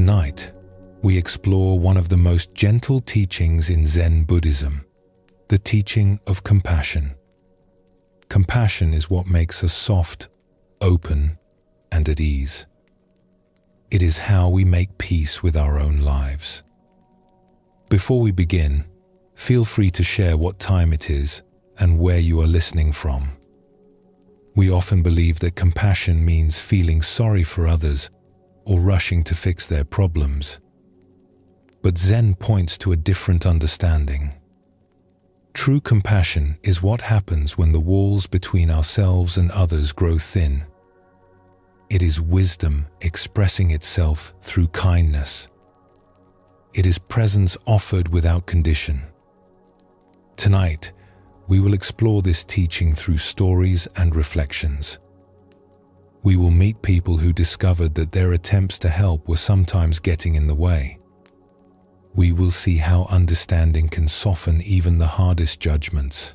Tonight, we explore one of the most gentle teachings in Zen Buddhism, the teaching of compassion. Compassion is what makes us soft, open, and at ease. It is how we make peace with our own lives. Before we begin, feel free to share what time it is and where you are listening from. We often believe that compassion means feeling sorry for others or rushing to fix their problems. But Zen points to a different understanding. True compassion is what happens when the walls between ourselves and others grow thin. It is wisdom expressing itself through kindness. It is presence offered without condition. Tonight, we will explore this teaching through stories and reflections. We will meet people who discovered that their attempts to help were sometimes getting in the way. We will see how understanding can soften even the hardest judgments.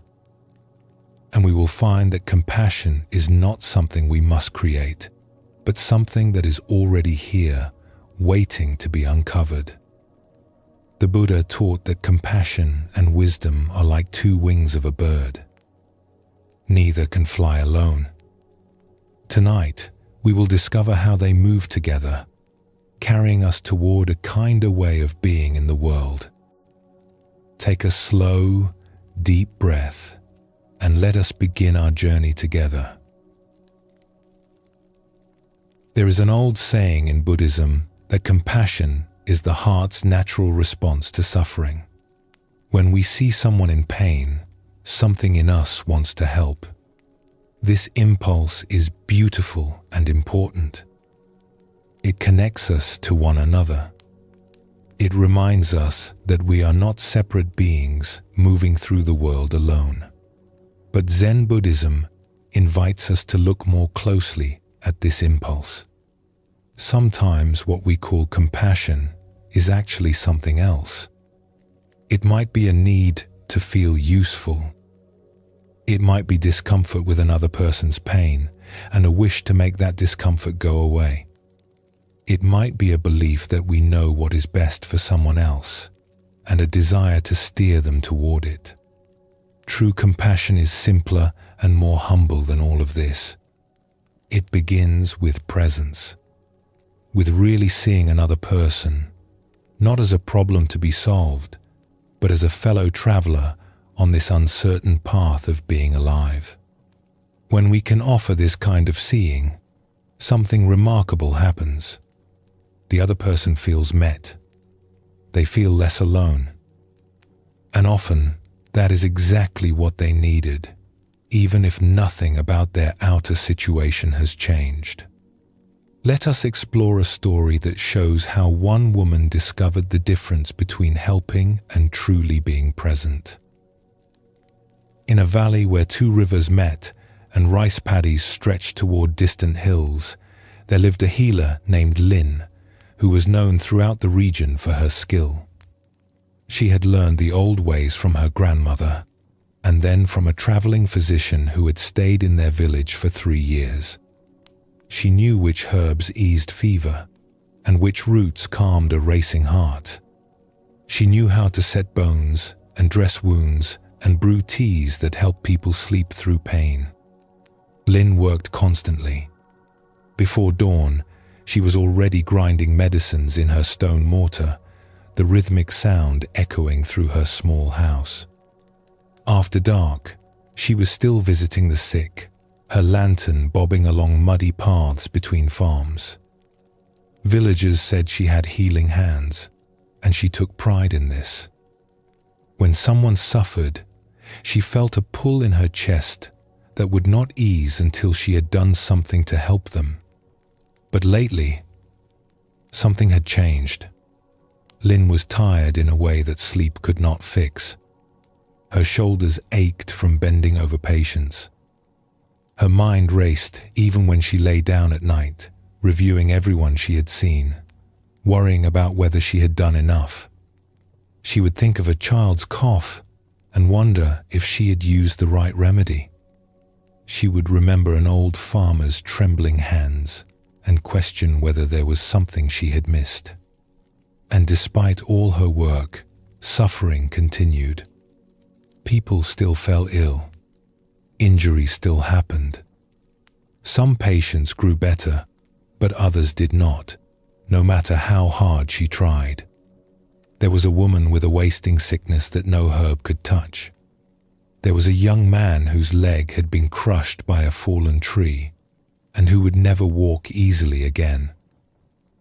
And we will find that compassion is not something we must create, but something that is already here, waiting to be uncovered. The Buddha taught that compassion and wisdom are like two wings of a bird. Neither can fly alone. Tonight, we will discover how they move together, carrying us toward a kinder way of being in the world. Take a slow, deep breath, and let us begin our journey together. There is an old saying in Buddhism that compassion is the heart's natural response to suffering. When we see someone in pain, something in us wants to help. This impulse is beautiful and important. It connects us to one another. It reminds us that we are not separate beings moving through the world alone. But Zen Buddhism invites us to look more closely at this impulse. Sometimes what we call compassion is actually something else. It might be a need to feel useful. It might be discomfort with another person's pain and a wish to make that discomfort go away. It might be a belief that we know what is best for someone else and a desire to steer them toward it. True compassion is simpler and more humble than all of this. It begins with presence, with really seeing another person, not as a problem to be solved, but as a fellow traveler on this uncertain path of being alive. When we can offer this kind of seeing, something remarkable happens. The other person feels met. They feel less alone. And often, that is exactly what they needed, even if nothing about their outer situation has changed. Let us explore a story that shows how one woman discovered the difference between helping and truly being present. In a valley where two rivers met and rice paddies stretched toward distant hills, there lived a healer named Lin, who was known throughout the region for her skill. She had learned the old ways from her grandmother, and then from a traveling physician who had stayed in their village for 3 years. She knew which herbs eased fever, and which roots calmed a racing heart. She knew how to set bones and dress wounds and brew teas that helped people sleep through pain. Lin worked constantly. Before dawn, she was already grinding medicines in her stone mortar, the rhythmic sound echoing through her small house. After dark, she was still visiting the sick, her lantern bobbing along muddy paths between farms. Villagers said she had healing hands, and she took pride in this. When someone suffered, she felt a pull in her chest that would not ease until she had done something to help them. But lately, something had changed. Lin was tired in a way that sleep could not fix. Her shoulders ached from bending over patients. Her mind raced even when she lay down at night, reviewing everyone she had seen, worrying about whether she had done enough. She would think of a child's cough and wonder if she had used the right remedy. She would remember an old farmer's trembling hands and question whether there was something she had missed. And despite all her work, suffering continued. People still fell ill. Injuries still happened. Some patients grew better, but others did not, no matter how hard she tried. There was a woman with a wasting sickness that no herb could touch. There was a young man whose leg had been crushed by a fallen tree, and who would never walk easily again.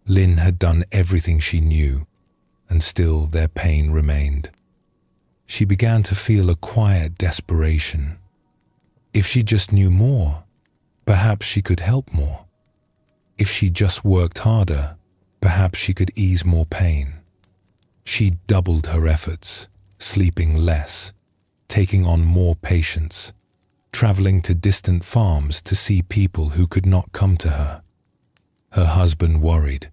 Lynn had done everything she knew, and still their pain remained. She began to feel a quiet desperation. If she just knew more, perhaps she could help more. If she just worked harder, perhaps she could ease more pain. She doubled her efforts, sleeping less, taking on more patients, traveling to distant farms to see people who could not come to her. Her husband worried.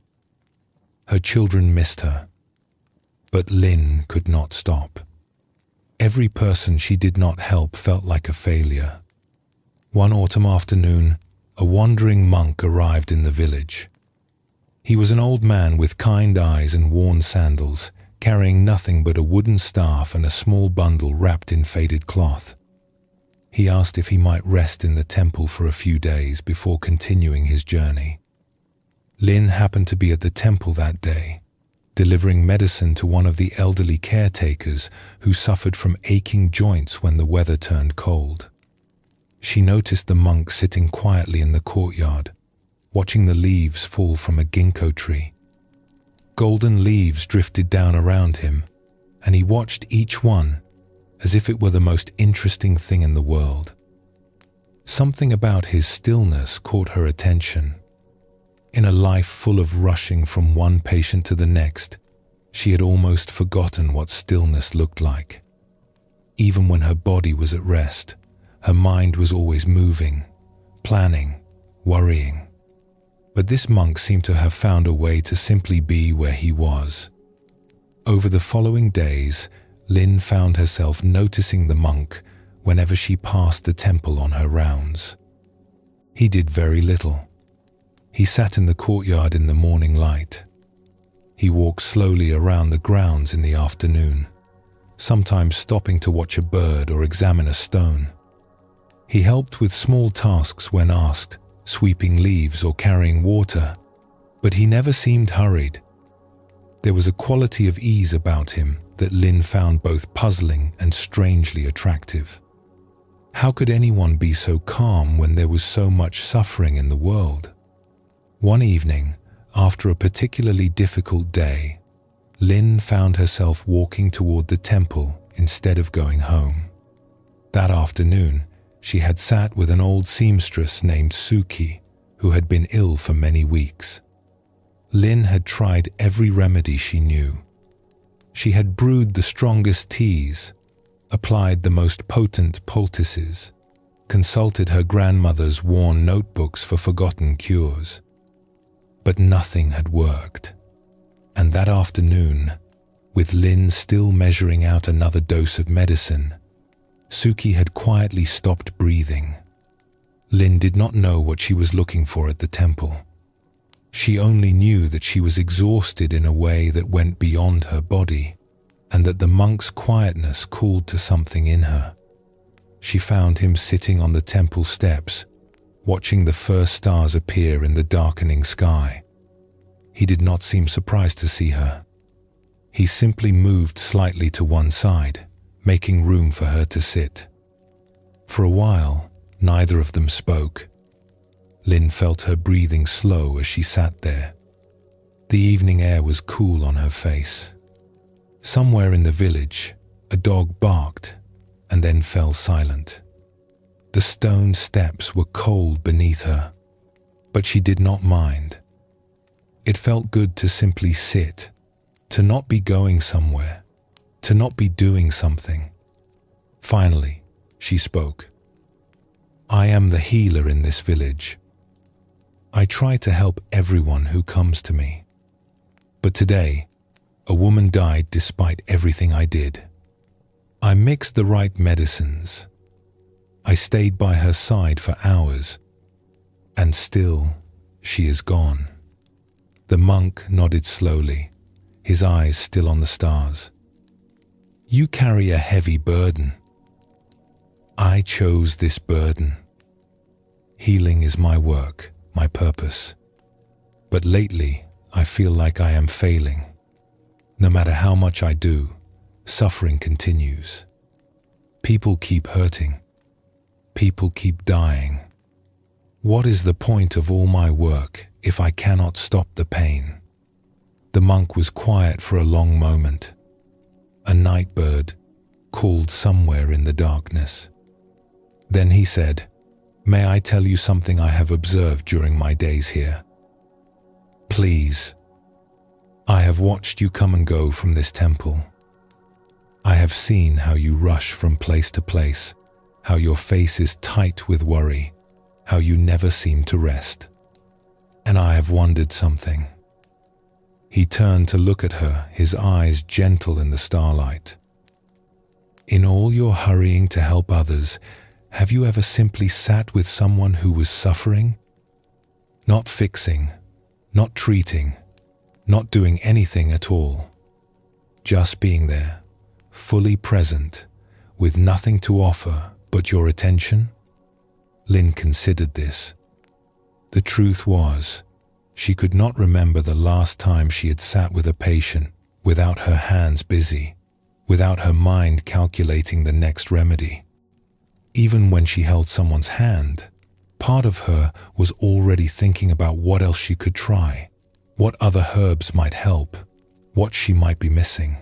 Her children missed her. But Lynn could not stop. Every person she did not help felt like a failure. One autumn afternoon, a wandering monk arrived in the village. He was an old man with kind eyes and worn sandals, carrying nothing but a wooden staff and a small bundle wrapped in faded cloth. He asked if he might rest in the temple for a few days before continuing his journey. Lynn happened to be at the temple that day, delivering medicine to one of the elderly caretakers who suffered from aching joints when the weather turned cold. She noticed the monk sitting quietly in the courtyard, watching the leaves fall from a ginkgo tree. Golden leaves drifted down around him, and he watched each one as if it were the most interesting thing in the world. Something about his stillness caught her attention. In a life full of rushing from one patient to the next, she had almost forgotten what stillness looked like. Even when her body was at rest, her mind was always moving, planning, worrying. But this monk seemed to have found a way to simply be where he was. Over the following days, Lynn found herself noticing the monk whenever she passed the temple on her rounds. He did very little. He sat in the courtyard in the morning light. He walked slowly around the grounds in the afternoon, sometimes stopping to watch a bird or examine a stone. He helped with small tasks when asked, sweeping leaves or carrying water, but he never seemed hurried. There was a quality of ease about him that Lynn found both puzzling and strangely attractive. How could anyone be so calm when there was so much suffering in the world? One evening, after a particularly difficult day, Lynn found herself walking toward the temple instead of going home. That afternoon, she had sat with an old seamstress named Suki, who had been ill for many weeks. Lynn had tried every remedy she knew. She had brewed the strongest teas, applied the most potent poultices, consulted her grandmother's worn notebooks for forgotten cures. But nothing had worked. And that afternoon, with Lynn still measuring out another dose of medicine, Suki had quietly stopped breathing. Lynn did not know what she was looking for at the temple. She only knew that she was exhausted in a way that went beyond her body, and that the monk's quietness called to something in her. She found him sitting on the temple steps, watching the first stars appear in the darkening sky. He did not seem surprised to see her. He simply moved slightly to one side, making room for her to sit. For a while, neither of them spoke. Lynn felt her breathing slow as she sat there. The evening air was cool on her face. Somewhere in the village, a dog barked and then fell silent. The stone steps were cold beneath her, but she did not mind. It felt good to simply sit, to not be going somewhere, to not be doing something. Finally, she spoke. "I am the healer in this village. I try to help everyone who comes to me. But today, a woman died despite everything I did. I mixed the right medicines. I stayed by her side for hours, and still she is gone." The monk nodded slowly, his eyes still on the stars. "You carry a heavy burden. I chose this burden. Healing is my work, my purpose. But lately, I feel like I am failing. No matter how much I do, suffering continues. People keep hurting. People keep dying. What is the point of all my work if I cannot stop the pain?" The monk was quiet for a long moment. A night bird called somewhere in the darkness. Then he said, "May I tell you something I have observed during my days here? Please. I have watched you come and go from this temple. I have seen how you rush from place to place, how your face is tight with worry, how you never seem to rest. And I have wondered something." He turned to look at her, his eyes gentle in the starlight. "In all your hurrying to help others, have you ever simply sat with someone who was suffering? Not fixing, not treating, not doing anything at all. Just being there, fully present, with nothing to offer but your attention?" Lynn considered this. The truth was, she could not remember the last time she had sat with a patient without her hands busy, without her mind calculating the next remedy. Even when she held someone's hand, part of her was already thinking about what else she could try, what other herbs might help, what she might be missing.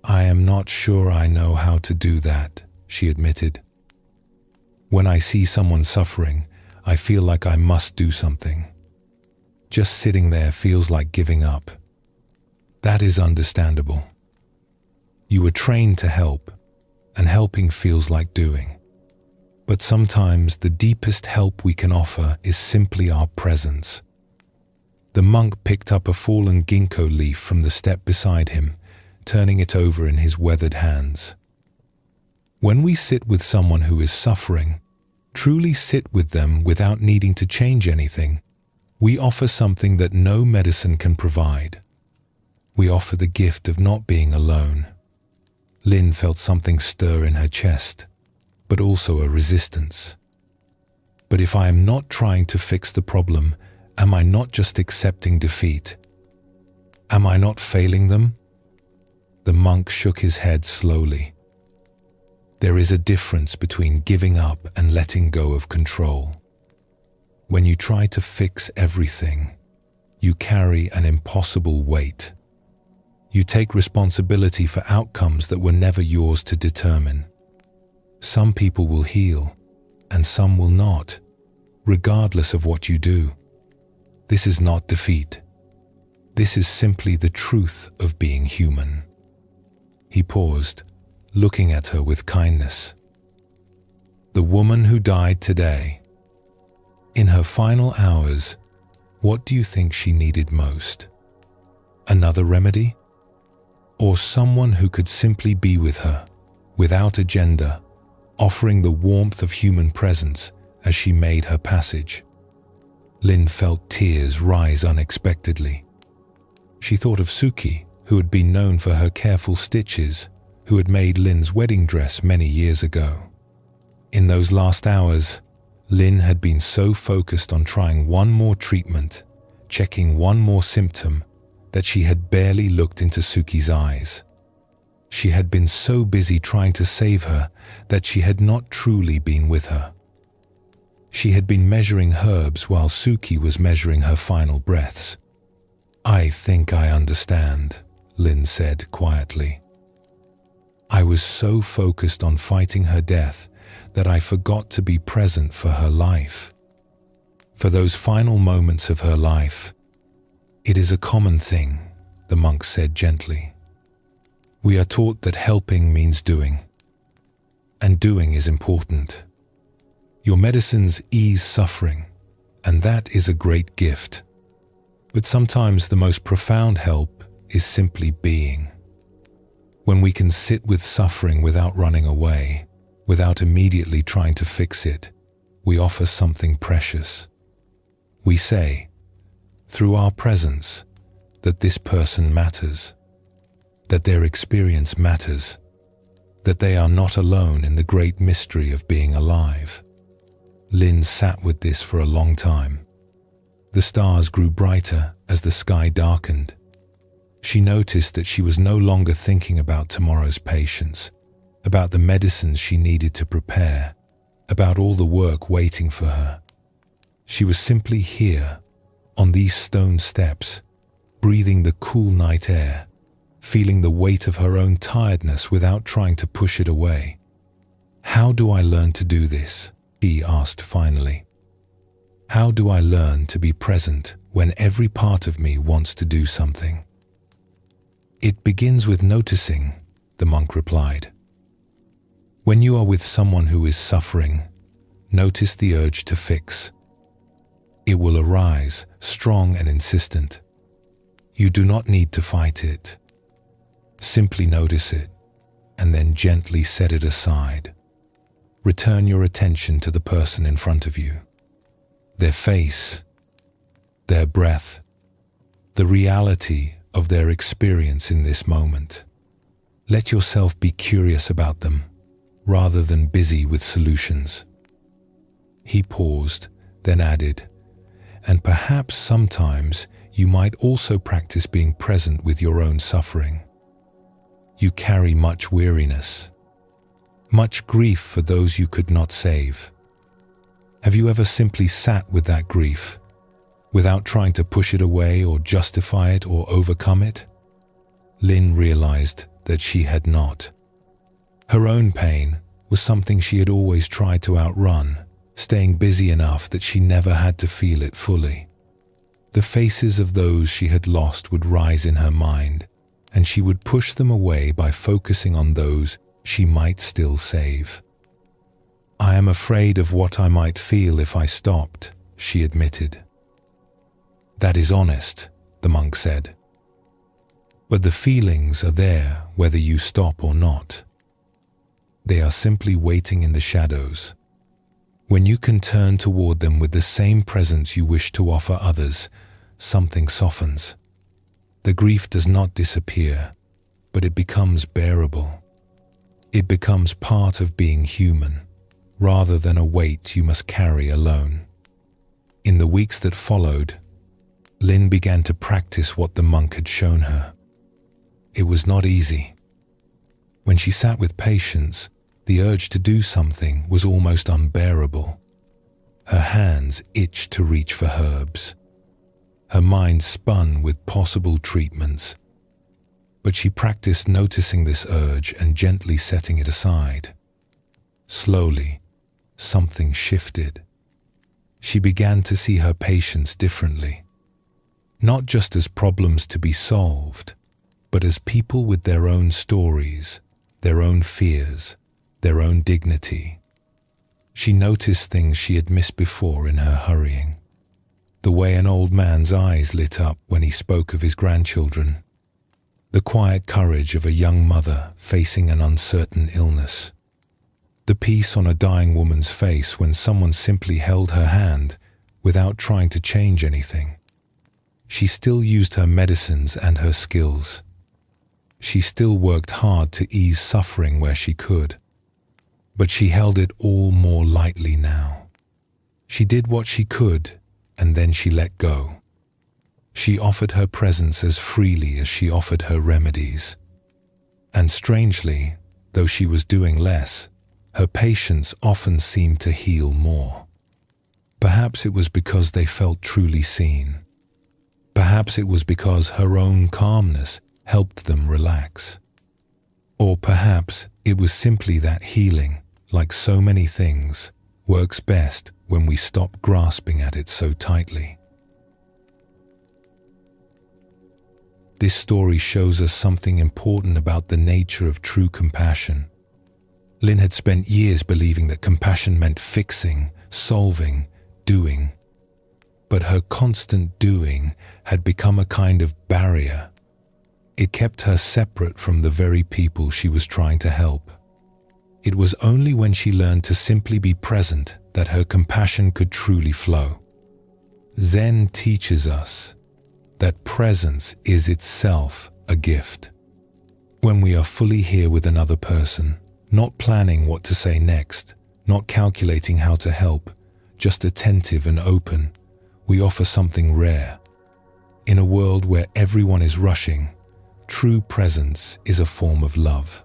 "I am not sure I know how to do that," she admitted. "When I see someone suffering, I feel like I must do something. Just sitting there feels like giving up." That is understandable. You were trained to help, and helping feels like doing. But sometimes the deepest help we can offer is simply our presence. The monk picked up a fallen ginkgo leaf from the step beside him, turning it over in his weathered hands. When we sit with someone who is suffering, truly sit with them without needing to change anything, we offer something that no medicine can provide. We offer the gift of not being alone. Lynn felt something stir in her chest, but also a resistance. But if I am not trying to fix the problem, am I not just accepting defeat? Am I not failing them? The monk shook his head slowly. There is a difference between giving up and letting go of control. When you try to fix everything, you carry an impossible weight. You take responsibility for outcomes that were never yours to determine. Some people will heal, and some will not, regardless of what you do. This is not defeat. This is simply the truth of being human. He paused, looking at her with kindness. The woman who died today, in her final hours, what do you think she needed most? Another remedy? Or someone who could simply be with her, without agenda, offering the warmth of human presence as she made her passage? Lynn felt tears rise unexpectedly. She thought of Suki, who had been known for her careful stitches, who had made Lynn's wedding dress many years ago. In those last hours, Lynn had been so focused on trying one more treatment, checking one more symptom, that she had barely looked into Suki's eyes. She had been so busy trying to save her that she had not truly been with her. She had been measuring herbs while Suki was measuring her final breaths. "I think I understand," Lynn said quietly. "I was so focused on fighting her death that I forgot to be present for her life. For those final moments of her life. It is a common thing," the monk said gently. "We are taught that helping means doing. And doing is important. Your medicines ease suffering, and that is a great gift. But sometimes the most profound help is simply being. When we can sit with suffering without running away, without immediately trying to fix it, we offer something precious. We say, through our presence, that this person matters, that their experience matters, that they are not alone in the great mystery of being alive. Lynn sat with this for a long time. The stars grew brighter as the sky darkened. She noticed that she was no longer thinking about tomorrow's patients, about the medicines she needed to prepare, about all the work waiting for her. She was simply here, on these stone steps, breathing the cool night air, feeling the weight of her own tiredness without trying to push it away. "How do I learn to do this?" she asked finally. "How do I learn to be present when every part of me wants to do something?" "It begins with noticing," the monk replied. "When you are with someone who is suffering, notice the urge to fix. It will arise, strong and insistent. You do not need to fight it. Simply notice it, and then gently set it aside. Return your attention to the person in front of you, their face, their breath, the reality of their experience in this moment. Let yourself be curious about them, rather than busy with solutions." He paused, then added, "And perhaps sometimes you might also practice being present with your own suffering. You carry much weariness, much grief for those you could not save. Have you ever simply sat with that grief, without trying to push it away or justify it or overcome it?" Lynn realized that she had not. Her own pain was something she had always tried to outrun, staying busy enough that she never had to feel it fully. The faces of those she had lost would rise in her mind, and she would push them away by focusing on those she might still save. "I am afraid of what I might feel if I stopped," she admitted. "That is honest," the monk said. "But the feelings are there whether you stop or not. They are simply waiting in the shadows. When you can turn toward them with the same presence you wish to offer others, something softens. The grief does not disappear, but it becomes bearable. It becomes part of being human, rather than a weight you must carry alone." In the weeks that followed, Lynn began to practice what the monk had shown her. It was not easy. When she sat with patients, the urge to do something was almost unbearable. Her hands itched to reach for herbs. Her mind spun with possible treatments. But she practiced noticing this urge and gently setting it aside. Slowly, something shifted. She began to see her patients differently, not just as problems to be solved, but as people with their own stories, their own fears, their own dignity. She noticed things she had missed before in her hurrying. The way an old man's eyes lit up when he spoke of his grandchildren. The quiet courage of a young mother facing an uncertain illness. The peace on a dying woman's face when someone simply held her hand without trying to change anything. She still used her medicines and her skills. She still worked hard to ease suffering where she could. But she held it all more lightly now. She did what she could, and then she let go. She offered her presence as freely as she offered her remedies. And strangely, though she was doing less, her patients often seemed to heal more. Perhaps it was because they felt truly seen. Perhaps it was because her own calmness helped them relax. Or perhaps it was simply that healing, like so many things, works best when we stop grasping at it so tightly. This story shows us something important about the nature of true compassion. Lynn had spent years believing that compassion meant fixing, solving, doing. But her constant doing had become a kind of barrier. It kept her separate from the very people she was trying to help. It was only when she learned to simply be present that her compassion could truly flow. Zen teaches us that presence is itself a gift. When we are fully here with another person, not planning what to say next, not calculating how to help, just attentive and open, we offer something rare. In a world where everyone is rushing, true presence is a form of love.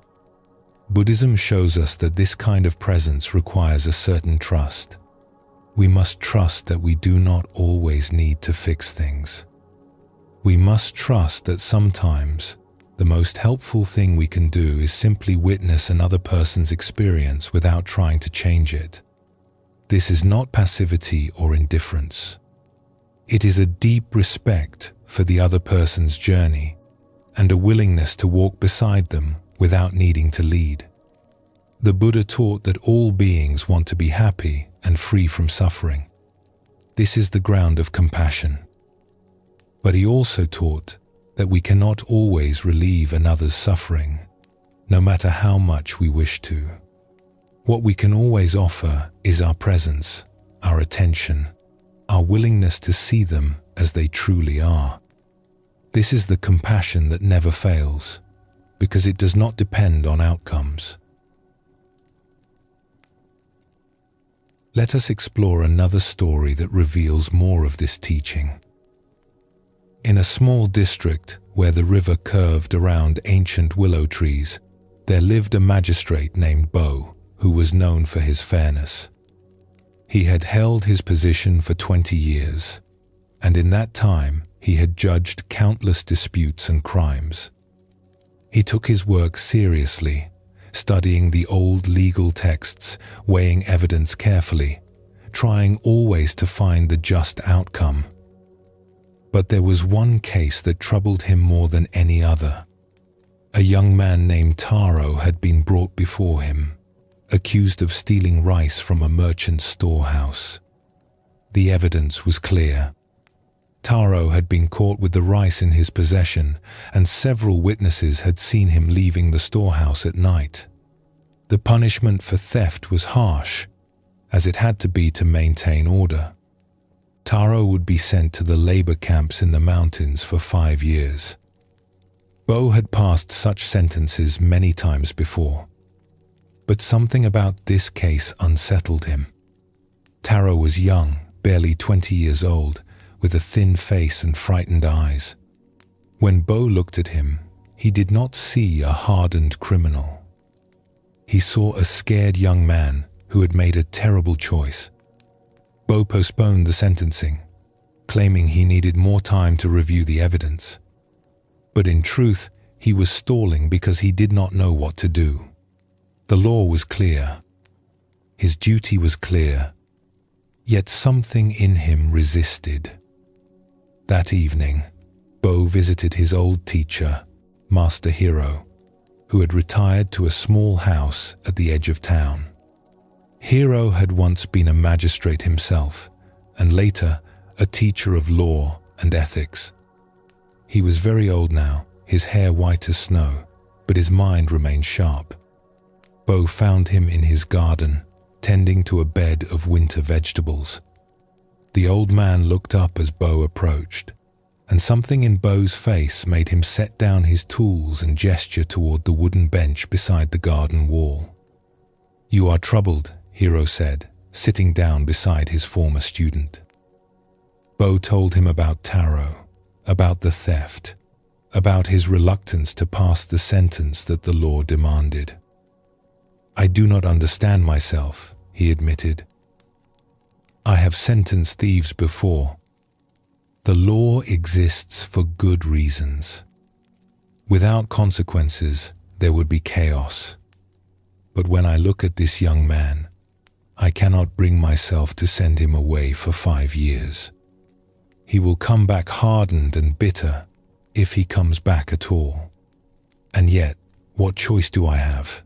Buddhism shows us that this kind of presence requires a certain trust. We must trust that we do not always need to fix things. We must trust that sometimes the most helpful thing we can do is simply witness another person's experience without trying to change it. This is not passivity or indifference. It is a deep respect for the other person's journey and a willingness to walk beside them without needing to lead. The Buddha taught that all beings want to be happy and free from suffering. This is the ground of compassion. But he also taught that we cannot always relieve another's suffering, no matter how much we wish to. What we can always offer is our presence, our attention, our willingness to see them as they truly are. This is the compassion that never fails, because it does not depend on outcomes. Let us explore another story that reveals more of this teaching. In a small district where the river curved around ancient willow trees, there lived a magistrate named Bo, who was known for his fairness. He had held his position for 20 years, and in that time he had judged countless disputes and crimes. He took his work seriously, studying the old legal texts, weighing evidence carefully, trying always to find the just outcome. But there was one case that troubled him more than any other. A young man named Taro had been brought before him, accused of stealing rice from a merchant's storehouse. The evidence was clear. Taro had been caught with the rice in his possession, and several witnesses had seen him leaving the storehouse at night. The punishment for theft was harsh, as it had to be to maintain order. Taro would be sent to the labor camps in the mountains for 5 years. Bo had passed such sentences many times before, but something about this case unsettled him. Taro was young, barely 20 years old, with a thin face and frightened eyes. When Bo looked at him, he did not see a hardened criminal. He saw a scared young man who had made a terrible choice. Bo postponed the sentencing, claiming he needed more time to review the evidence. But in truth, he was stalling because he did not know what to do. The law was clear. His duty was clear. Yet something in him resisted. That evening, Bo visited his old teacher, Master Hiro, who had retired to a small house at the edge of town. Hiro had once been a magistrate himself, and later a teacher of law and ethics. He was very old now, his hair white as snow, but his mind remained sharp. Bo found him in his garden, tending to a bed of winter vegetables. The old man looked up as Bo approached, and something in Bo's face made him set down his tools and gesture toward the wooden bench beside the garden wall. "You are troubled," Hiro said, sitting down beside his former student. Bo told him about Taro, about the theft, about his reluctance to pass the sentence that the law demanded. "I do not understand myself," he admitted. "I have sentenced thieves before. The law exists for good reasons. Without consequences, there would be chaos. But when I look at this young man, I cannot bring myself to send him away for 5 years. He will come back hardened and bitter if he comes back at all. And yet, what choice do I have?"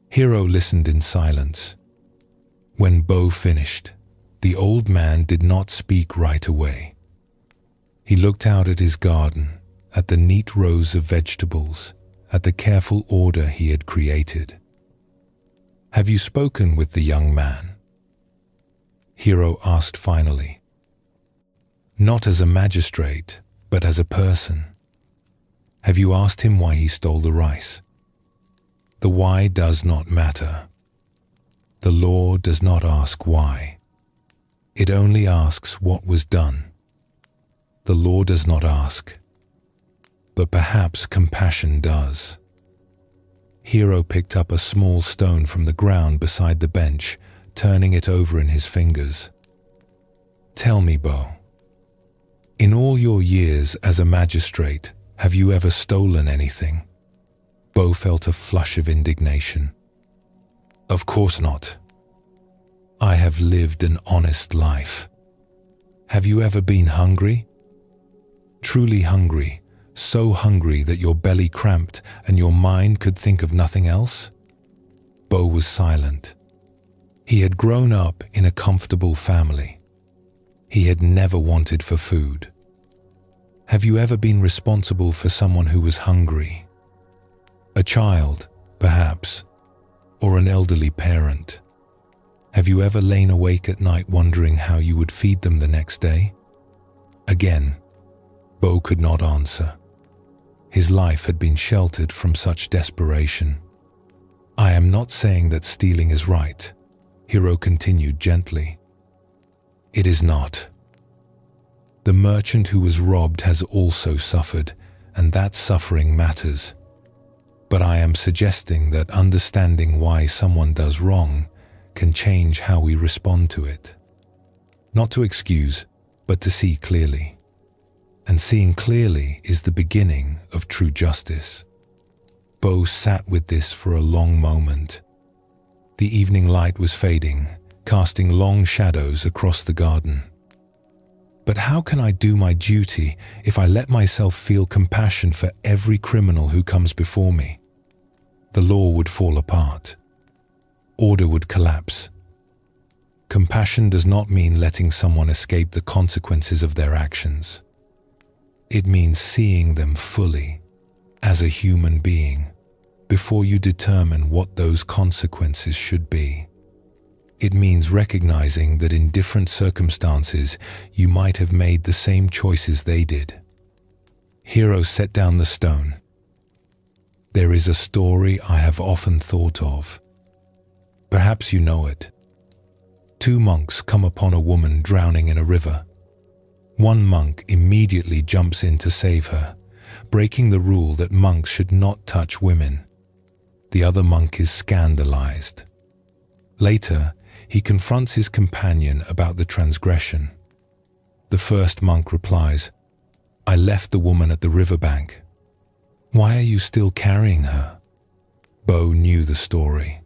Hiro listened in silence. When Bo finished, the old man did not speak right away. He looked out at his garden, at the neat rows of vegetables, at the careful order he had created. "Have you spoken with the young man?" Hiro asked finally. "Not as a magistrate, but as a person. Have you asked him why he stole the rice? The why does not matter. The law does not ask why. It only asks what was done. The law does not ask, but perhaps compassion does. Hero picked up a small stone from the ground beside the bench, turning it over in his fingers. Tell me, Bo, in all your years as a magistrate, have you ever stolen anything? Bo felt a flush of indignation. Of course not. I have lived an honest life. Have you ever been hungry? Truly hungry, so hungry that your belly cramped and your mind could think of nothing else? Bo was silent. He had grown up in a comfortable family. He had never wanted for food. Have you ever been responsible for someone who was hungry? A child, perhaps, or an elderly parent? Have you ever lain awake at night wondering how you would feed them the next day? Again, Bo could not answer. His life had been sheltered from such desperation. I am not saying that stealing is right, Hero continued gently. It is not. The merchant who was robbed has also suffered, and that suffering matters. But I am suggesting that understanding why someone does wrong can change how we respond to it. Not to excuse, but to see clearly. And seeing clearly is the beginning of true justice. Bo sat with this for a long moment. The evening light was fading, casting long shadows across the garden. But how can I do my duty if I let myself feel compassion for every criminal who comes before me? The law would fall apart. Order would collapse. Compassion does not mean letting someone escape the consequences of their actions. It means seeing them fully, as a human being, before you determine what those consequences should be. It means recognizing that in different circumstances you might have made the same choices they did. Hero set down the stone. There is a story I have often thought of. Perhaps you know it. Two monks come upon a woman drowning in a river. One monk immediately jumps in to save her, breaking the rule that monks should not touch women. The other monk is scandalized. Later, he confronts his companion about the transgression. The first monk replies, I left the woman at the riverbank. Why are you still carrying her? Bo knew the story,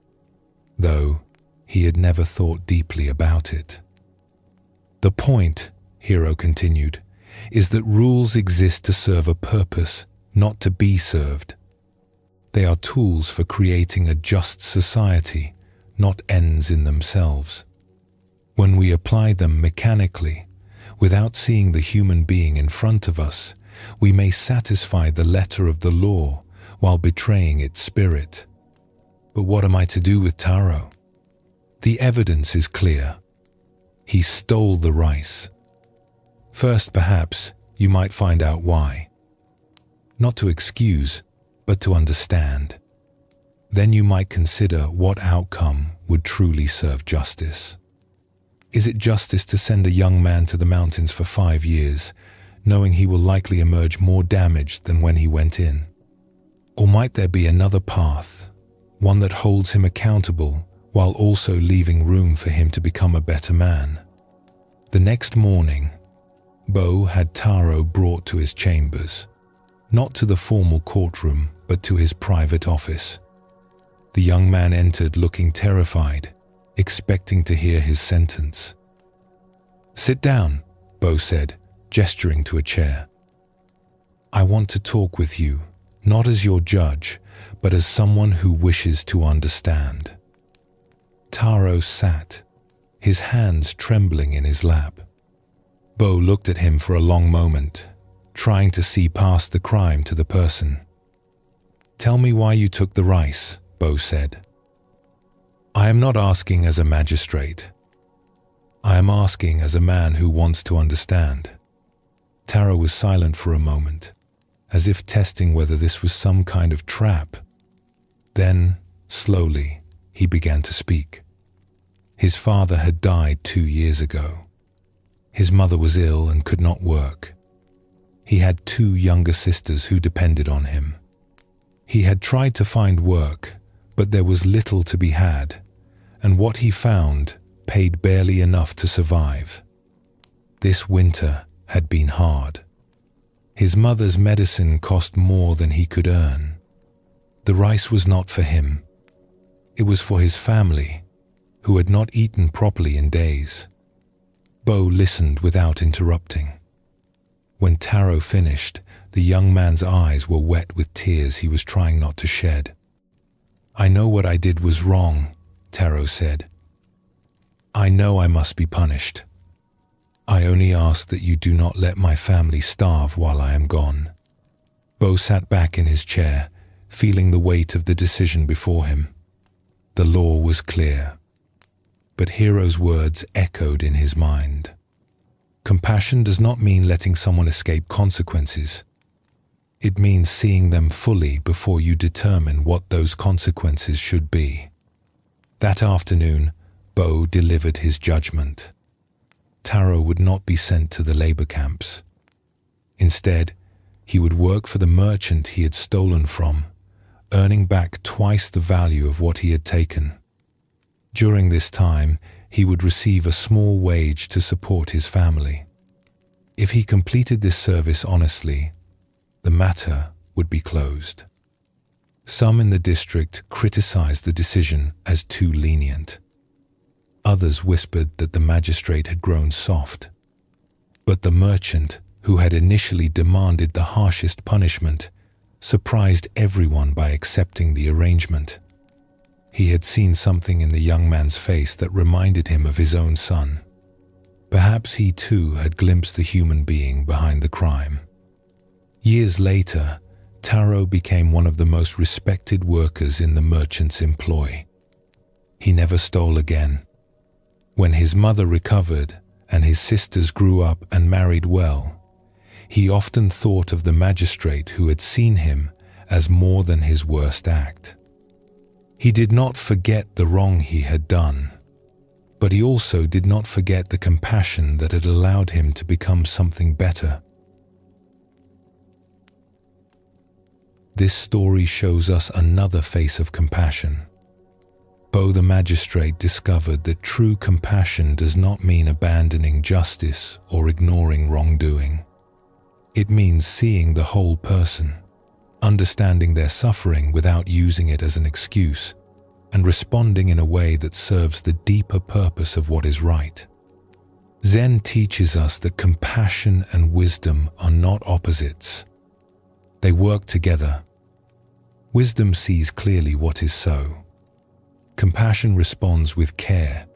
though he had never thought deeply about it. The point, Hero continued, is that rules exist to serve a purpose, not to be served. They are tools for creating a just society, not ends in themselves. When we apply them mechanically, without seeing the human being in front of us, we may satisfy the letter of the law while betraying its spirit. But what am I to do with Taro? The evidence is clear. He stole the rice. First, perhaps, you might find out why. Not to excuse, but to understand. Then you might consider what outcome would truly serve justice. Is it justice to send a young man to the mountains for 5 years, knowing he will likely emerge more damaged than when he went in? Or might there be another path, one that holds him accountable while also leaving room for him to become a better man? The next morning, Bo had Taro brought to his chambers, not to the formal courtroom, but to his private office. The young man entered looking terrified, expecting to hear his sentence. Sit down, Bo said, gesturing to a chair. I want to talk with you, not as your judge, but as someone who wishes to understand. Taro sat, his hands trembling in his lap. Bo looked at him for a long moment, trying to see past the crime to the person. Tell me why you took the rice, Bo said. I am not asking as a magistrate. I am asking as a man who wants to understand. Taro was silent for a moment, as if testing whether this was some kind of trap. Then, slowly, he began to speak. His father had died 2 years ago. His mother was ill and could not work. He had 2 younger sisters who depended on him. He had tried to find work, but there was little to be had, and what he found paid barely enough to survive. This winter had been hard. His mother's medicine cost more than he could earn. The rice was not for him. It was for his family, who had not eaten properly in days. Bo listened without interrupting. When Taro finished, the young man's eyes were wet with tears he was trying not to shed. "I know what I did was wrong," Taro said. "I know I must be punished. I only ask that you do not let my family starve while I am gone." Bo sat back in his chair, feeling the weight of the decision before him. The law was clear, but Hiro's words echoed in his mind. Compassion does not mean letting someone escape consequences. It means seeing them fully before you determine what those consequences should be. That afternoon, Bo delivered his judgment. Taro would not be sent to the labor camps. Instead, he would work for the merchant he had stolen from, earning back twice the value of what he had taken. During this time, he would receive a small wage to support his family. If he completed this service honestly, the matter would be closed. Some in the district criticized the decision as too lenient. Others whispered that the magistrate had grown soft. But the merchant, who had initially demanded the harshest punishment, surprised everyone by accepting the arrangement. He had seen something in the young man's face that reminded him of his own son. Perhaps he too had glimpsed the human being behind the crime. Years later, Taro became one of the most respected workers in the merchant's employ. He never stole again. When his mother recovered and his sisters grew up and married well, he often thought of the magistrate who had seen him as more than his worst act. He did not forget the wrong he had done, but he also did not forget the compassion that had allowed him to become something better. This story shows us another face of compassion. Bo the magistrate discovered that true compassion does not mean abandoning justice or ignoring wrongdoing. It means seeing the whole person, understanding their suffering without using it as an excuse, and responding in a way that serves the deeper purpose of what is right. Zen teaches us that compassion and wisdom are not opposites. They work together. Wisdom sees clearly what is so. Compassion responds with care.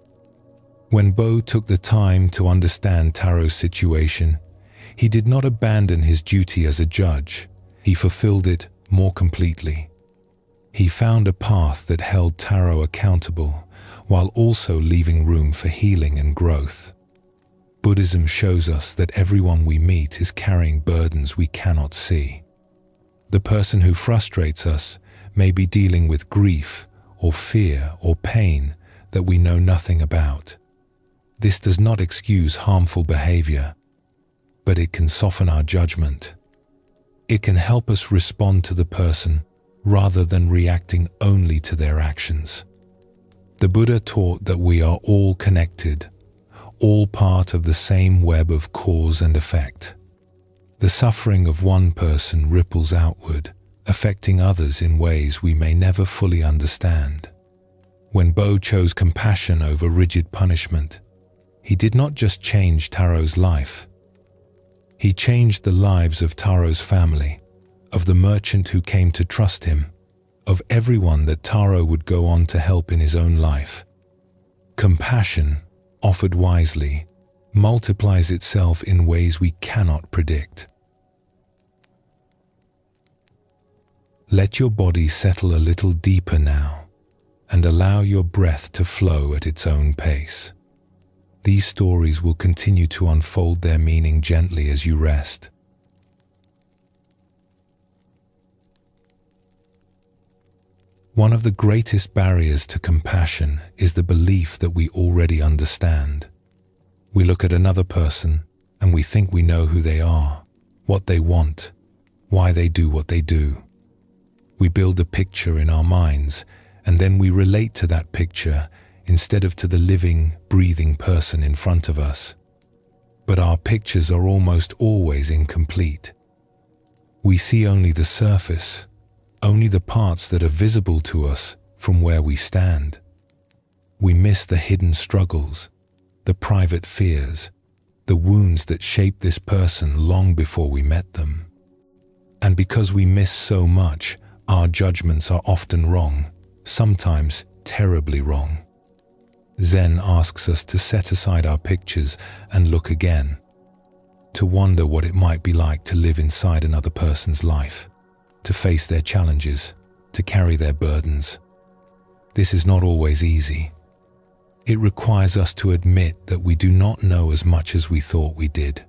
When Bo took the time to understand Taro's situation, he did not abandon his duty as a judge. He fulfilled it more completely. He found a path that held Taro accountable while also leaving room for healing and growth. Buddhism shows us that everyone we meet is carrying burdens we cannot see. The person who frustrates us may be dealing with grief or fear or pain that we know nothing about. This does not excuse harmful behavior, but it can soften our judgment. It can help us respond to the person rather than reacting only to their actions. The Buddha taught that we are all connected, all part of the same web of cause and effect. The suffering of one person ripples outward, affecting others in ways we may never fully understand. When Bo chose compassion over rigid punishment, he did not just change Taro's life. He changed the lives of Taro's family, of the merchant who came to trust him, of everyone that Taro would go on to help in his own life. Compassion, offered wisely, multiplies itself in ways we cannot predict. Let your body settle a little deeper now and allow your breath to flow at its own pace. These stories will continue to unfold their meaning gently as you rest. One of the greatest barriers to compassion is the belief that we already understand. We look at another person and we think we know who they are, what they want, why they do what they do. We build a picture in our minds and then we relate to that picture instead of to the living, breathing person in front of us. But our pictures are almost always incomplete. We see only the surface, only the parts that are visible to us from where we stand. We miss the hidden struggles, the private fears, the wounds that shaped this person long before we met them. And because we miss so much, our judgments are often wrong, sometimes terribly wrong. Zen asks us to set aside our pictures and look again, to wonder what it might be like to live inside another person's life, to face their challenges, to carry their burdens. This is not always easy. It requires us to admit that we do not know as much as we thought we did.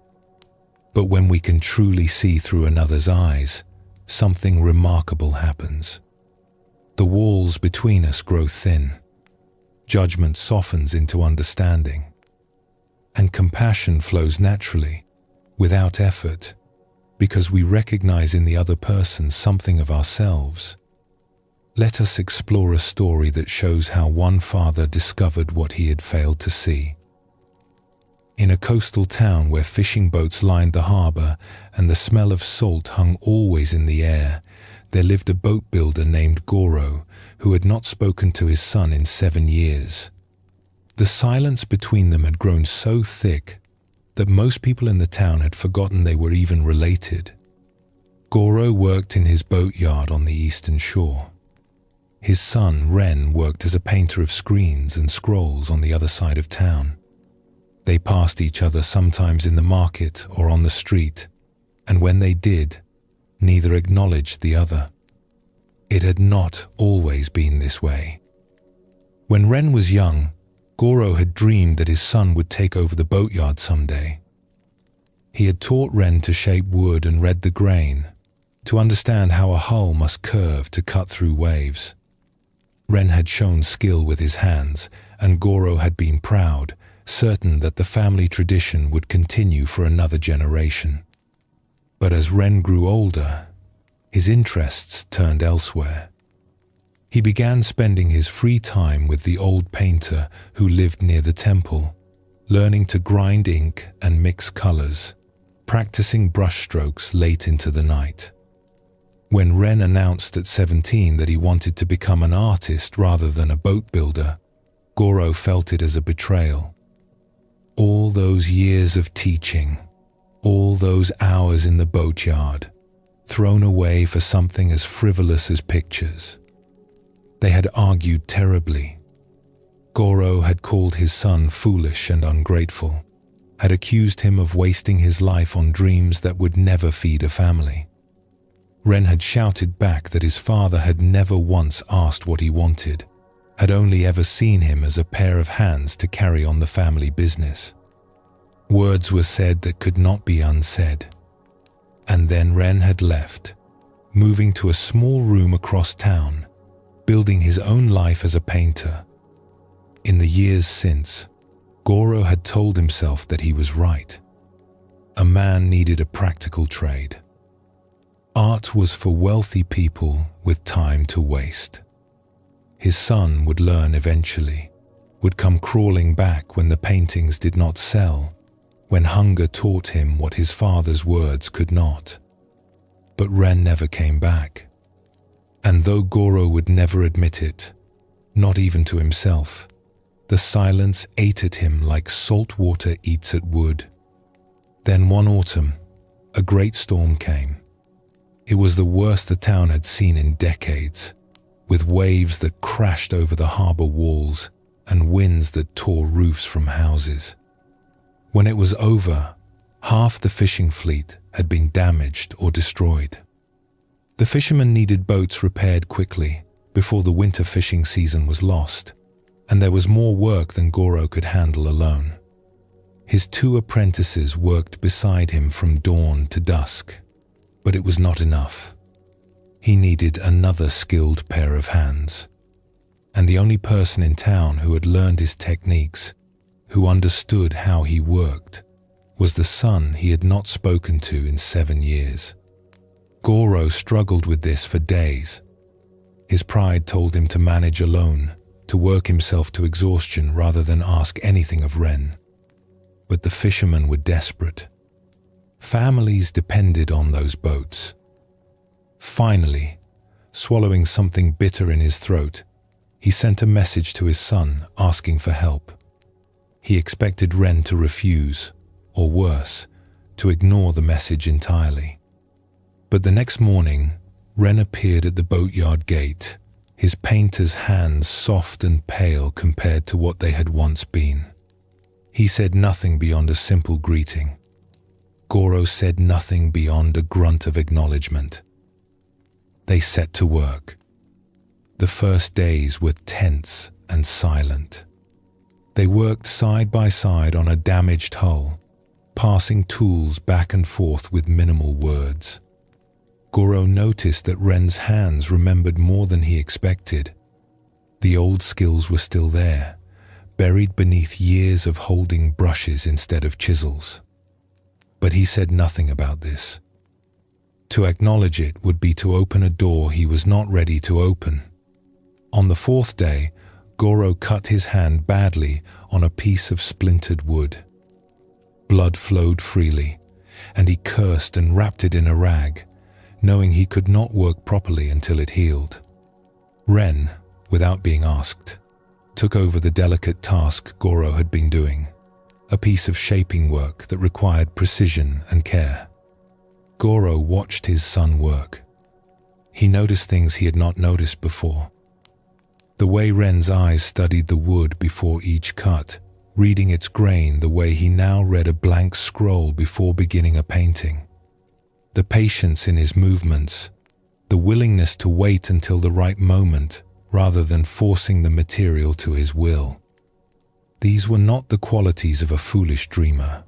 But when we can truly see through another's eyes, something remarkable happens. The walls between us grow thin. Judgment softens into understanding. And compassion flows naturally, without effort, because we recognize in the other person something of ourselves. Let us explore a story that shows how one father discovered what he had failed to see. In a coastal town where fishing boats lined the harbor and the smell of salt hung always in the air, there lived a boat builder named Goro who had not spoken to his son in 7 years. The silence between them had grown so thick that most people in the town had forgotten they were even related. Goro worked in his boatyard on the eastern shore. His son, Ren, worked as a painter of screens and scrolls on the other side of town. They passed each other sometimes in the market or on the street, and when they did, neither acknowledged the other. It had not always been this way. When Ren was young, Goro had dreamed that his son would take over the boatyard someday. He had taught Ren to shape wood and read the grain, to understand how a hull must curve to cut through waves. Ren had shown skill with his hands, and Goro had been proud, certain that the family tradition would continue for another generation. But as Ren grew older, his interests turned elsewhere. He began spending his free time with the old painter who lived near the temple, learning to grind ink and mix colors, practicing brushstrokes late into the night. When Ren announced at 17 that he wanted to become an artist rather than a boat builder, Goro felt it as a betrayal. All those years of teaching, all those hours in the boatyard, thrown away for something as frivolous as pictures. They had argued terribly. Goro had called his son foolish and ungrateful, had accused him of wasting his life on dreams that would never feed a family. Ren had shouted back that his father had never once asked what he wanted, had only ever seen him as a pair of hands to carry on the family business. Words were said that could not be unsaid. And then Ren had left, moving to a small room across town, building his own life as a painter. In the years since, Goro had told himself that he was right. A man needed a practical trade. Art was for wealthy people with time to waste. His son would learn eventually, would come crawling back when the paintings did not sell, when hunger taught him what his father's words could not. But Ren never came back. And though Goro would never admit it, not even to himself, the silence ate at him like salt water eats at wood. Then one autumn, a great storm came. It was the worst the town had seen in decades, with waves that crashed over the harbor walls and winds that tore roofs from houses. When it was over, half the fishing fleet had been damaged or destroyed. The fishermen needed boats repaired quickly before the winter fishing season was lost, and there was more work than Goro could handle alone. His 2 apprentices worked beside him from dawn to dusk, but it was not enough. He needed another skilled pair of hands. And the only person in town who had learned his techniques, who understood how he worked, was the son he had not spoken to in 7 years. Goro struggled with this for days. His pride told him to manage alone, to work himself to exhaustion rather than ask anything of Ren. But the fishermen were desperate. Families depended on those boats. Finally, swallowing something bitter in his throat, he sent a message to his son asking for help. He expected Ren to refuse, or worse, to ignore the message entirely. But the next morning, Ren appeared at the boatyard gate, his painter's hands soft and pale compared to what they had once been. He said nothing beyond a simple greeting. Goro said nothing beyond a grunt of acknowledgement. They set to work. The first days were tense and silent. They worked side by side on a damaged hull, passing tools back and forth with minimal words. Goro noticed that Ren's hands remembered more than he expected. The old skills were still there, buried beneath years of holding brushes instead of chisels. But he said nothing about this. To acknowledge it would be to open a door he was not ready to open. On the 4th day, Goro cut his hand badly on a piece of splintered wood. Blood flowed freely, and he cursed and wrapped it in a rag, knowing he could not work properly until it healed. Ren, without being asked, took over the delicate task Goro had been doing, a piece of shaping work that required precision and care. Goro watched his son work. He noticed things he had not noticed before. The way Ren's eyes studied the wood before each cut, reading its grain the way he now read a blank scroll before beginning a painting. The patience in his movements, the willingness to wait until the right moment rather than forcing the material to his will. These were not the qualities of a foolish dreamer.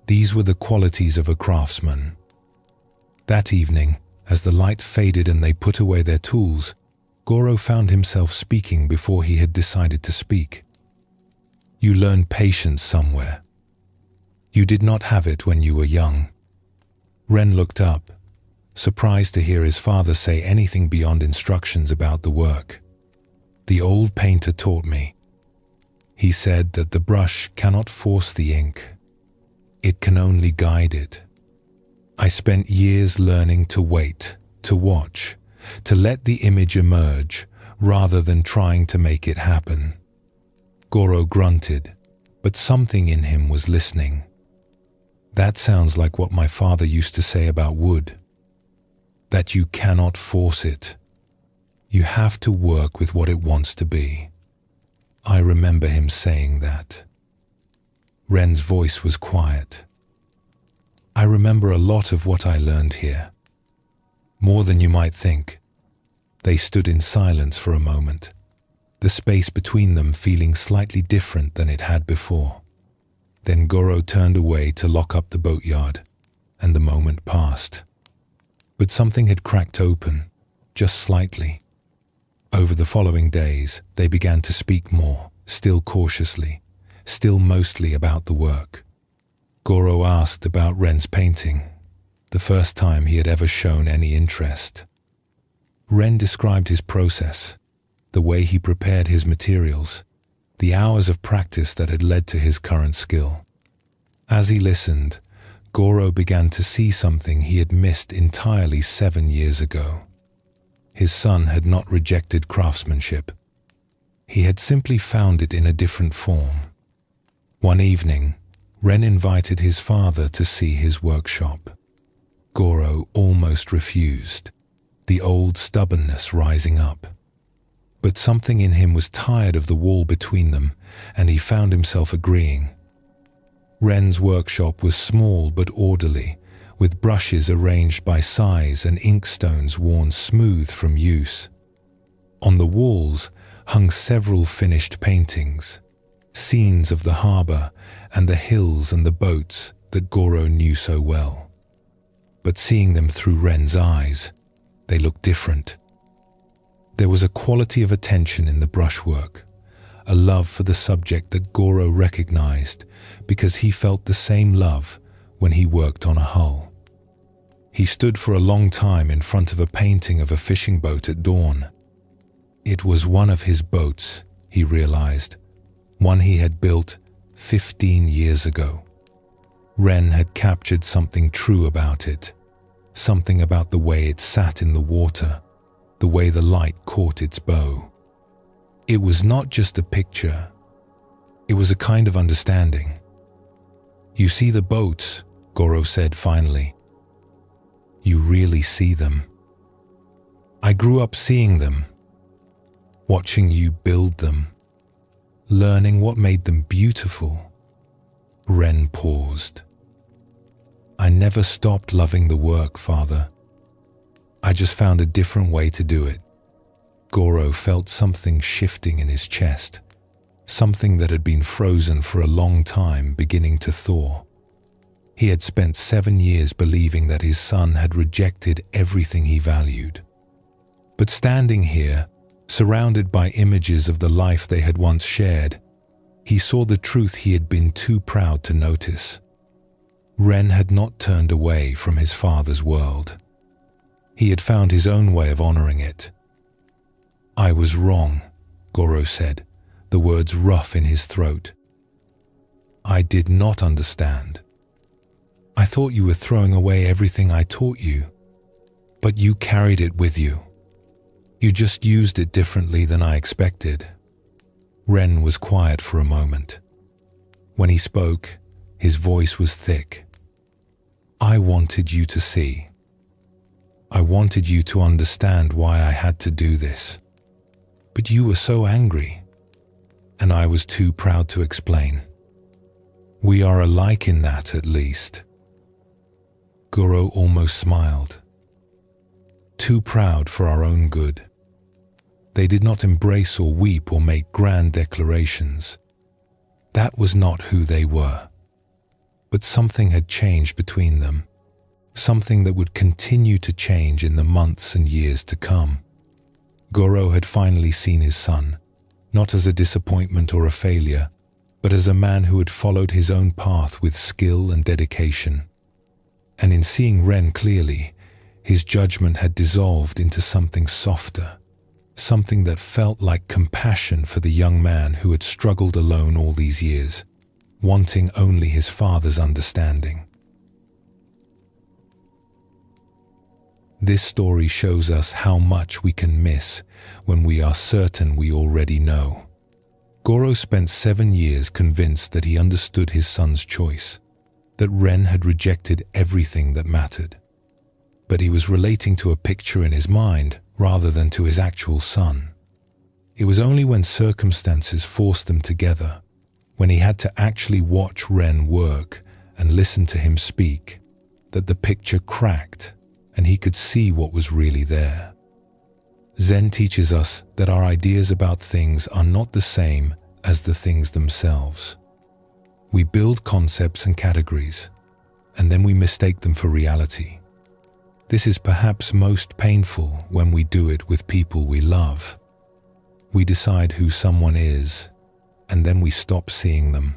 These were the qualities of a craftsman. That evening, as the light faded and they put away their tools, Goro found himself speaking before he had decided to speak. You learned patience somewhere. You did not have it when you were young. Ren looked up, surprised to hear his father say anything beyond instructions about the work. The old painter taught me. He said that the brush cannot force the ink. It can only guide it. I spent years learning to wait, to watch, to let the image emerge rather than trying to make it happen. Goro grunted, but something in him was listening. That sounds like what my father used to say about wood. That you cannot force it. You have to work with what it wants to be. I remember him saying that. Ren's voice was quiet. I remember a lot of what I learned here. More than you might think. They stood in silence for a moment, the space between them feeling slightly different than it had before. Then Goro turned away to lock up the boatyard, and the moment passed. But something had cracked open, just slightly. Over the following days, they began to speak more, still cautiously, still mostly about the work. Goro asked about Ren's painting, the first time he had ever shown any interest. Ren described his process, the way he prepared his materials, the hours of practice that had led to his current skill. As he listened, Goro began to see something he had missed entirely 7 years ago. His son had not rejected craftsmanship. He had simply found it in a different form. One evening, Ren invited his father to see his workshop. Goro almost refused, the old stubbornness rising up. But something in him was tired of the wall between them, and he found himself agreeing. Ren's workshop was small but orderly, with brushes arranged by size and inkstones worn smooth from use. On the walls hung several finished paintings, scenes of the harbor and the hills and the boats that Goro knew so well. But seeing them through Ren's eyes, they looked different. There was a quality of attention in the brushwork, a love for the subject that Goro recognized because he felt the same love when he worked on a hull. He stood for a long time in front of a painting of a fishing boat at dawn. It was one of his boats, he realized, one he had built 15 years ago. Ren had captured something true about it, something about the way it sat in the water, the way the light caught its bow. It was not just a picture, it was a kind of understanding. "You see the boats," Goro said finally. "You really see them. I grew up seeing them, watching you build them, learning what made them beautiful." Ren paused. "I never stopped loving the work, Father. I just found a different way to do it." Goro felt something shifting in his chest, something that had been frozen for a long time beginning to thaw. He had spent 7 years believing that his son had rejected everything he valued. But standing here, surrounded by images of the life they had once shared, he saw the truth he had been too proud to notice. Ren had not turned away from his father's world. He had found his own way of honoring it. "I was wrong," Goro said, the words rough in his throat. "I did not understand. I thought you were throwing away everything I taught you, but you carried it with you. You just used it differently than I expected." Ren was quiet for a moment. When he spoke, his voice was thick. "I wanted you to see. I wanted you to understand why I had to do this. But you were so angry, and I was too proud to explain. We are alike in that, at least." Goro almost smiled. Too proud for our own good. They did not embrace or weep or make grand declarations. That was not who they were. But something had changed between them, something that would continue to change in the months and years to come. Goro had finally seen his son, not as a disappointment or a failure, but as a man who had followed his own path with skill and dedication. And in seeing Ren clearly, his judgment had dissolved into something softer, something that felt like compassion for the young man who had struggled alone all these years, wanting only his father's understanding. This story shows us how much we can miss when we are certain we already know. Goro spent 7 years convinced that he understood his son's choice, that Ren had rejected everything that mattered. But he was relating to a picture in his mind rather than to his actual son. It was only when circumstances forced them together, when he had to actually watch Ren work and listen to him speak, that the picture cracked and he could see what was really there. Zen teaches us that our ideas about things are not the same as the things themselves. We build concepts and categories, and then we mistake them for reality. This is perhaps most painful when we do it with people we love. We decide who someone is, and then we stop seeing them.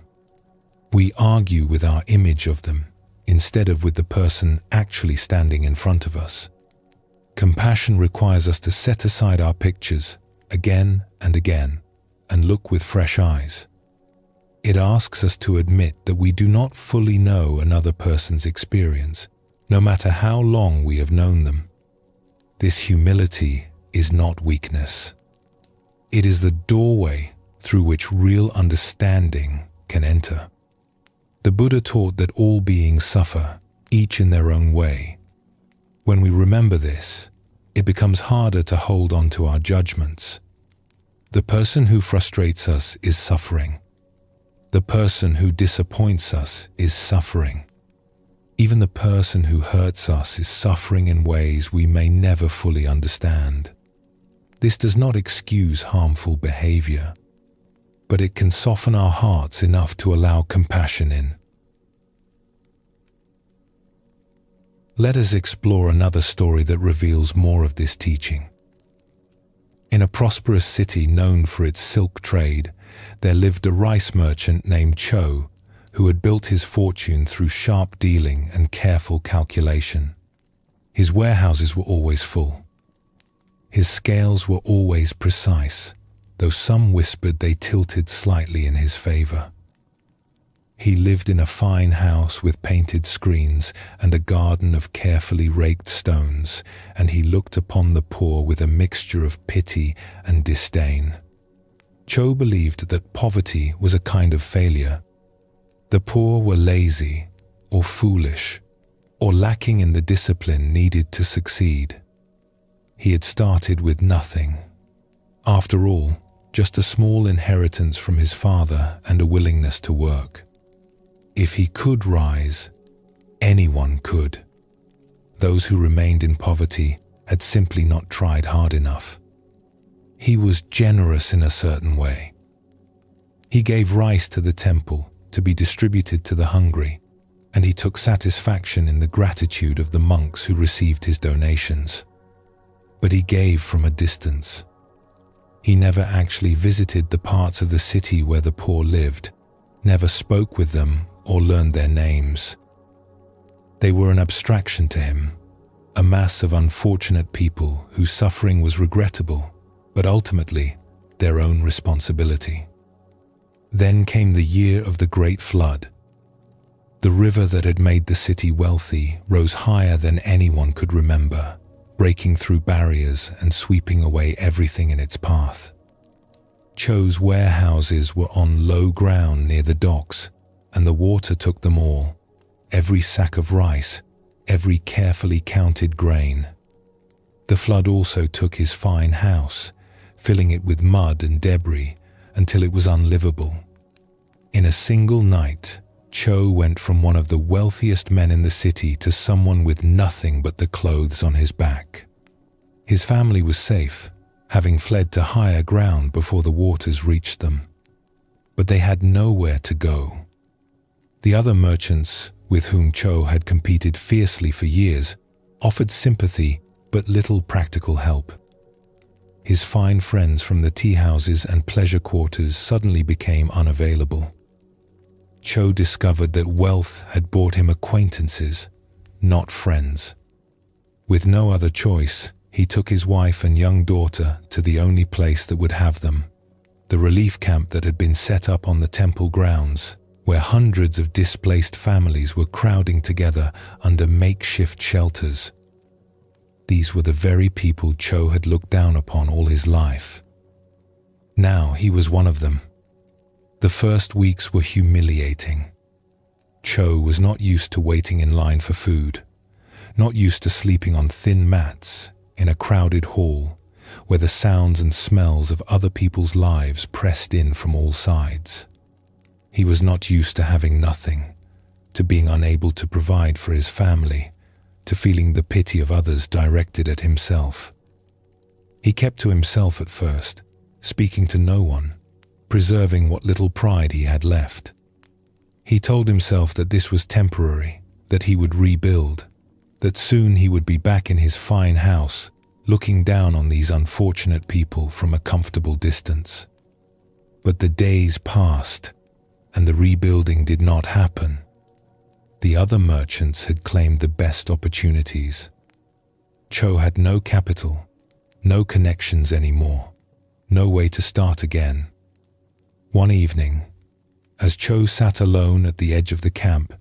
We argue with our image of them instead of with the person actually standing in front of us. Compassion requires us to set aside our pictures again and again and look with fresh eyes. It asks us to admit that we do not fully know another person's experience, no matter how long we have known them. This humility is not weakness. It is the doorway through which real understanding can enter. The Buddha taught that all beings suffer, each in their own way. When we remember this, it becomes harder to hold on to our judgments. The person who frustrates us is suffering. The person who disappoints us is suffering. Even the person who hurts us is suffering in ways we may never fully understand. This does not excuse harmful behavior, but it can soften our hearts enough to allow compassion in. Let us explore another story that reveals more of this teaching. In a prosperous city known for its silk trade, there lived a rice merchant named Cho, who had built his fortune through sharp dealing and careful calculation. His warehouses were always full. His scales were always precise, though some whispered they tilted slightly in his favor. He lived in a fine house with painted screens and a garden of carefully raked stones, and he looked upon the poor with a mixture of pity and disdain. Cho believed that poverty was a kind of failure. The poor were lazy or foolish or lacking in the discipline needed to succeed. He had started with nothing. After all, just a small inheritance from his father and a willingness to work. If he could rise, anyone could. Those who remained in poverty had simply not tried hard enough. He was generous in a certain way. He gave rice to the temple to be distributed to the hungry, and he took satisfaction in the gratitude of the monks who received his donations. But he gave from a distance. He never actually visited the parts of the city where the poor lived, never spoke with them or learned their names. They were an abstraction to him, a mass of unfortunate people whose suffering was regrettable, but ultimately their own responsibility. Then came the year of the Great Flood. The river that had made the city wealthy rose higher than anyone could remember, breaking through barriers and sweeping away everything in its path. Cho's warehouses were on low ground near the docks, and the water took them all, every sack of rice, every carefully counted grain. The flood also took his fine house, filling it with mud and debris until it was unlivable. In a single night, Cho went from one of the wealthiest men in the city to someone with nothing but the clothes on his back. His family was safe, having fled to higher ground before the waters reached them. But they had nowhere to go. The other merchants, with whom Cho had competed fiercely for years, offered sympathy but little practical help. His fine friends from the tea houses and pleasure quarters suddenly became unavailable. Cho discovered that wealth had brought him acquaintances, not friends. With no other choice, he took his wife and young daughter to the only place that would have them, the relief camp that had been set up on the temple grounds, where hundreds of displaced families were crowding together under makeshift shelters. These were the very people Cho had looked down upon all his life. Now he was one of them. The first weeks were humiliating. Cho was not used to waiting in line for food, not used to sleeping on thin mats in a crowded hall where the sounds and smells of other people's lives pressed in from all sides. He was not used to having nothing, to being unable to provide for his family, to feeling the pity of others directed at himself. He kept to himself at first, speaking to no one, preserving what little pride he had left. He told himself that this was temporary, that he would rebuild, that soon he would be back in his fine house, looking down on these unfortunate people from a comfortable distance. But the days passed, and the rebuilding did not happen. The other merchants had claimed the best opportunities. Cho had no capital, no connections anymore, no way to start again. One evening, as Cho sat alone at the edge of the camp,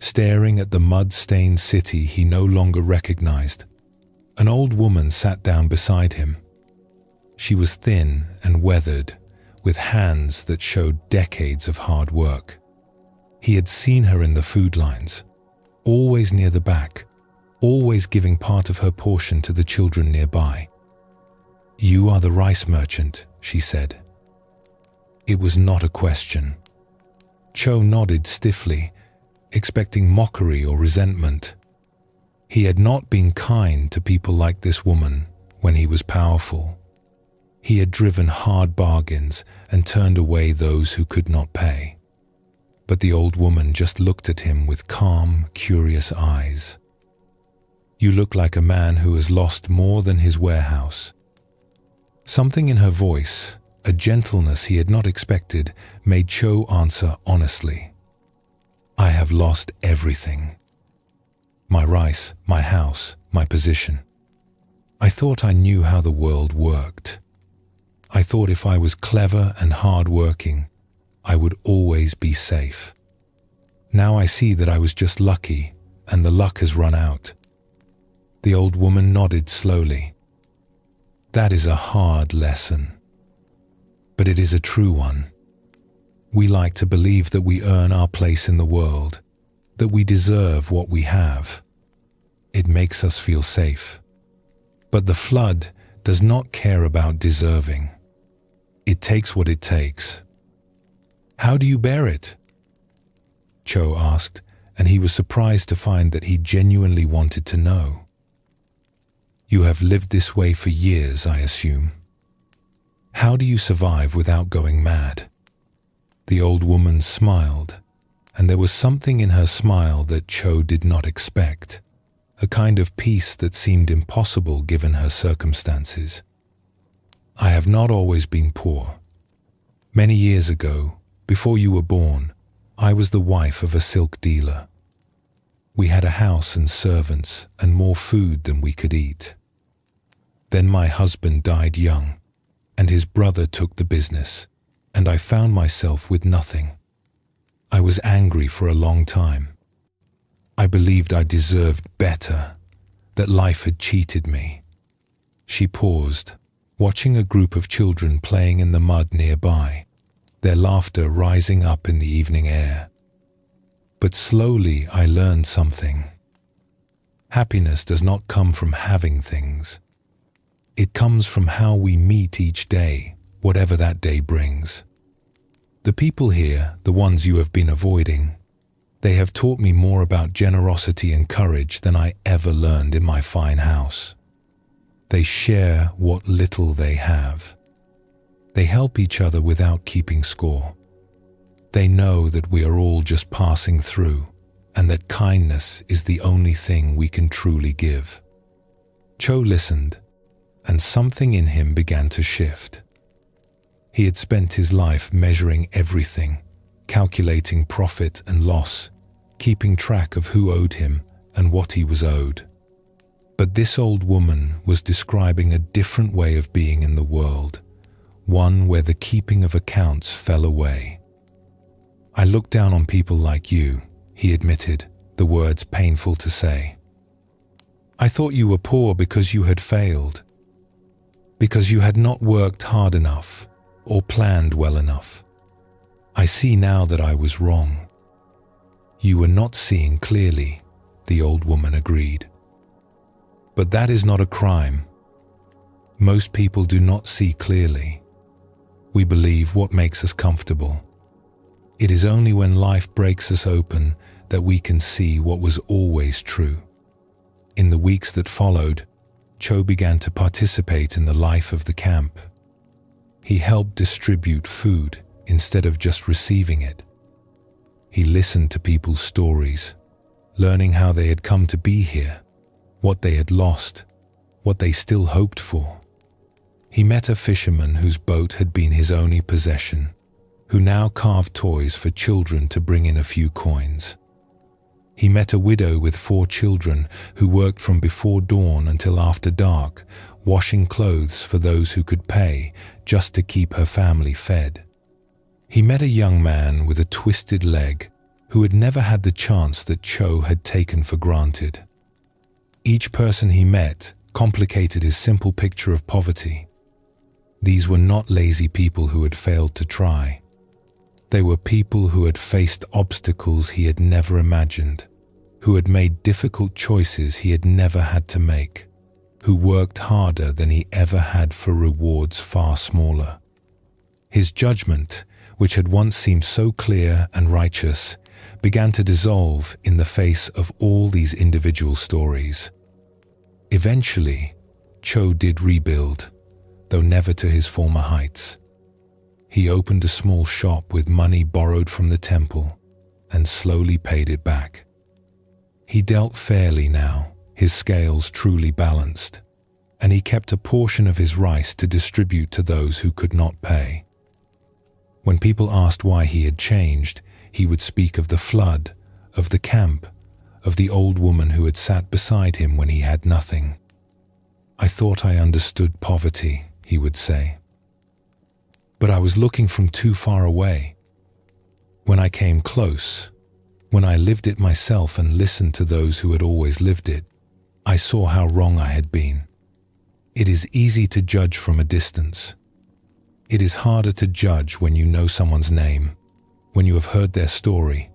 staring at the mud-stained city he no longer recognized, an old woman sat down beside him. She was thin and weathered, with hands that showed decades of hard work. He had seen her in the food lines, always near the back, always giving part of her portion to the children nearby. "You are the rice merchant," she said. It was not a question. Cho nodded stiffly, expecting mockery or resentment. He had not been kind to people like this woman when he was powerful. He had driven hard bargains and turned away those who could not pay. But the old woman just looked at him with calm, curious eyes. "You look like a man who has lost more than his warehouse." Something in her voice, a gentleness he had not expected, made Cho answer honestly. "I have lost everything. My rice, my house, my position. I thought I knew how the world worked. I thought if I was clever and hard-working, I would always be safe. Now I see that I was just lucky, and the luck has run out." The old woman nodded slowly. "That is a hard lesson. But it is a true one. We like to believe that we earn our place in the world, that we deserve what we have. It makes us feel safe. But the flood does not care about deserving. It takes what it takes." "How do you bear it?" Cho asked, and he was surprised to find that he genuinely wanted to know. "You have lived this way for years, I assume. How do you survive without going mad?" The old woman smiled, and there was something in her smile that Cho did not expect, a kind of peace that seemed impossible given her circumstances. "I have not always been poor. Many years ago, before you were born, I was the wife of a silk dealer. We had a house and servants and more food than we could eat. Then my husband died young, and his brother took the business, and I found myself with nothing. I was angry for a long time. I believed I deserved better, that life had cheated me." She paused, watching a group of children playing in the mud nearby, their laughter rising up in the evening air. "But slowly I learned something. Happiness does not come from having things. It comes from how we meet each day, whatever that day brings. The people here, the ones you have been avoiding, they have taught me more about generosity and courage than I ever learned in my fine house. They share what little they have. They help each other without keeping score. They know that we are all just passing through, and that kindness is the only thing we can truly give." Cho listened, and something in him began to shift. He had spent his life measuring everything, calculating profit and loss, keeping track of who owed him and what he was owed. But this old woman was describing a different way of being in the world, one where the keeping of accounts fell away. "I look down on people like you," he admitted, the words painful to say. "I thought you were poor because you had failed, because you had not worked hard enough or planned well enough. I see now that I was wrong." "You were not seeing clearly," the old woman agreed. "But that is not a crime. Most people do not see clearly. We believe what makes us comfortable. It is only when life breaks us open that we can see what was always true." In the weeks that followed, Cho began to participate in the life of the camp. He helped distribute food instead of just receiving it. He listened to people's stories, learning how they had come to be here, what they had lost, what they still hoped for. He met a fisherman whose boat had been his only possession, who now carved toys for children to bring in a few coins. He met a widow with 4 children who worked from before dawn until after dark, washing clothes for those who could pay just to keep her family fed. He met a young man with a twisted leg who had never had the chance that Cho had taken for granted. Each person he met complicated his simple picture of poverty. These were not lazy people who had failed to try. They were people who had faced obstacles he had never imagined, who had made difficult choices he had never had to make, who worked harder than he ever had for rewards far smaller. His judgment, which had once seemed so clear and righteous, began to dissolve in the face of all these individual stories. Eventually, Cho did rebuild, though never to his former heights. He opened a small shop with money borrowed from the temple and slowly paid it back. He dealt fairly now, his scales truly balanced, and he kept a portion of his rice to distribute to those who could not pay. When people asked why he had changed, he would speak of the flood, of the camp, of the old woman who had sat beside him when he had nothing. "I thought I understood poverty," he would say. "But I was looking from too far away. When I came close, when I lived it myself and listened to those who had always lived it, I saw how wrong I had been. It is easy to judge from a distance. It is harder to judge when you know someone's name, when you have heard their story,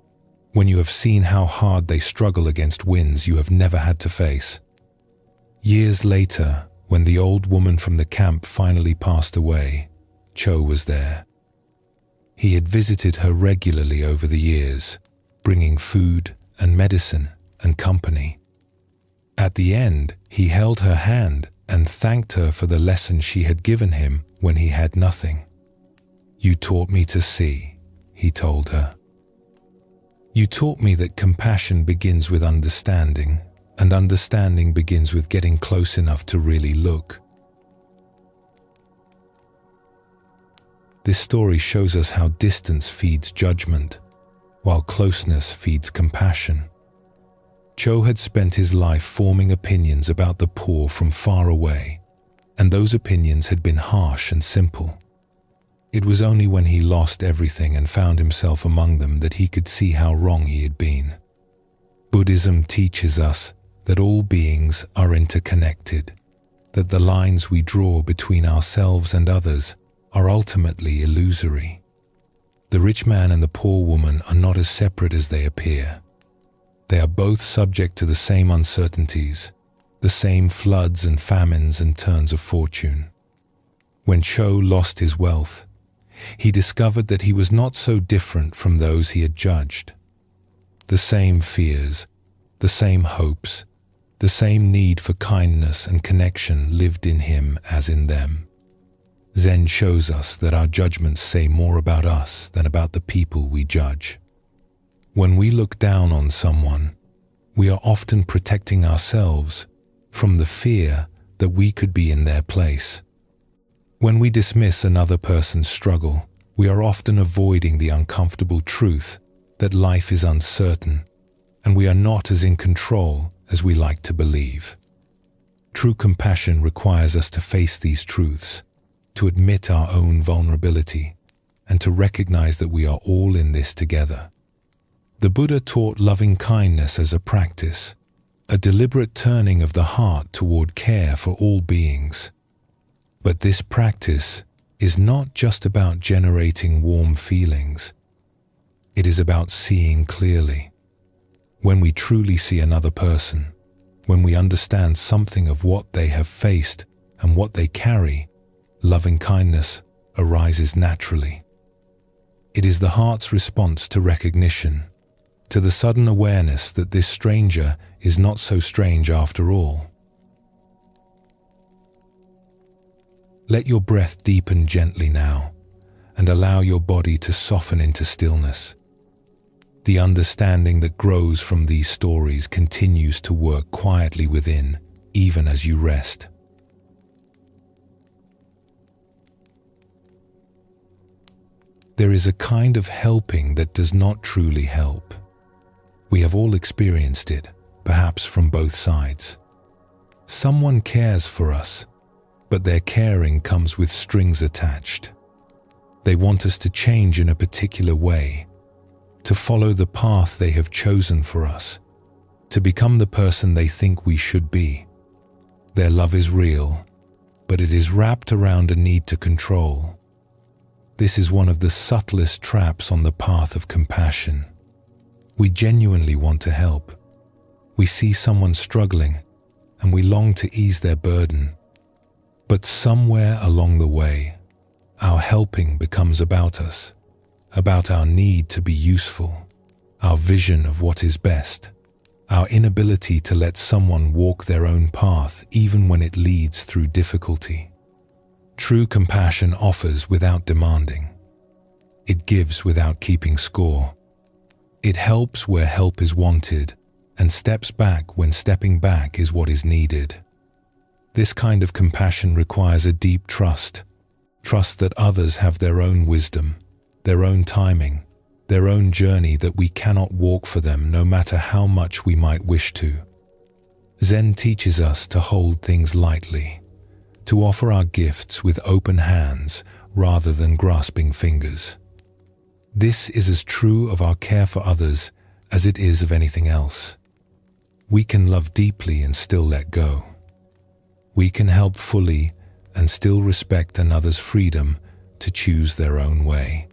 when you have seen how hard they struggle against winds you have never had to face." Years later, when the old woman from the camp finally passed away, Cho was there. He had visited her regularly over the years, bringing food and medicine and company. At the end, he held her hand and thanked her for the lesson she had given him when he had nothing. "You taught me to see," he told her. "You taught me that compassion begins with understanding, and understanding begins with getting close enough to really look." This story shows us how distance feeds judgment, while closeness feeds compassion. Cho had spent his life forming opinions about the poor from far away, and those opinions had been harsh and simple. It was only when he lost everything and found himself among them that he could see how wrong he had been. Buddhism teaches us that all beings are interconnected, that the lines we draw between ourselves and others are ultimately illusory. The rich man and the poor woman are not as separate as they appear. They are both subject to the same uncertainties, the same floods and famines and turns of fortune. When Cho lost his wealth, he discovered that he was not so different from those he had judged. The same fears, the same hopes, the same need for kindness and connection lived in him as in them. Zen shows us that our judgments say more about us than about the people we judge. When we look down on someone, we are often protecting ourselves from the fear that we could be in their place. When we dismiss another person's struggle, we are often avoiding the uncomfortable truth that life is uncertain, and we are not as in control as we like to believe. True compassion requires us to face these truths, to admit our own vulnerability, and to recognize that we are all in this together. The Buddha taught loving kindness as a practice, a deliberate turning of the heart toward care for all beings. But this practice is not just about generating warm feelings. It is about seeing clearly. When we truly see another person, when we understand something of what they have faced and what they carry, loving kindness arises naturally. It is the heart's response to recognition, to the sudden awareness that this stranger is not so strange after all. Let your breath deepen gently now, and allow your body to soften into stillness. The understanding that grows from these stories continues to work quietly within, even as you rest. There is a kind of helping that does not truly help. We have all experienced it, perhaps from both sides. Someone cares for us, but their caring comes with strings attached. They want us to change in a particular way, to follow the path they have chosen for us, to become the person they think we should be. Their love is real, but it is wrapped around a need to control. This is one of the subtlest traps on the path of compassion. We genuinely want to help. We see someone struggling, and we long to ease their burden. But somewhere along the way, our helping becomes about us, about our need to be useful, our vision of what is best, our inability to let someone walk their own path even when it leads through difficulty. True compassion offers without demanding. It gives without keeping score. It helps where help is wanted and steps back when stepping back is what is needed. This kind of compassion requires a deep trust that others have their own wisdom, their own timing, their own journey that we cannot walk for them no matter how much we might wish to. Zen teaches us to hold things lightly, to offer our gifts with open hands rather than grasping fingers. This is as true of our care for others as it is of anything else. We can love deeply and still let go. We can help fully and still respect another's freedom to choose their own way.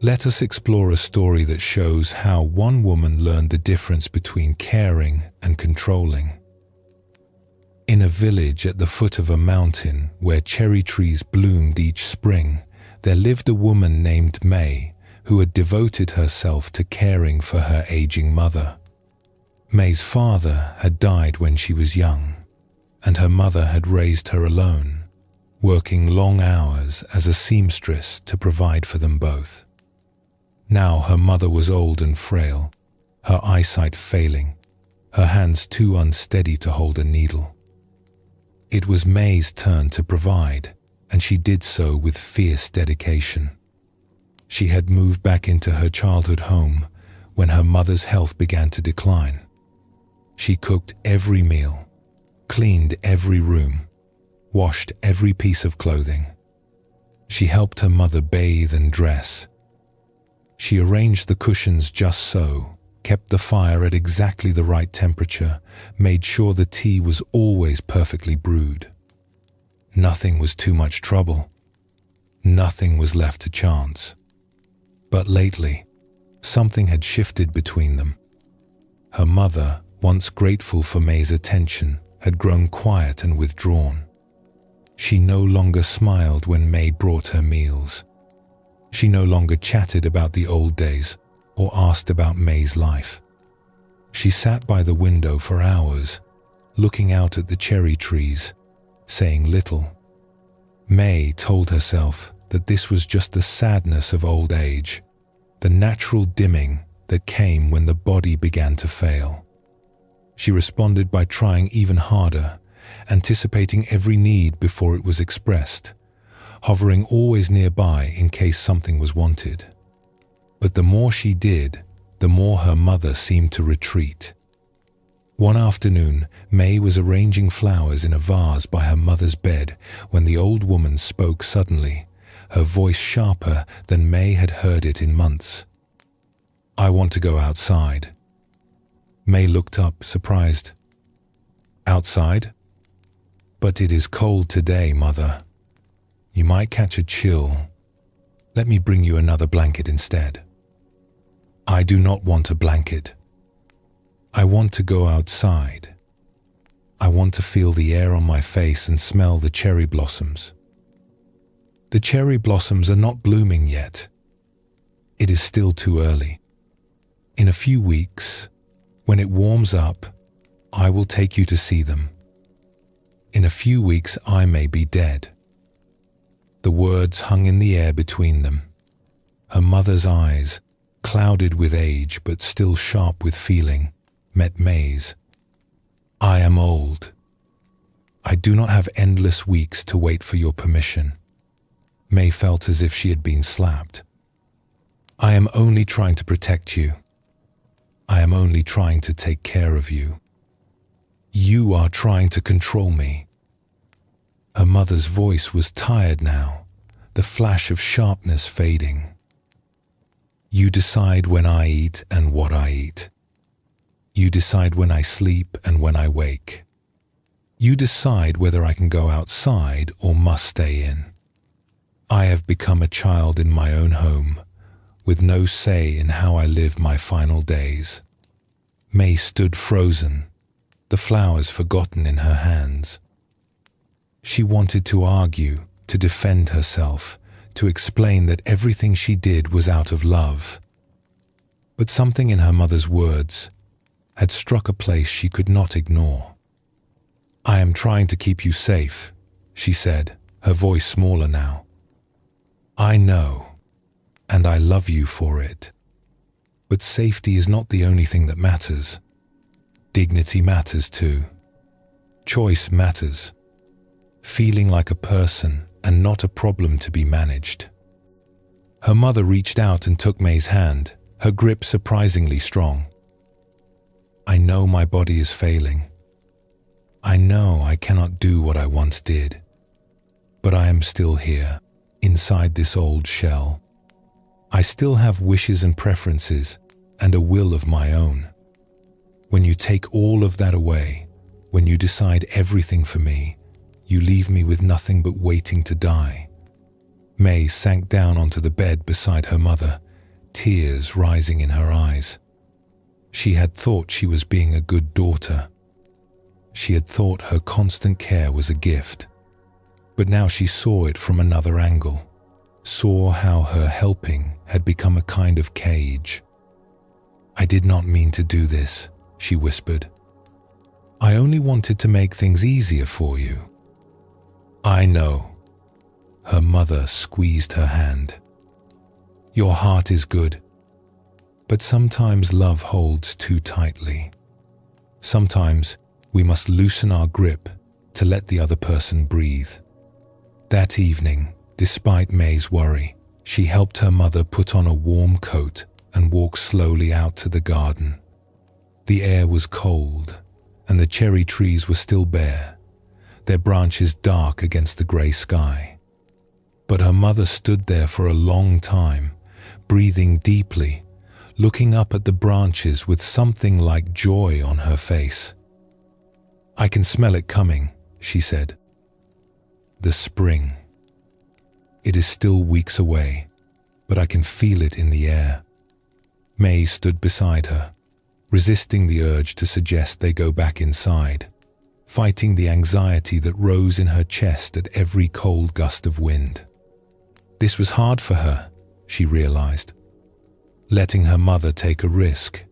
Let us explore a story that shows how one woman learned the difference between caring and controlling. In a village at the foot of a mountain where cherry trees bloomed each spring, there lived a woman named May who had devoted herself to caring for her aging mother. May's father had died when she was young, and her mother had raised her alone, working long hours as a seamstress to provide for them both. Now her mother was old and frail, her eyesight failing, her hands too unsteady to hold a needle. It was May's turn to provide, and she did so with fierce dedication. She had moved back into her childhood home when her mother's health began to decline. She cooked every meal, cleaned every room, washed every piece of clothing. She helped her mother bathe and dress. She arranged the cushions just so, kept the fire at exactly the right temperature, made sure the tea was always perfectly brewed. Nothing was too much trouble. Nothing was left to chance. But lately, something had shifted between them. Her mother, once grateful for May's attention, had grown quiet and withdrawn. She no longer smiled when May brought her meals. She no longer chatted about the old days or asked about May's life. She sat by the window for hours, looking out at the cherry trees, saying little. May told herself that this was just the sadness of old age, the natural dimming that came when the body began to fail. She responded by trying even harder, anticipating every need before it was expressed, hovering always nearby in case something was wanted. But the more she did, the more her mother seemed to retreat. One afternoon, May was arranging flowers in a vase by her mother's bed when the old woman spoke suddenly, her voice sharper than May had heard it in months. "I want to go outside." May looked up, surprised. "Outside? But it is cold today, Mother. You might catch a chill. Let me bring you another blanket instead." "I do not want a blanket. I want to go outside. I want to feel the air on my face and smell the cherry blossoms." "The cherry blossoms are not blooming yet. It is still too early. In a few weeks, when it warms up, I will take you to see them. In a few weeks, I may be dead." The words hung in the air between them. Her mother's eyes, clouded with age but still sharp with feeling, met May's. "I am old. I do not have endless weeks to wait for your permission." May felt as if she had been slapped. "I am only trying to protect you. I am only trying to take care of you. You are trying to control me." Her mother's voice was tired now, the flash of sharpness fading. "You decide when I eat and what I eat. You decide when I sleep and when I wake. You decide whether I can go outside or must stay in. I have become a child in my own home, with no say in how I live my final days." May stood frozen, the flowers forgotten in her hands. She wanted to argue, to defend herself, to explain that everything she did was out of love. But something in her mother's words had struck a place she could not ignore. "I am trying to keep you safe," she said, her voice smaller now. I know, and I love you for it. But safety is not the only thing that matters. Dignity matters too. Choice matters. Feeling like a person and not a problem to be managed. Her mother reached out and took May's hand, her grip surprisingly strong. I know my body is failing. I know I cannot do what I once did. But I am still here, inside this old shell. I still have wishes and preferences and a will of my own. When you take all of that away, when you decide everything for me, you leave me with nothing but waiting to die. May sank down onto the bed beside her mother, tears rising in her eyes. She had thought she was being a good daughter. She had thought her constant care was a gift. But now she saw it from another angle, saw how her helping had become a kind of cage. I did not mean to do this, she whispered. I only wanted to make things easier for you. I know. Her mother squeezed her hand. Your heart is good, but sometimes love holds too tightly. Sometimes we must loosen our grip to let the other person breathe. That evening, despite May's worry, she helped her mother put on a warm coat and walk slowly out to the garden. The air was cold, and the cherry trees were still bare, their branches dark against the grey sky. But her mother stood there for a long time, breathing deeply, looking up at the branches with something like joy on her face. I can smell it coming, she said. The spring. It is still weeks away, but I can feel it in the air. May stood beside her, resisting the urge to suggest they go back inside, fighting the anxiety that rose in her chest at every cold gust of wind. This was hard for her, she realized. Letting her mother take a risk,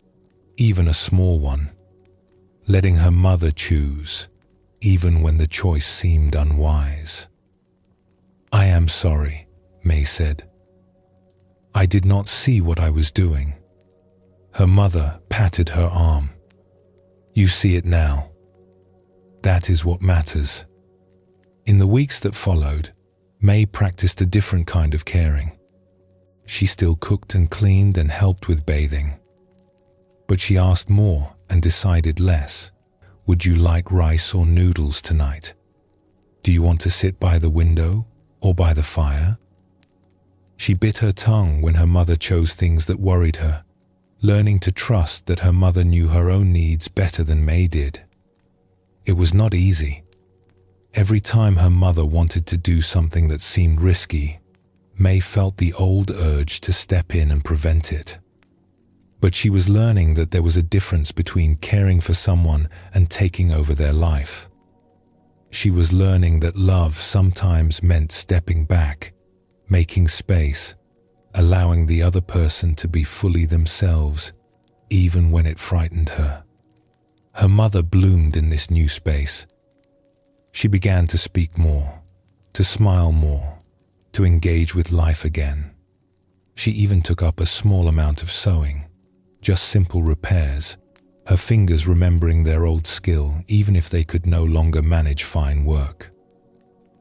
even a small one. Letting her mother choose, even when the choice seemed unwise. I am sorry, May said. I did not see what I was doing. Her mother patted her arm. You see it now. That is what matters. In the weeks that followed, May practiced a different kind of caring. She still cooked and cleaned and helped with bathing. But she asked more and decided less. Would you like rice or noodles tonight? Do you want to sit by the window or by the fire? She bit her tongue when her mother chose things that worried her, learning to trust that her mother knew her own needs better than May did. It was not easy. Every time her mother wanted to do something that seemed risky, May felt the old urge to step in and prevent it. But she was learning that there was a difference between caring for someone and taking over their life. She was learning that love sometimes meant stepping back, making space, allowing the other person to be fully themselves, even when it frightened her. Her mother bloomed in this new space. She began to speak more, to smile more, to engage with life again. She even took up a small amount of sewing, just simple repairs, her fingers remembering their old skill even if they could no longer manage fine work.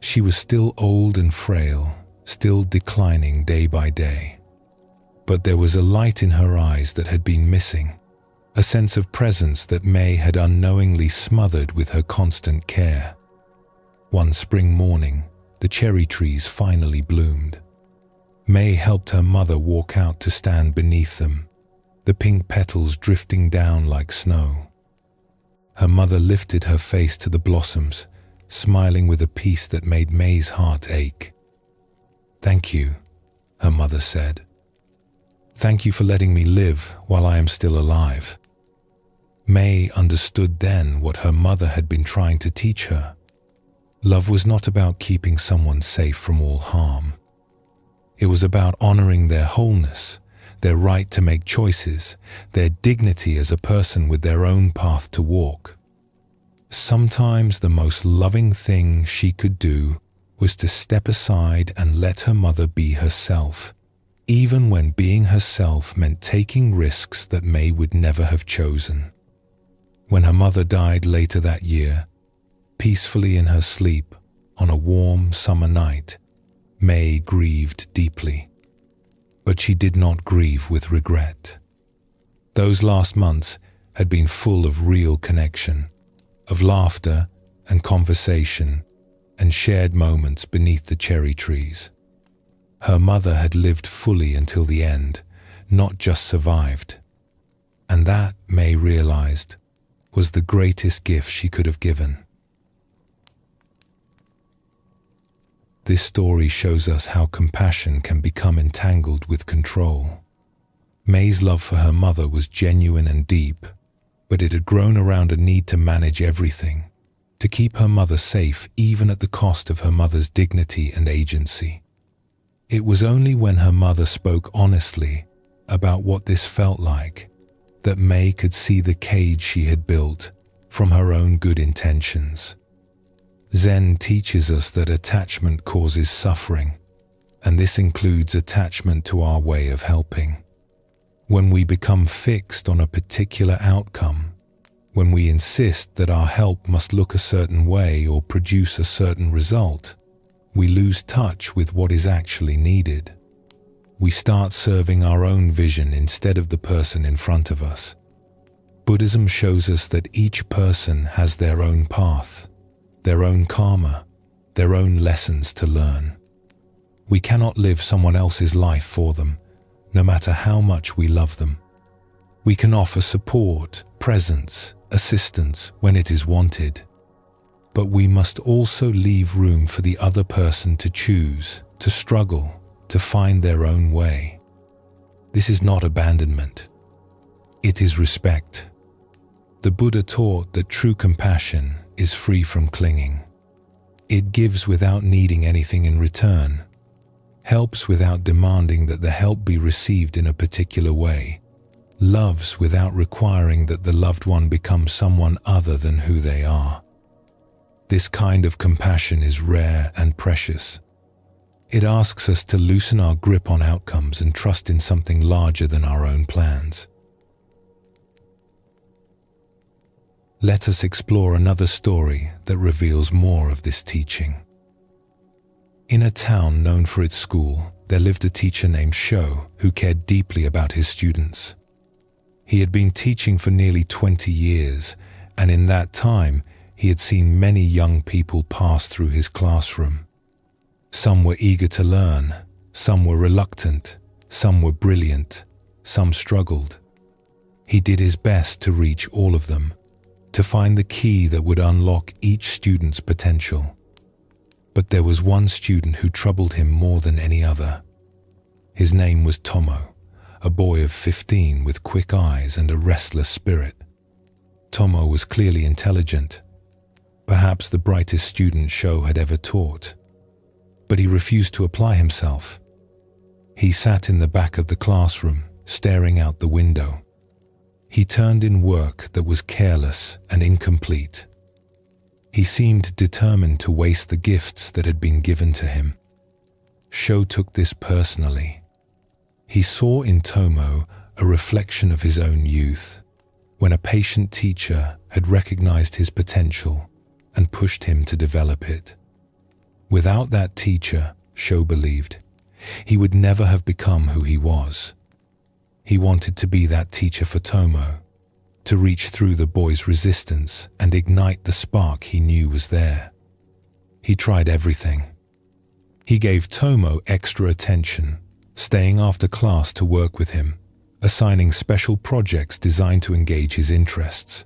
She was still old and frail, still declining day by day. But there was a light in her eyes that had been missing, a sense of presence that May had unknowingly smothered with her constant care. One spring morning, the cherry trees finally bloomed. May helped her mother walk out to stand beneath them, the pink petals drifting down like snow. Her mother lifted her face to the blossoms, smiling with a peace that made May's heart ache. Thank you, her mother said. Thank you for letting me live while I am still alive. May understood then what her mother had been trying to teach her. Love was not about keeping someone safe from all harm. It was about honoring their wholeness, their right to make choices, their dignity as a person with their own path to walk. Sometimes the most loving thing she could do was to step aside and let her mother be herself, even when being herself meant taking risks that May would never have chosen. When her mother died later that year, peacefully in her sleep on a warm summer night, May grieved deeply. But she did not grieve with regret. Those last months had been full of real connection, of laughter and conversation and shared moments beneath the cherry trees. Her mother had lived fully until the end, not just survived. And that, May realized, was the greatest gift she could have given. This story shows us how compassion can become entangled with control. May's love for her mother was genuine and deep, but it had grown around a need to manage everything, to keep her mother safe even at the cost of her mother's dignity and agency. It was only when her mother spoke honestly about what this felt like that May could see the cage she had built from her own good intentions. Zen teaches us that attachment causes suffering, and this includes attachment to our way of helping. When we become fixed on a particular outcome, when we insist that our help must look a certain way or produce a certain result, we lose touch with what is actually needed. We start serving our own vision instead of the person in front of us. Buddhism shows us that each person has their own path, their own karma, their own lessons to learn. We cannot live someone else's life for them, no matter how much we love them. We can offer support, presence, assistance when it is wanted, but we must also leave room for the other person to choose, to struggle, to find their own way. This is not abandonment. It is respect. The Buddha taught that true compassion is free from clinging. It gives without needing anything in return, helps without demanding that the help be received in a particular way, loves without requiring that the loved one become someone other than who they are. This kind of compassion is rare and precious. It asks us to loosen our grip on outcomes and trust in something larger than our own plans. Let us explore another story that reveals more of this teaching. In a town known for its school, there lived a teacher named Sho who cared deeply about his students. He had been teaching for nearly 20 years, and in that time, he had seen many young people pass through his classroom. Some were eager to learn, some were reluctant, some were brilliant, some struggled. He did his best to reach all of them, to find the key that would unlock each student's potential. But there was one student who troubled him more than any other. His name was Tomo, a boy of 15 with quick eyes and a restless spirit. Tomo was clearly intelligent, perhaps the brightest student Sho had ever taught. But he refused to apply himself. He sat in the back of the classroom, staring out the window. He turned in work that was careless and incomplete. He seemed determined to waste the gifts that had been given to him. Sho took this personally. He saw in Tomo a reflection of his own youth, when a patient teacher had recognized his potential and pushed him to develop it. Without that teacher, Sho believed, he would never have become who he was. He wanted to be that teacher for Tomo, to reach through the boy's resistance and ignite the spark he knew was there. He tried everything. He gave Tomo extra attention, staying after class to work with him, assigning special projects designed to engage his interests.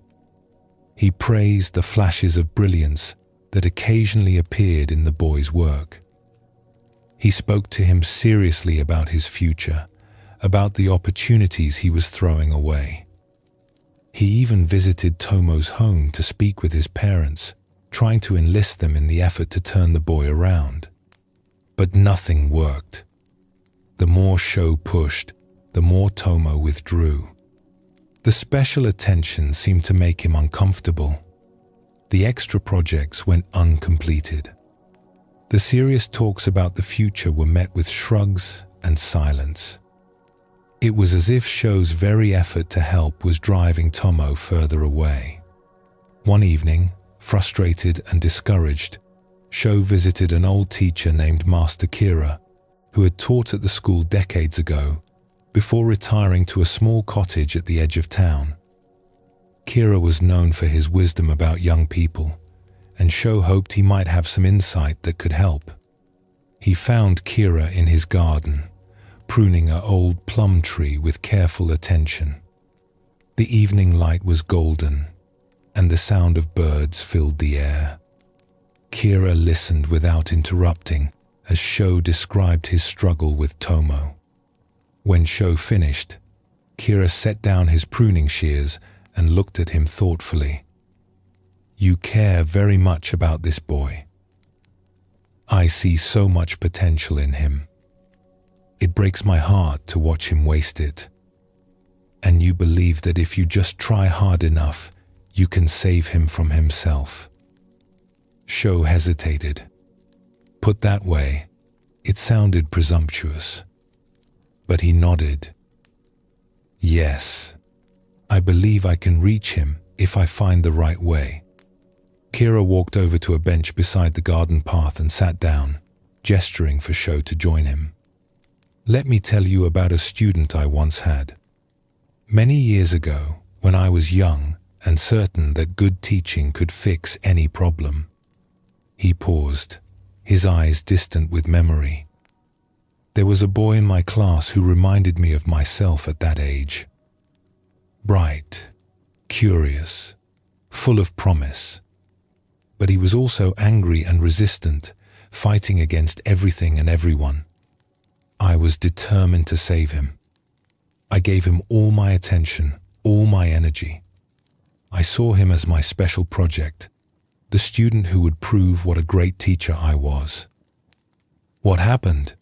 He praised the flashes of brilliance that occasionally appeared in the boy's work. He spoke to him seriously about his future, about the opportunities he was throwing away. He even visited Tomo's home to speak with his parents, trying to enlist them in the effort to turn the boy around. But nothing worked. The more Sho pushed, the more Tomo withdrew. The special attention seemed to make him uncomfortable. The extra projects went uncompleted. The serious talks about the future were met with shrugs and silence. It was as if Sho's very effort to help was driving Tomo further away. One evening, frustrated and discouraged, Sho visited an old teacher named Master Kira, who had taught at the school decades ago, before retiring to a small cottage at the edge of town. Kira was known for his wisdom about young people, and Sho hoped he might have some insight that could help. He found Kira in his garden, pruning an old plum tree with careful attention. The evening light was golden, and the sound of birds filled the air. Kira listened without interrupting as Sho described his struggle with Tomo. When Sho finished, Kira set down his pruning shears and looked at him thoughtfully. "You care very much about this boy. I see so much potential in him. It breaks my heart to watch him waste it. And you believe that if you just try hard enough, you can save him from himself." Sho hesitated. Put that way, it sounded presumptuous. But he nodded. "Yes, I believe I can reach him if I find the right way." Kira walked over to a bench beside the garden path and sat down, gesturing for Sho to join him. "Let me tell you about a student I once had. Many years ago, when I was young and certain that good teaching could fix any problem." He paused, his eyes distant with memory. "There was a boy in my class who reminded me of myself at that age. Bright, curious, full of promise. But he was also angry and resistant, fighting against everything and everyone. I was determined to save him. I gave him all my attention, all my energy. I saw him as my special project, the student who would prove what a great teacher I was. What happened?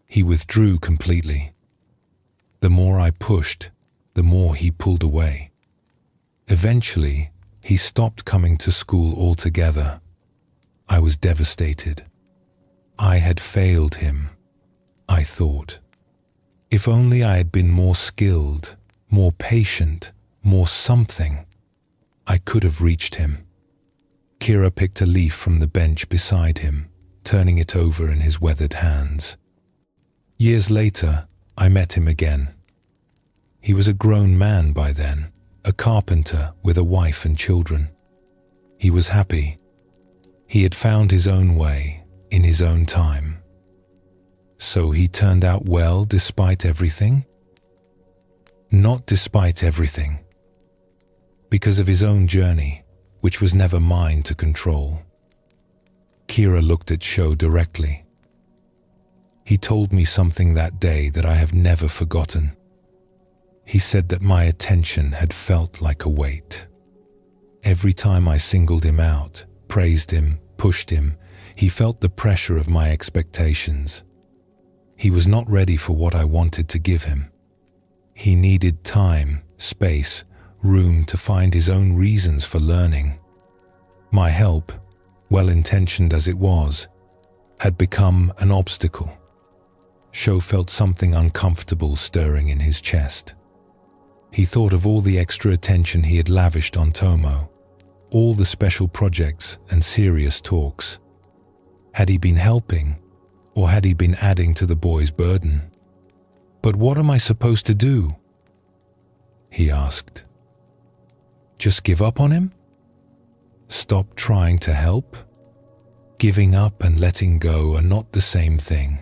He withdrew completely. The more I pushed, the more he pulled away. Eventually, he stopped coming to school altogether. I was devastated. I had failed him, I thought. If only I had been more skilled, more patient, more something, I could have reached him." Kira picked a leaf from the bench beside him, turning it over in his weathered hands. "Years later, I met him again. He was a grown man by then, a carpenter with a wife and children. He was happy. He had found his own way, in his own time. So he turned out well despite everything? Not despite everything. Because of his own journey, which was never mine to control." Kira looked at Sho directly. "He told me something that day that I have never forgotten. He said that my attention had felt like a weight. Every time I singled him out, praised him, pushed him, he felt the pressure of my expectations. He was not ready for what I wanted to give him. He needed time, space, room to find his own reasons for learning. My help, well-intentioned as it was, had become an obstacle." Sho felt something uncomfortable stirring in his chest. He thought of all the extra attention he had lavished on Tomo, all the special projects and serious talks. Had he been helping, or had he been adding to the boy's burden? "But what am I supposed to do?" he asked. "Just give up on him? Stop trying to help?" Giving up and letting go are not the same thing.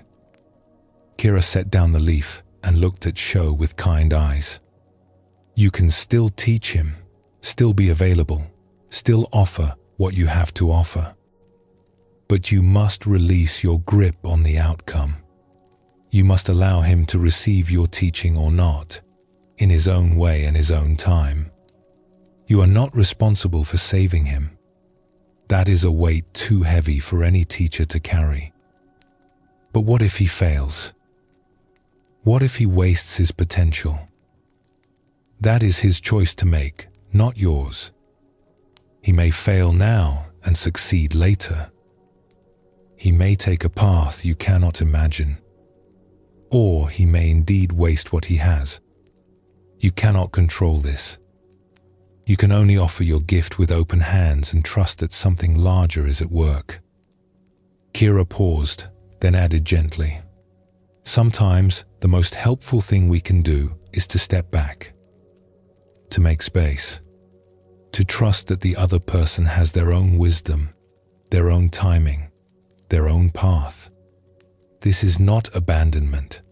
Kira set down the leaf and looked at Sho with kind eyes. "You can still teach him, still be available, still offer what you have to offer. But you must release your grip on the outcome. You must allow him to receive your teaching or not, in his own way and his own time. You are not responsible for saving him. That is a weight too heavy for any teacher to carry. But what if he fails? What if he wastes his potential? That is his choice to make, not yours. He may fail now and succeed later. He may take a path you cannot imagine, or he may indeed waste what he has. You cannot control this. You can only offer your gift with open hands and trust that something larger is at work. Kira paused, then added gently, "Sometimes the most helpful thing we can do is to step back, to make space, to trust that the other person has their own wisdom, their own timing, their own path. This is not abandonment.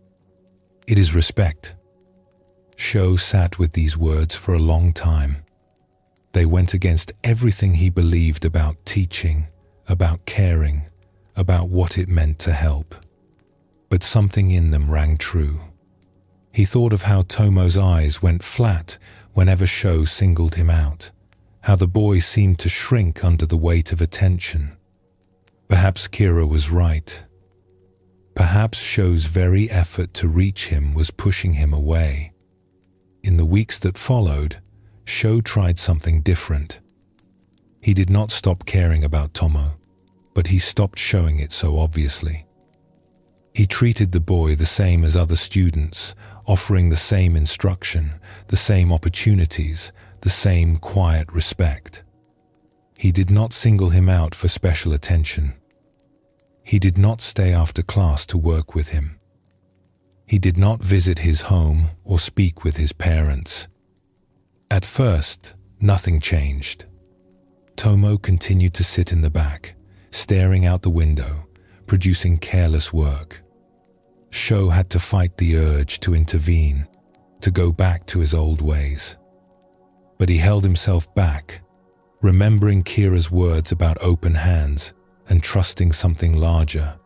It is respect." Sho sat with these words for a long time. They went against everything he believed about teaching, about caring, about what it meant to help. But something in them rang true. He thought of how Tomo's eyes went flat whenever Sho singled him out, how the boy seemed to shrink under the weight of attention. Perhaps Kira was right. Perhaps Sho's very effort to reach him was pushing him away. In the weeks that followed, Sho tried something different. He did not stop caring about Tomo, but he stopped showing it so obviously. He treated the boy the same as other students, offering the same instruction, the same opportunities, the same quiet respect. He did not single him out for special attention. He did not stay after class to work with him. He did not visit his home or speak with his parents. At first, nothing changed. Tomo continued to sit in the back, staring out the window, producing careless work. Sho had to fight the urge to intervene, to go back to his old ways. But he held himself back, remembering Kira's words about open hands and trusting something larger.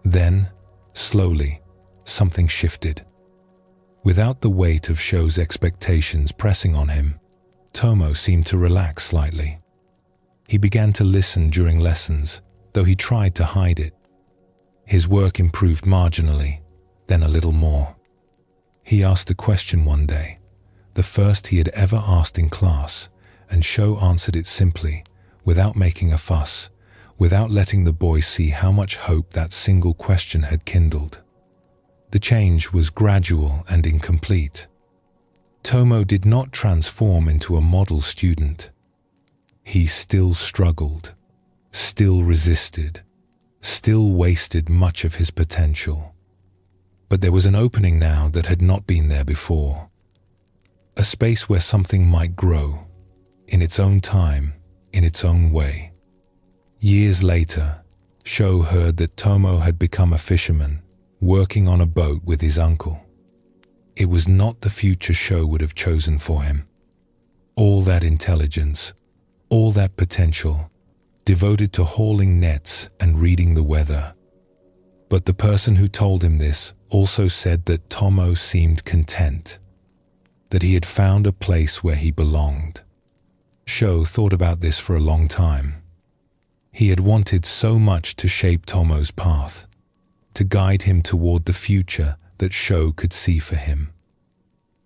Then, slowly, something shifted. Without the weight of Sho's expectations pressing on him, Tomo seemed to relax slightly. He began to listen during lessons, though he tried to hide it. His work improved marginally, then a little more. He asked a question one day, the first he had ever asked in class, and Sho answered it simply, without making a fuss, without letting the boy see how much hope that single question had kindled. The change was gradual and incomplete. Tomo did not transform into a model student. He still struggled, still resisted, still wasted much of his potential. But there was an opening now that had not been there before. A space where something might grow, in its own time, in its own way. Years later, Sho heard that Tomo had become a fisherman, working on a boat with his uncle. It was not the future Sho would have chosen for him. All that intelligence, all that potential, devoted to hauling nets and reading the weather. But the person who told him this also said that Tomo seemed content, that he had found a place where he belonged. Sho thought about this for a long time. He had wanted so much to shape Tomo's path, to guide him toward the future that Sho could see for him.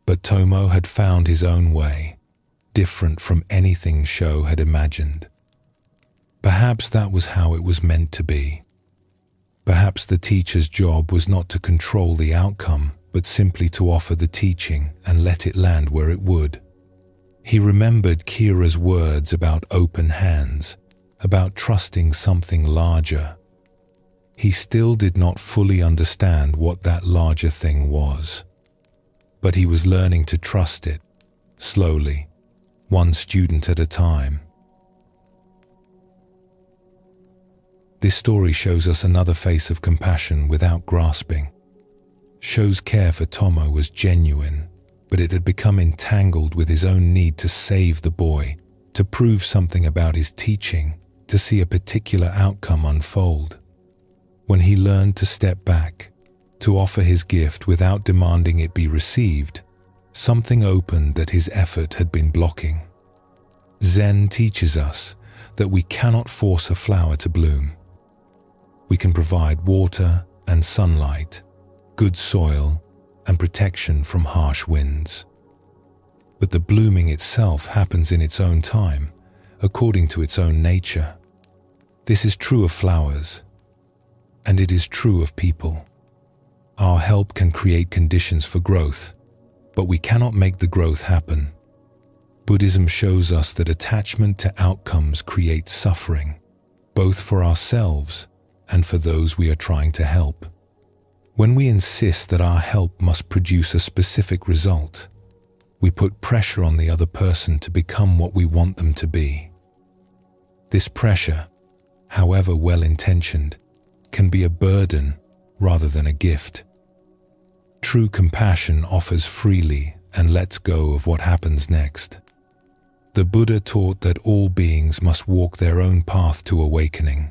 But Tomo had found his own way, different from anything Sho had imagined. Perhaps that was how it was meant to be. Perhaps the teacher's job was not to control the outcome, but simply to offer the teaching and let it land where it would. He remembered Kira's words about open hands, about trusting something larger. He still did not fully understand what that larger thing was, but he was learning to trust it, slowly, one student at a time. This story shows us another face of compassion without grasping. Sho's care for Tomo was genuine, but it had become entangled with his own need to save the boy, to prove something about his teaching, to see a particular outcome unfold. When he learned to step back, to offer his gift without demanding it be received, something opened that his effort had been blocking. Zen teaches us that we cannot force a flower to bloom. We can provide water and sunlight, good soil, and protection from harsh winds. But the blooming itself happens in its own time, according to its own nature. This is true of flowers, And it is true of people. Our help can create conditions for growth, but we cannot make the growth happen. Buddhism shows us that attachment to outcomes creates suffering, both for ourselves and for those we are trying to help. When we insist that our help must produce a specific result, we put pressure on the other person to become what we want them to be. This pressure, however well-intentioned, can be a burden rather than a gift. True compassion offers freely and lets go of what happens next. The Buddha taught that all beings must walk their own path to awakening.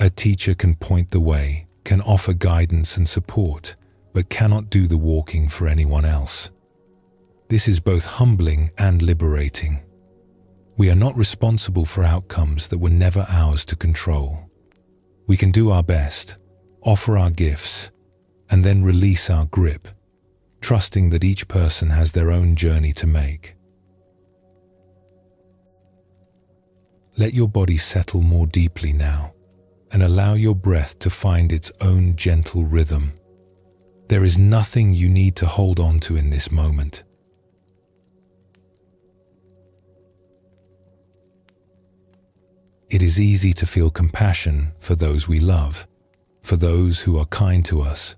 A teacher can point the way, can offer guidance and support, but cannot do the walking for anyone else. This is both humbling and liberating. We are not responsible for outcomes that were never ours to control. We can do our best, offer our gifts, and then release our grip, trusting that each person has their own journey to make. Let your body settle more deeply now, and allow your breath to find its own gentle rhythm. There is nothing you need to hold on to in this moment. It is easy to feel compassion for those we love, for those who are kind to us,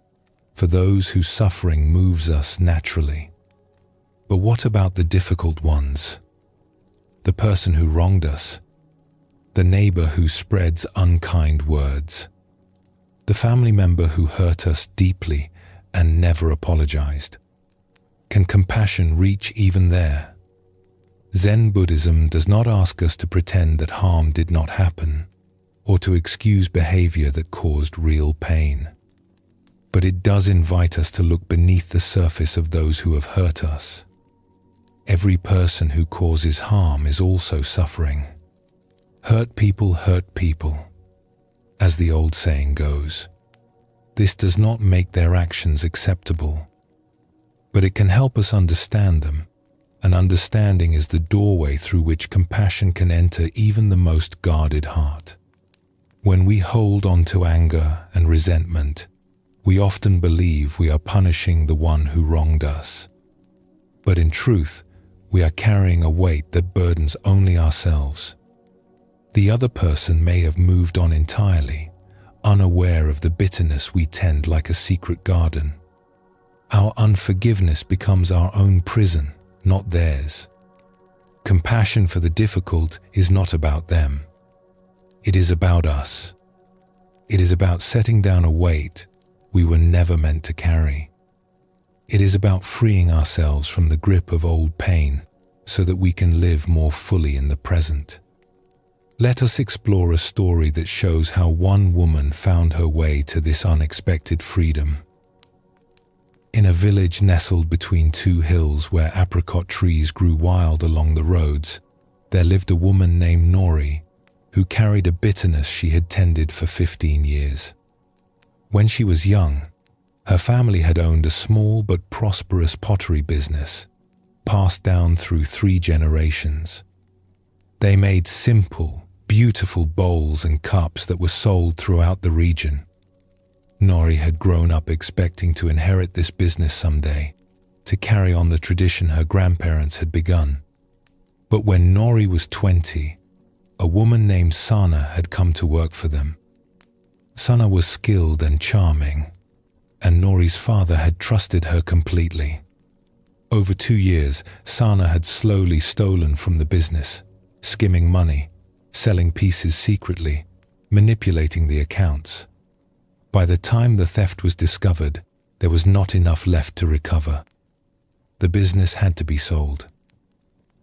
for those whose suffering moves us naturally. But what about the difficult ones? The person who wronged us, the neighbor who spreads unkind words, the family member who hurt us deeply and never apologized. Can compassion reach even there? Zen Buddhism does not ask us to pretend that harm did not happen, or to excuse behavior that caused real pain. But it does invite us to look beneath the surface of those who have hurt us. Every person who causes harm is also suffering. Hurt people, as the old saying goes. This does not make their actions acceptable, but it can help us understand them, and understanding is the doorway through which compassion can enter even the most guarded heart. When we hold on to anger and resentment, we often believe we are punishing the one who wronged us. But in truth, we are carrying a weight that burdens only ourselves. The other person may have moved on entirely, unaware of the bitterness we tend like a secret garden. Our unforgiveness becomes our own prison, not theirs. Compassion for the difficult is not about them. It is about us. It is about setting down a weight we were never meant to carry. It is about freeing ourselves from the grip of old pain so that we can live more fully in the present. Let us explore a story that shows how one woman found her way to this unexpected freedom. In a village nestled between two hills where apricot trees grew wild along the roads, there lived a woman named Nori, who carried a bitterness she had tended for 15 years. When she was young, her family had owned a small but prosperous pottery business, passed down through 3 generations. They made simple, beautiful bowls and cups that were sold throughout the region. Nori had grown up expecting to inherit this business someday, to carry on the tradition her grandparents had begun. But when Nori was 20, a woman named Sana had come to work for them. Sana was skilled and charming, and Nori's father had trusted her completely. Over 2 years, Sana had slowly stolen from the business, skimming money, selling pieces secretly, manipulating the accounts. By the time the theft was discovered, there was not enough left to recover. The business had to be sold.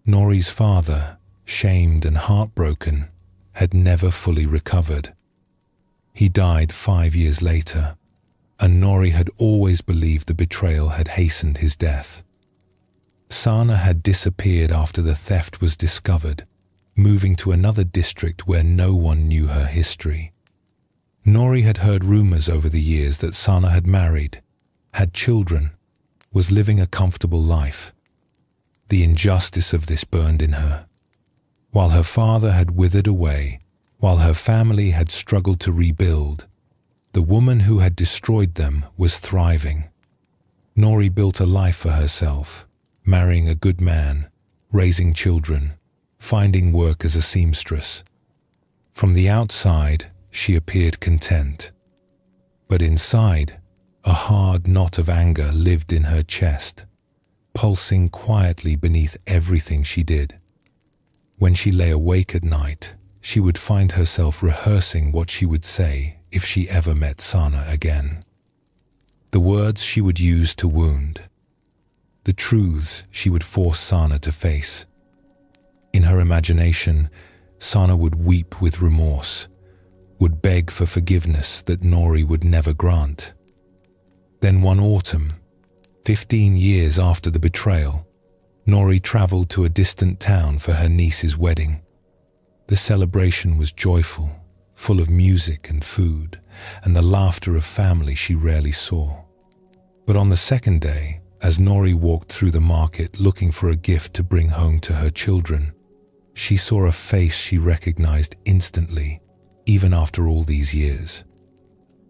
Nori's father, shamed and heartbroken, had never fully recovered. He died 5 years later, and Nori had always believed the betrayal had hastened his death. Sana had disappeared after the theft was discovered, moving to another district where no one knew her history. Nori had heard rumors over the years that Sana had married, had children, was living a comfortable life. The injustice of this burned in her. While her father had withered away, while her family had struggled to rebuild, The woman who had destroyed them was thriving. Nori built a life for herself, marrying a good man, raising children, finding work as a seamstress. From the outside, she appeared content. But inside, a hard knot of anger lived in her chest, pulsing quietly beneath everything she did. When she lay awake at night, she would find herself rehearsing what she would say if she ever met Sana again. The words she would use to wound. The truths she would force Sana to face. In her imagination, Sana would weep with remorse, would beg for forgiveness that Nori would never grant. Then one autumn, 15 years after the betrayal, Nori traveled to a distant town for her niece's wedding. The celebration was joyful, full of music and food, and the laughter of family she rarely saw. But on the second day, as Nori walked through the market looking for a gift to bring home to her children, she saw a face she recognized instantly, even after all these years.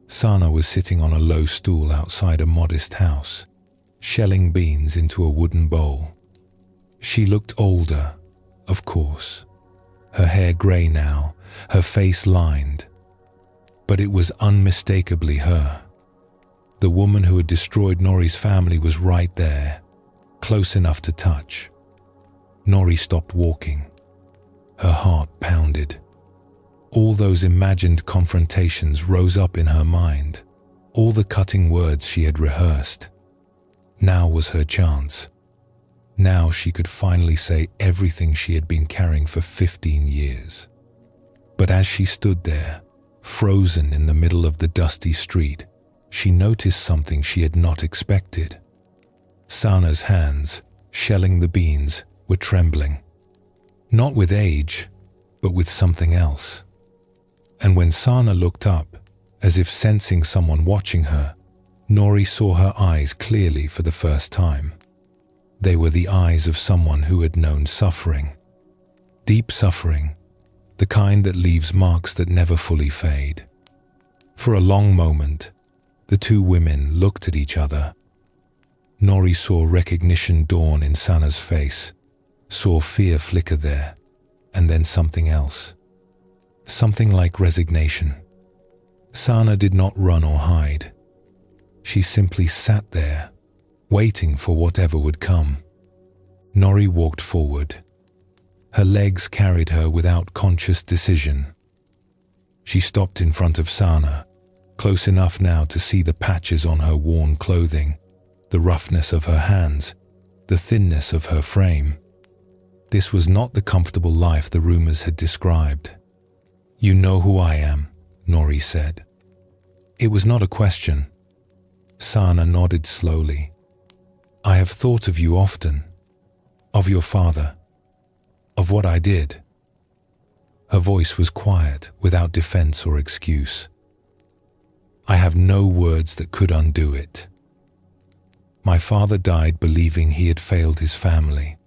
Sana was sitting on a low stool outside a modest house, shelling beans into a wooden bowl. She looked older, of course, her hair grey now, her face lined, but it was unmistakably her. The woman who had destroyed Nori's family was right there, close enough to touch. Nori stopped walking. Her heart pounded. All those imagined confrontations rose up in her mind, all the cutting words she had rehearsed. Now was her chance. Now she could finally say everything she had been carrying for 15 years. But as she stood there, frozen in the middle of the dusty street, she noticed something she had not expected. Sana's hands, shelling the beans, were trembling. Not with age, but with something else. And when Sana looked up, as if sensing someone watching her, Nori saw her eyes clearly for the first time. They were the eyes of someone who had known suffering. Deep suffering, the kind that leaves marks that never fully fade. For a long moment, the two women looked at each other. Nori saw recognition dawn in Sana's face, saw fear flicker there, and then something else. Something like resignation. Sana did not run or hide. She simply sat there, waiting for whatever would come. Nori walked forward. Her legs carried her without conscious decision. She stopped in front of Sana, close enough now to see the patches on her worn clothing, the roughness of her hands, the thinness of her frame. This was not the comfortable life the rumors had described. "You know who I am," Nori said. It was not a question. Sana nodded slowly. "I have thought of you often, of your father, of what I did." Her voice was quiet, without defense or excuse. "I have no words that could undo it. My father died believing he had failed his family.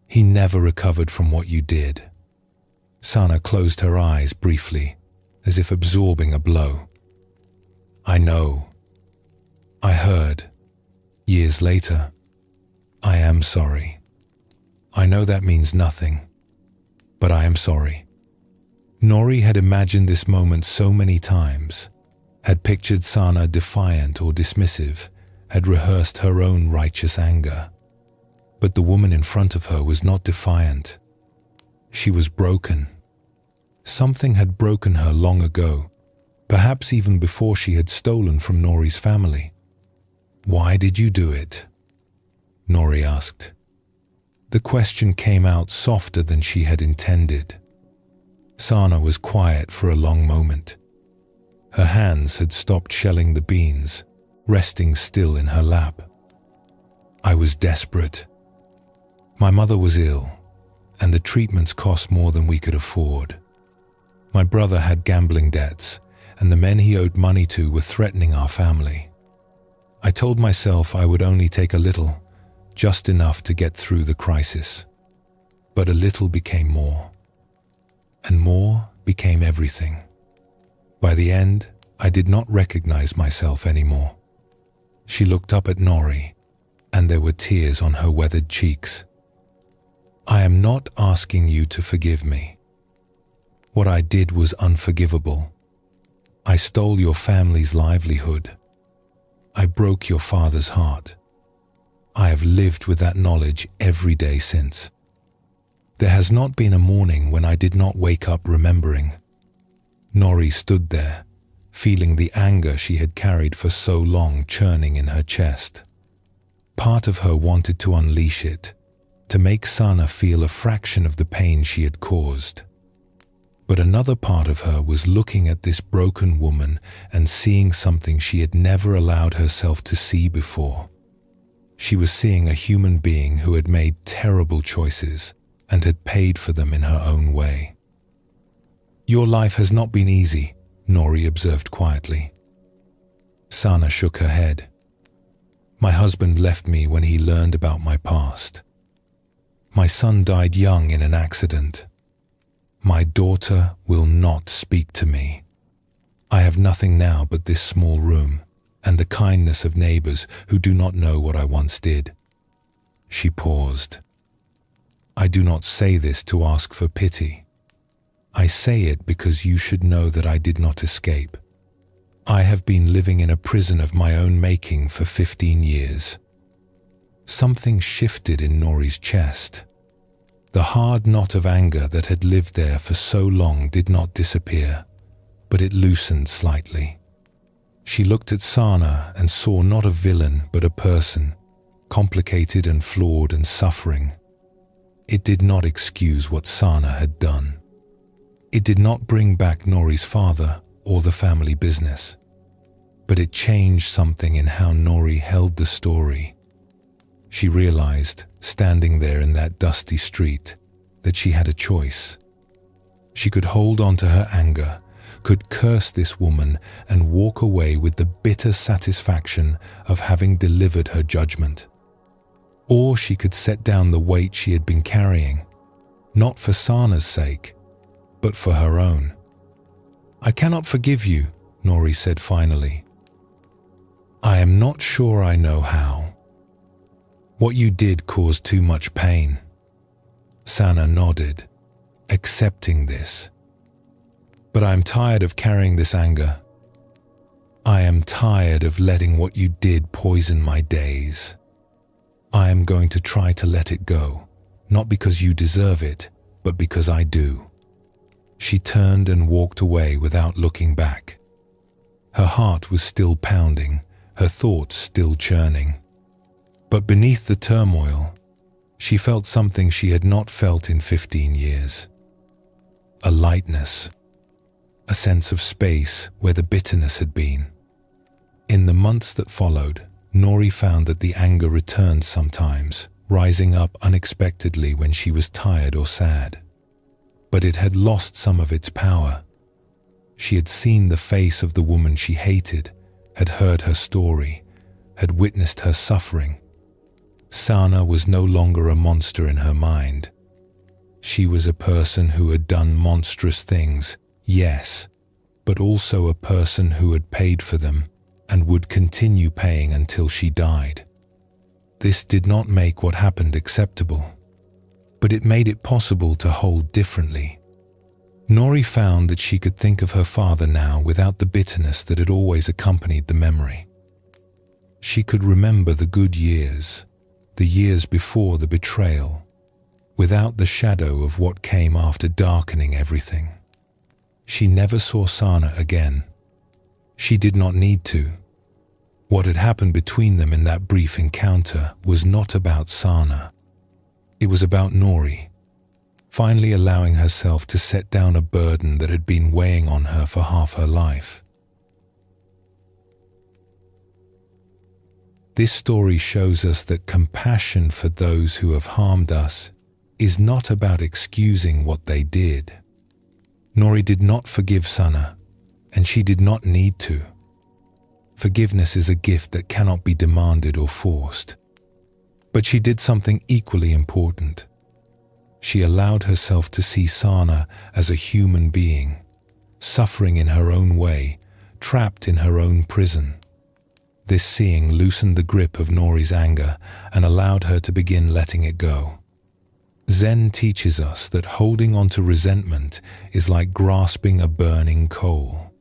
He never recovered from what you did." Sana closed her eyes briefly, as if absorbing a blow. "I know. I heard. Years later. I am sorry. I know that means nothing, but I am sorry." Nori had imagined this moment so many times, had pictured Sana defiant or dismissive, had rehearsed her own righteous anger. But the woman in front of her was not defiant. She was broken. Something had broken her long ago, perhaps even before she had stolen from Nori's family. "Why did you do it?" Nori asked. The question came out softer than she had intended. Sana was quiet for a long moment. Her hands had stopped shelling the beans, resting still in her lap. "I was desperate. My mother was ill, and the treatments cost more than we could afford. My brother had gambling debts, and the men he owed money to were threatening our family. I told myself I would only take a little, just enough to get through the crisis. But a little became more, and more became everything. By the end, I did not recognize myself anymore. She looked up at Nori, and there were tears on her weathered cheeks. I am not asking you to forgive me. What I did was unforgivable. I stole your family's livelihood. I broke your father's heart. I have lived with that knowledge every day since. There has not been a morning when I did not wake up remembering. Nori stood there, feeling the anger she had carried for so long churning in her chest. Part of her wanted to unleash it, to make Sana feel a fraction of the pain she had caused. But another part of her was looking at this broken woman and seeing something she had never allowed herself to see before. She was seeing a human being who had made terrible choices and had paid for them in her own way. Your life has not been easy, Nori observed quietly. Sana shook her head. My husband left me when he learned about my past. My son died young in an accident. My daughter will not speak to me. I have nothing now but this small room and the kindness of neighbors who do not know what I once did. She paused. I do not say this to ask for pity. I say it because you should know that I did not escape. I have been living in a prison of my own making for 15 years. Something shifted in Nori's chest. The hard knot of anger that had lived there for so long did not disappear, but it loosened slightly. She looked at Sana and saw not a villain but a person, complicated and flawed and suffering. It did not excuse what Sana had done. It did not bring back Nori's father or the family business, but it changed something in how Nori held the story. She realized, standing there in that dusty street, that she had a choice. She could hold on to her anger, could curse this woman and walk away with the bitter satisfaction of having delivered her judgment. Or she could set down the weight she had been carrying, not for Sana's sake, but for her own. I cannot forgive you, Nori said finally. I am not sure I know how. What you did caused too much pain. Sana nodded, accepting this. But I am tired of carrying this anger. I am tired of letting what you did poison my days. I am going to try to let it go, not because you deserve it, but because I do. She turned and walked away without looking back. Her heart was still pounding, her thoughts still churning. But beneath the turmoil, she felt something she had not felt in 15 years. A lightness, a sense of space where the bitterness had been. In the months that followed, Nori found that the anger returned sometimes, rising up unexpectedly when she was tired or sad. But it had lost some of its power. She had seen the face of the woman she hated, had heard her story, had witnessed her suffering. Sana was no longer a monster in her mind. She was a person who had done monstrous things, yes, but also a person who had paid for them and would continue paying until she died. This did not make what happened acceptable, but it made it possible to hold differently. Nori found that she could think of her father now without the bitterness that had always accompanied the memory. She could remember the good years, the years before the betrayal, without the shadow of what came after darkening everything. She never saw Sana again. She did not need to. What had happened between them in that brief encounter was not about Sana. It was about Nori, finally allowing herself to set down a burden that had been weighing on her for half her life. This story shows us that compassion for those who have harmed us is not about excusing what they did. Nori did not forgive Sana, and she did not need to. Forgiveness is a gift that cannot be demanded or forced. But she did something equally important. She allowed herself to see Sana as a human being, suffering in her own way, trapped in her own prison. This seeing loosened the grip of Nori's anger and allowed her to begin letting it go. Zen teaches us that holding on to resentment is like grasping a burning coal.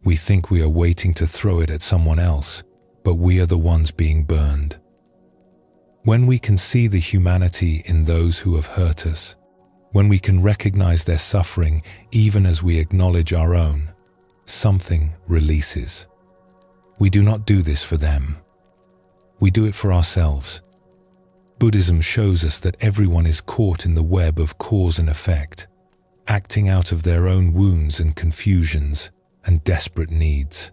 We think we are waiting to throw it at someone else, but we are the ones being burned. When we can see the humanity in those who have hurt us, when we can recognize their suffering even as we acknowledge our own, something releases. We do not do this for them. We do it for ourselves. Buddhism shows us that everyone is caught in the web of cause and effect, acting out of their own wounds and confusions and desperate needs.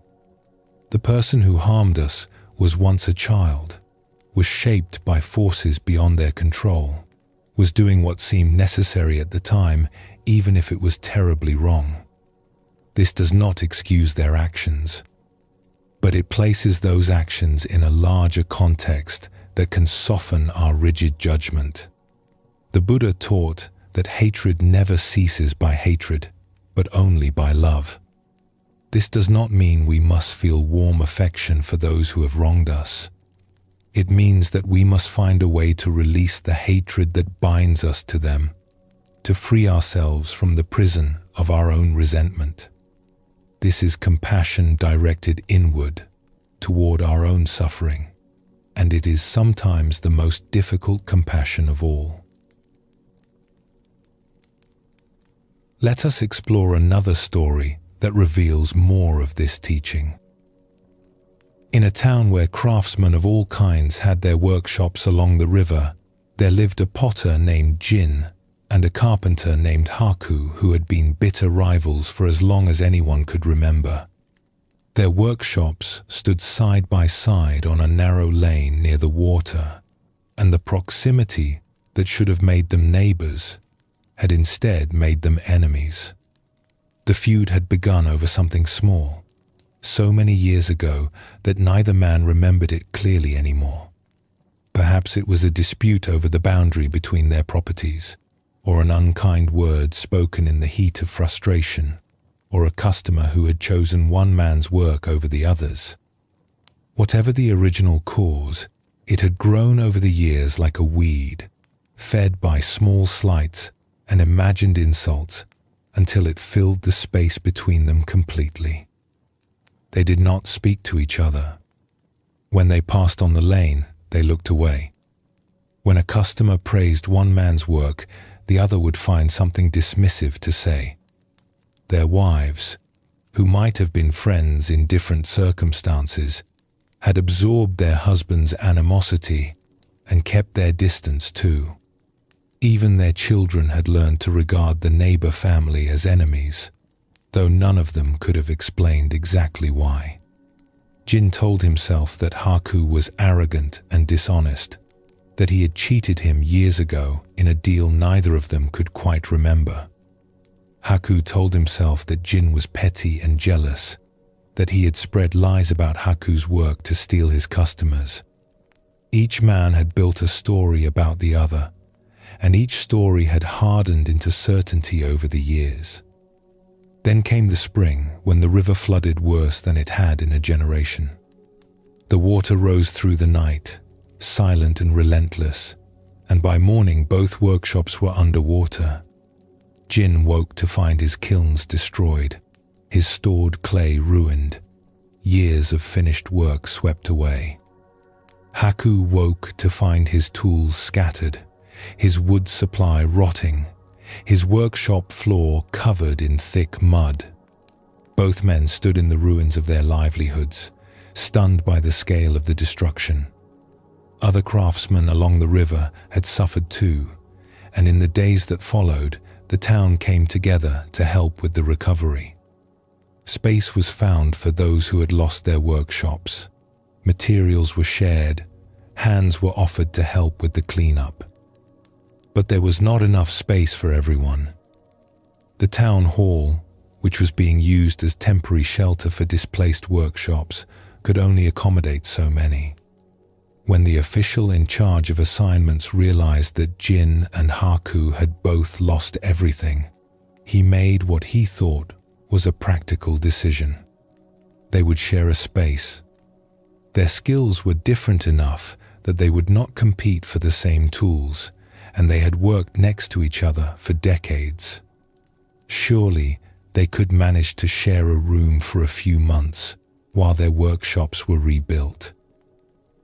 The person who harmed us was once a child, was shaped by forces beyond their control, was doing what seemed necessary at the time, even if it was terribly wrong. This does not excuse their actions, but it places those actions in a larger context that can soften our rigid judgment. The Buddha taught that hatred never ceases by hatred, but only by love. This does not mean we must feel warm affection for those who have wronged us. It means that we must find a way to release the hatred that binds us to them, to free ourselves from the prison of our own resentment. This is compassion directed inward, toward our own suffering, and it is sometimes the most difficult compassion of all. Let us explore another story that reveals more of this teaching. In a town where craftsmen of all kinds had their workshops along the river, there lived a potter named Jin and a carpenter named Haku who had been bitter rivals for as long as anyone could remember. Their workshops stood side by side on a narrow lane near the water, and the proximity that should have made them neighbors had instead made them enemies. The feud had begun over something small, so many years ago that neither man remembered it clearly anymore. Perhaps it was a dispute over the boundary between their properties, or an unkind word spoken in the heat of frustration, or a customer who had chosen one man's work over the other's. Whatever the original cause, it had grown over the years like a weed, fed by small slights and imagined insults until it filled the space between them completely. They did not speak to each other. When they passed on the lane, they looked away. When a customer praised one man's work, the other would find something dismissive to say. Their wives, who might have been friends in different circumstances, had absorbed their husband's animosity and kept their distance too. Even their children had learned to regard the neighbor family as enemies, though none of them could have explained exactly why. Jin told himself that Haku was arrogant and dishonest, that he had cheated him years ago in a deal neither of them could quite remember. Haku told himself that Jin was petty and jealous, that he had spread lies about Haku's work to steal his customers. Each man had built a story about the other, and each story had hardened into certainty over the years. Then came the spring, when the river flooded worse than it had in a generation. The water rose through the night, silent and relentless, and by morning both workshops were underwater. Jin woke to find his kilns destroyed, his stored clay ruined, years of finished work swept away. Haku woke to find his tools scattered, his wood supply rotting, his workshop floor covered in thick mud. Both men stood in the ruins of their livelihoods, stunned by the scale of the destruction. Other craftsmen along the river had suffered too, and in the days that followed, the town came together to help with the recovery. Space was found for those who had lost their workshops. Materials were shared, hands were offered to help with the cleanup. But there was not enough space for everyone. The town hall, which was being used as temporary shelter for displaced workshops, could only accommodate so many. When the official in charge of assignments realized that Jin and Haku had both lost everything, he made what he thought was a practical decision. they would share a space. Their skills were different enough that they would not compete for the same tools, and they had worked next to each other for decades. Surely they could manage to share a room for a few months while their workshops were rebuilt.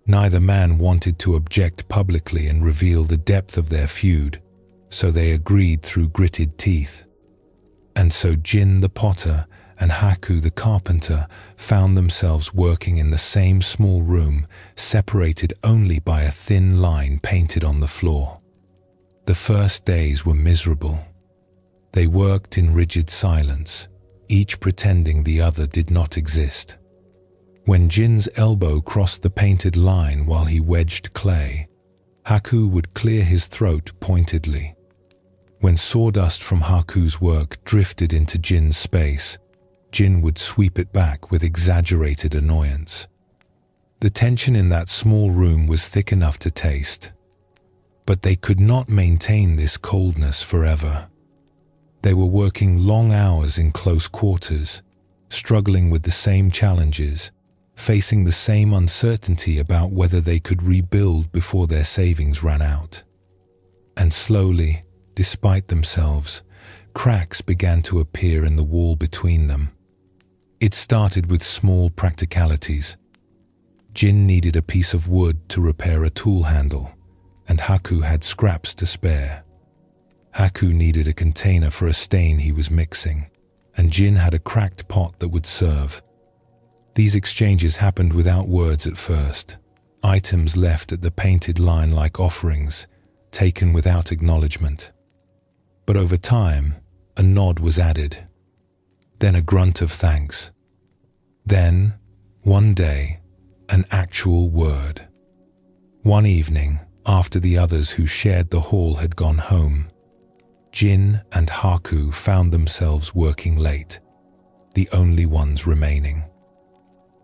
Neither man wanted to object publicly and reveal the depth of their feud, so they agreed through gritted teeth. And so Jin the potter and Haku the carpenter found themselves working in the same small room, separated only by a thin line painted on the floor. The first days were miserable. They worked in rigid silence, each pretending the other did not exist. When Jin's elbow crossed the painted line while he wedged clay, Haku would clear his throat pointedly. When sawdust from Haku's work drifted into Jin's space, Jin would sweep it back with exaggerated annoyance. The tension in that small room was thick enough to taste. But they could not maintain this coldness forever. They were working long hours in close quarters, struggling with the same challenges, facing the same uncertainty about whether they could rebuild before their savings ran out. And slowly, despite themselves, cracks began to appear in the wall between them. It started with small practicalities. Jin needed a piece of wood to repair a tool handle, and Haku had scraps to spare. Haku needed a container for a stain he was mixing, and Jin had a cracked pot that would serve. These exchanges happened without words at first, items left at the painted line like offerings, taken without acknowledgement. But over time, a nod was added, then a grunt of thanks. Then, one day, an actual word. One evening, after the others who shared the hall had gone home, Jin and Haku found themselves working late, the only ones remaining.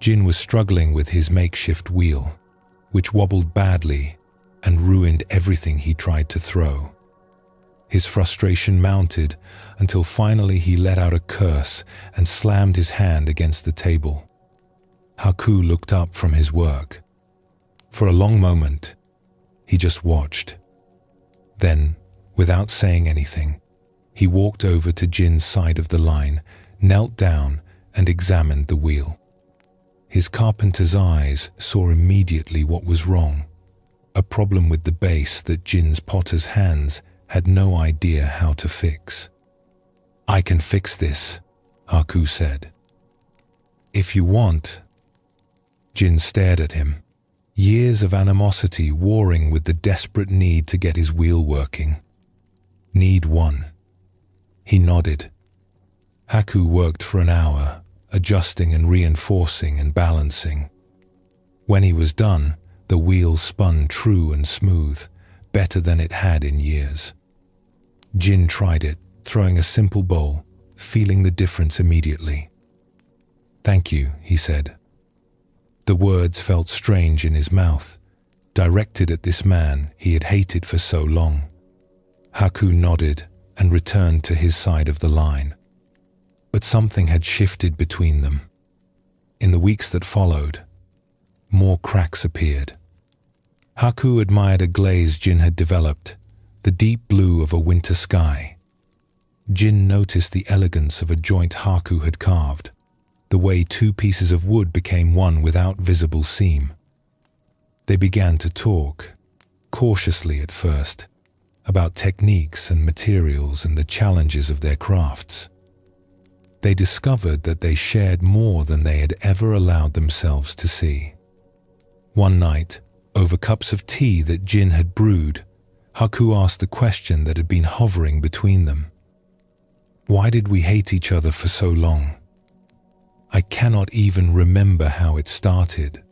Jin was struggling with his makeshift wheel, which wobbled badly and ruined everything he tried to throw. His frustration mounted until finally he let out a curse and slammed his hand against the table. Haku looked up from his work. For a long moment, he just watched. Then, without saying anything, he walked over to Jin's side of the line, knelt down, and examined the wheel. His carpenter's eyes saw immediately what was wrong, a problem with the base that Jin's potter's hands had no idea how to fix. "I can fix this," Haku said. "If you want." Jin stared at him, years of animosity warring with the desperate need to get his wheel working. "Need one." He nodded. Haku worked for an hour, adjusting and reinforcing and balancing. When he was done, the wheel spun true and smooth, better than it had in years. Jin tried it, throwing a simple bowl, feeling the difference immediately. "Thank you," he said. The words felt strange in his mouth, directed at this man he had hated for so long. Haku nodded and returned to his side of the line. But something had shifted between them. In the weeks that followed, more cracks appeared. Haku admired a glaze Jin had developed, the deep blue of a winter sky. Jin noticed the elegance of a joint Haku had carved, the way two pieces of wood became one without visible seam. They began to talk, cautiously at first, about techniques and materials and the challenges of their crafts. They discovered that they shared more than they had ever allowed themselves to see. One night, over cups of tea that Jin had brewed, Haku asked the question that had been hovering between them. "Why did we hate each other for so long? I cannot even remember how it started."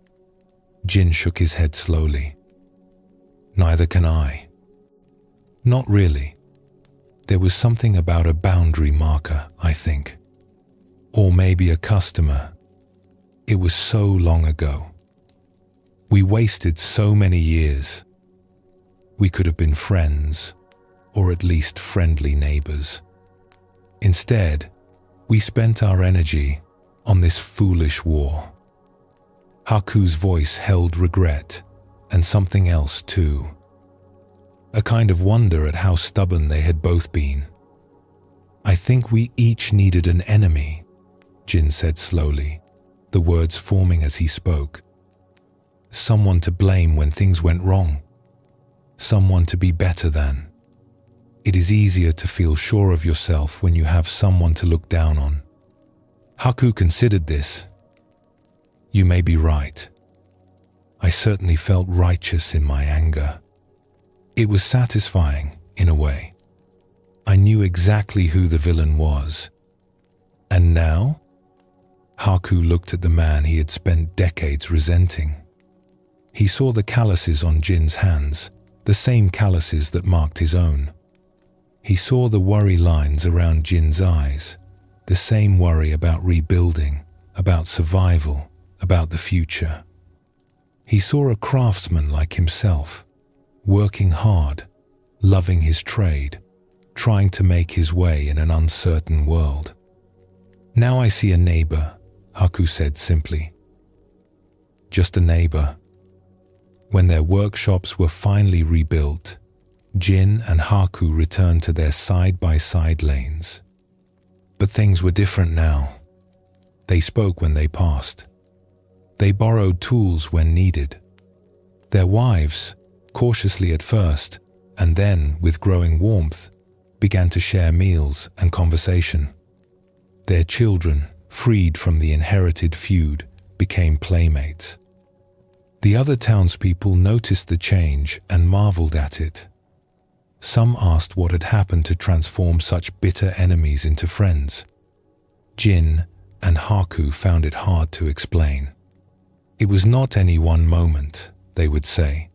Jin shook his head slowly. "Neither can I." "Not really. There was something about a boundary marker, I think. Or maybe a customer. It was so long ago. We wasted so many years. We could have been friends, or at least friendly neighbors. Instead, we spent our energy on this foolish war. Haku's voice held regret, and something else too. A kind of wonder at how stubborn they had both been. I think we each needed an enemy, Jin said slowly, the words forming as he spoke. Someone to blame when things went wrong. Someone to be better than. It is easier to feel sure of yourself when you have someone to look down on. Haku considered this. You may be right. I certainly felt righteous in my anger. It was satisfying, in a way. I knew exactly who the villain was. And now? Haku looked at the man he had spent decades resenting. He saw the calluses on Jin's hands, the same calluses that marked his own. He saw the worry lines around Jin's eyes, the same worry about rebuilding, about survival, about the future. He saw a craftsman like himself, working hard, loving his trade, trying to make his way in an uncertain world. Now I see a neighbor, Haku said simply. Just a neighbor. When their workshops were finally rebuilt, Jin and Haku returned to their side-by-side lanes. But things were different now. They spoke when they passed. They borrowed tools when needed. Their wives, cautiously at first, and then, with growing warmth, began to share meals and conversation. Their children, freed from the inherited feud, became playmates. The other townspeople noticed the change and marveled at it. Some asked what had happened to transform such bitter enemies into friends. Jin and Haku found it hard to explain. It was not any one moment, they would say.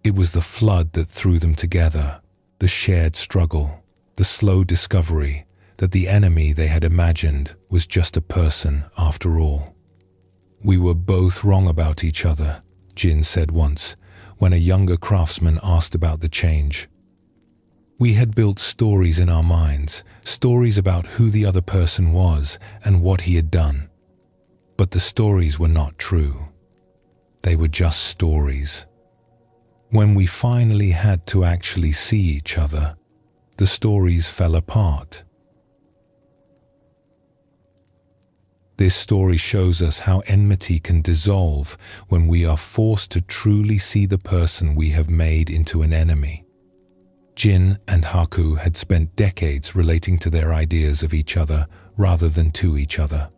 It was the flood that threw them together, the shared struggle, the slow discovery that the enemy they had imagined was just a person after all. We were both wrong about each other, Jin said once, when a younger craftsman asked about the change. We had built stories in our minds, stories about who the other person was and what he had done. But the stories were not true. They were just stories. When we finally had to actually see each other, the stories fell apart. This story shows us how enmity can dissolve when we are forced to truly see the person we have made into an enemy. Jin and Haku had spent decades relating to their ideas of each other rather than to each other.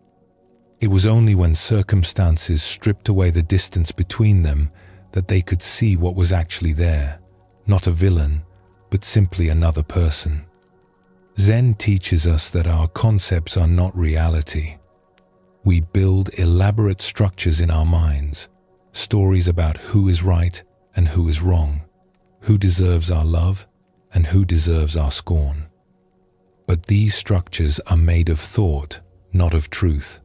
It was only when circumstances stripped away the distance between them that they could see what was actually there, not a villain, but simply another person. Zen teaches us that our concepts are not reality. We build elaborate structures in our minds, stories about who is right and who is wrong, who deserves our love and who deserves our scorn. But these structures are made of thought, not of truth.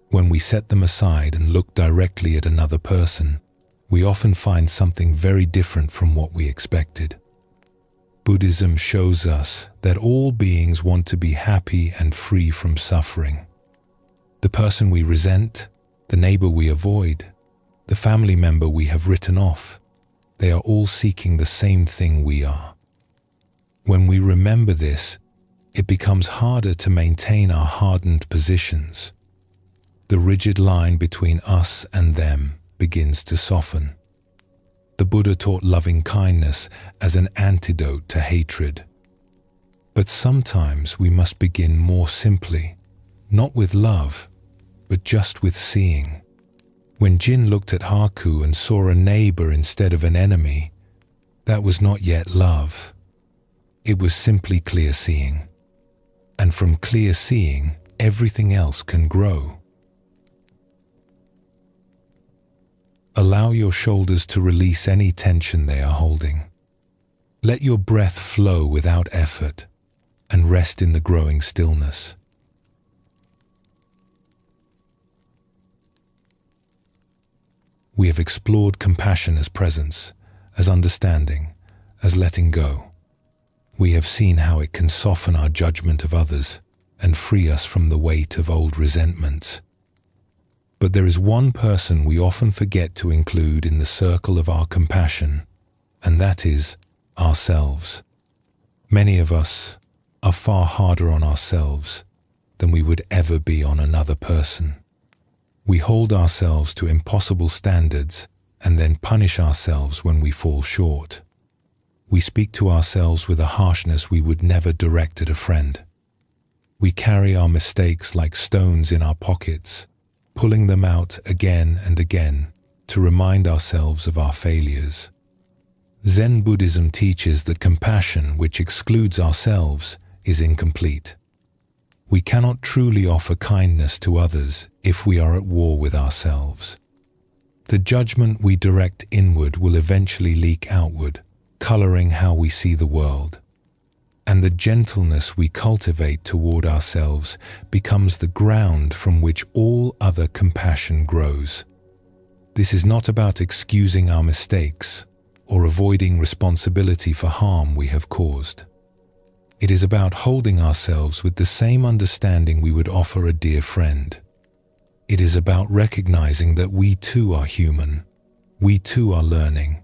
When we set them aside and look directly at another person, we often find something very different from what we expected. Buddhism shows us that all beings want to be happy and free from suffering. The person we resent, the neighbor we avoid, the family member we have written off, they are all seeking the same thing we are. When we remember this, it becomes harder to maintain our hardened positions. The rigid line between us and them begins to soften. The Buddha taught loving kindness as an antidote to hatred. But sometimes we must begin more simply, not with love, but just with seeing. When Jin looked at Haku and saw a neighbor instead of an enemy, that was not yet love. It was simply clear seeing. And from clear seeing, everything else can grow. Allow your shoulders to release any tension they are holding. Let your breath flow without effort and rest in the growing stillness. We have explored compassion as presence, as understanding, as letting go. We have seen how it can soften our judgment of others, and free us from the weight of old resentments. But there is one person we often forget to include in the circle of our compassion, and that is ourselves. Many of us are far harder on ourselves than we would ever be on another person. We hold ourselves to impossible standards and then punish ourselves when we fall short. We speak to ourselves with a harshness we would never direct at a friend. We carry our mistakes like stones in our pockets, pulling them out again and again to remind ourselves of our failures. Zen Buddhism teaches that compassion which excludes ourselves is incomplete. We cannot truly offer kindness to others if we are at war with ourselves. The judgment we direct inward will eventually leak outward, coloring how we see the world. And the gentleness we cultivate toward ourselves becomes the ground from which all other compassion grows. This is not about excusing our mistakes or avoiding responsibility for harm we have caused. It is about holding ourselves with the same understanding we would offer a dear friend. It is about recognizing that we too are human. We too are learning.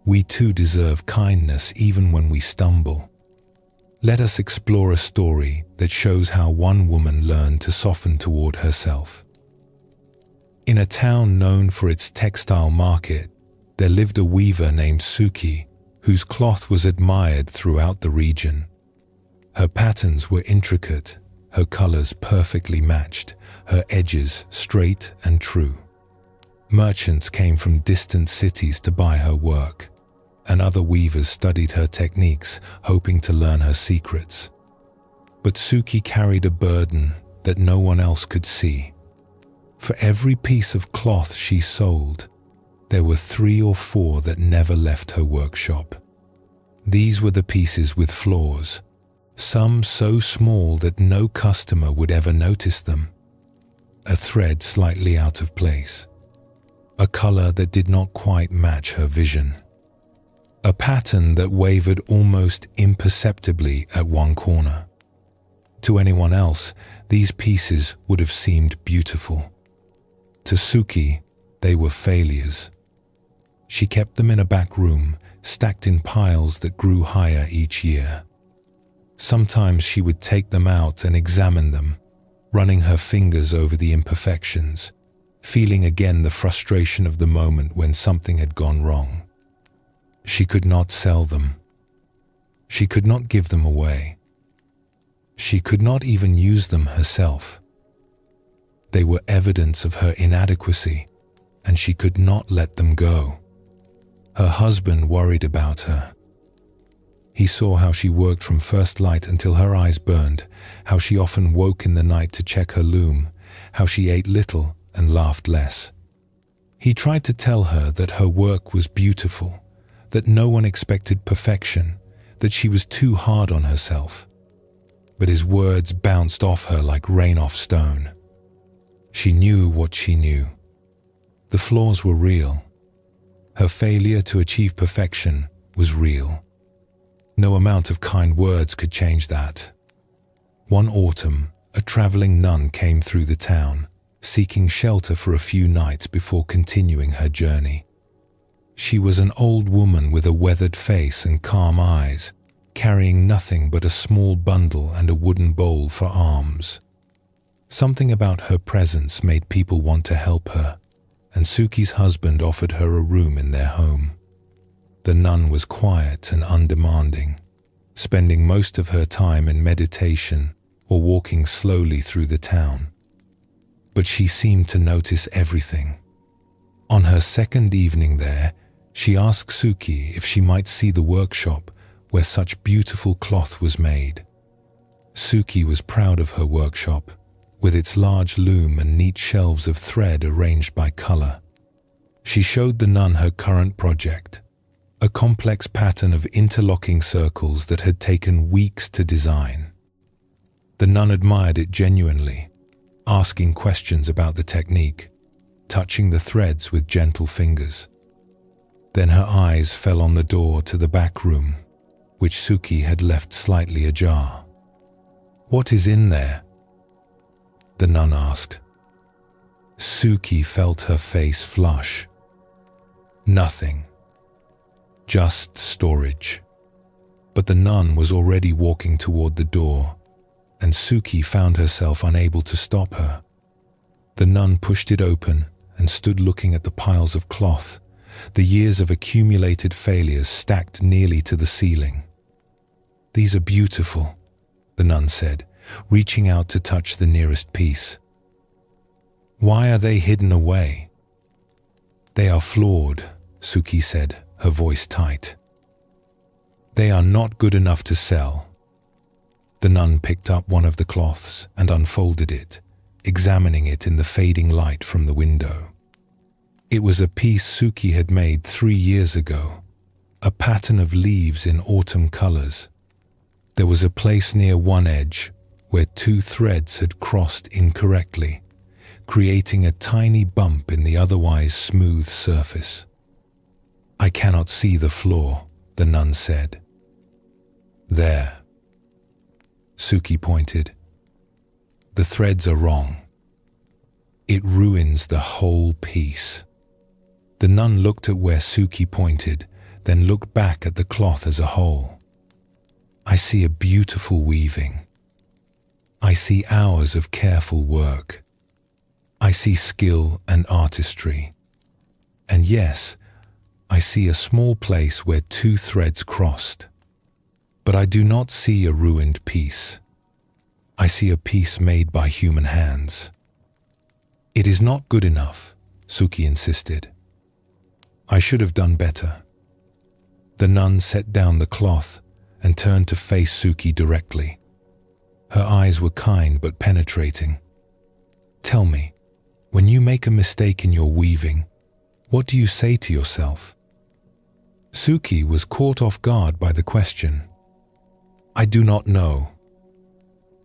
We too deserve kindness even when we stumble. Let us explore a story that shows how one woman learned to soften toward herself. In a town known for its textile market, there lived a weaver named Suki, whose cloth was admired throughout the region. Her patterns were intricate, her colors perfectly matched, her edges straight and true. Merchants came from distant cities to buy her work, and other weavers studied her techniques, hoping to learn her secrets. But Suki carried a burden that no one else could see. For every piece of cloth she sold, there were 3 or 4 that never left her workshop. These were the pieces with flaws, some so small that no customer would ever notice them. A thread slightly out of place, a color that did not quite match her vision, a pattern that wavered almost imperceptibly at one corner. To anyone else, these pieces would have seemed beautiful. To Suki, they were failures. She kept them in a back room, stacked in piles that grew higher each year. Sometimes she would take them out and examine them, running her fingers over the imperfections, feeling again the frustration of the moment when something had gone wrong. She could not sell them. She could not give them away. She could not even use them herself. They were evidence of her inadequacy, and she could not let them go. Her husband worried about her. He saw how she worked from first light until her eyes burned, how she often woke in the night to check her loom, how she ate little and laughed less. He tried to tell her that her work was beautiful, that no one expected perfection, that she was too hard on herself. But his words bounced off her like rain off stone. She knew what she knew. The flaws were real. Her failure to achieve perfection was real. No amount of kind words could change that. One autumn, a traveling nun came through the town, seeking shelter for a few nights before continuing her journey. She was an old woman with a weathered face and calm eyes, carrying nothing but a small bundle and a wooden bowl for alms. Something about her presence made people want to help her, and Suki's husband offered her a room in their home. The nun was quiet and undemanding, spending most of her time in meditation or walking slowly through the town. But she seemed to notice everything. On her second evening there, she asked Suki if she might see the workshop where such beautiful cloth was made. Suki was proud of her workshop, with its large loom and neat shelves of thread arranged by color. She showed the nun her current project, a complex pattern of interlocking circles that had taken weeks to design. The nun admired it genuinely, asking questions about the technique, touching the threads with gentle fingers. Then her eyes fell on the door to the back room, which Suki had left slightly ajar. "What is in there?" the nun asked. Suki felt her face flush. Nothing. Just storage. But the nun was already walking toward the door, and Suki found herself unable to stop her. The nun pushed it open and stood looking at the piles of cloth, the years of accumulated failures stacked nearly to the ceiling. "These are beautiful," the nun said, reaching out to touch the nearest piece. "Why are they hidden away?" "They are flawed," Suki said, her voice tight. "They are not good enough to sell." The nun picked up one of the cloths and unfolded it, examining it in the fading light from the window. It was a piece Suki had made 3 years ago, a pattern of leaves in autumn colors. There was a place near one edge where 2 threads had crossed incorrectly, creating a tiny bump in the otherwise smooth surface. "I cannot see the flaw," the nun said. "There." Suki pointed. "The threads are wrong. It ruins the whole piece." The nun looked at where Suki pointed, then looked back at the cloth as a whole. "I see a beautiful weaving. I see hours of careful work. I see skill and artistry. And yes, I see a small place where 2 threads crossed. But I do not see a ruined piece. I see a piece made by human hands." "It is not good enough," Suki insisted. "I should have done better." The nun set down the cloth and turned to face Suki directly. Her eyes were kind but penetrating. "Tell me, when you make a mistake in your weaving, what do you say to yourself?" Suki was caught off guard by the question. "I do not know.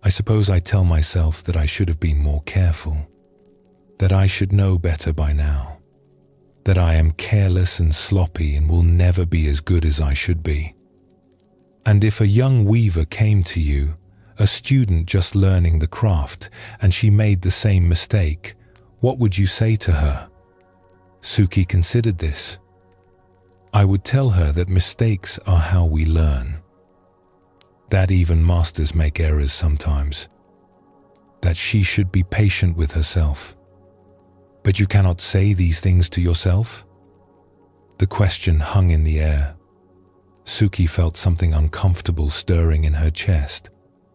I suppose I tell myself that I should have been more careful, that I should know better by now, that I am careless and sloppy and will never be as good as I should be." And if a young weaver came to you, a student just learning the craft, and she made the same mistake, what would you say to her? Suki considered this. "I would tell her that mistakes are how we learn. That even masters make errors sometimes. That she should be patient with herself." "But you cannot say these things to yourself?" The question hung in the air. Suki felt something uncomfortable stirring in her chest,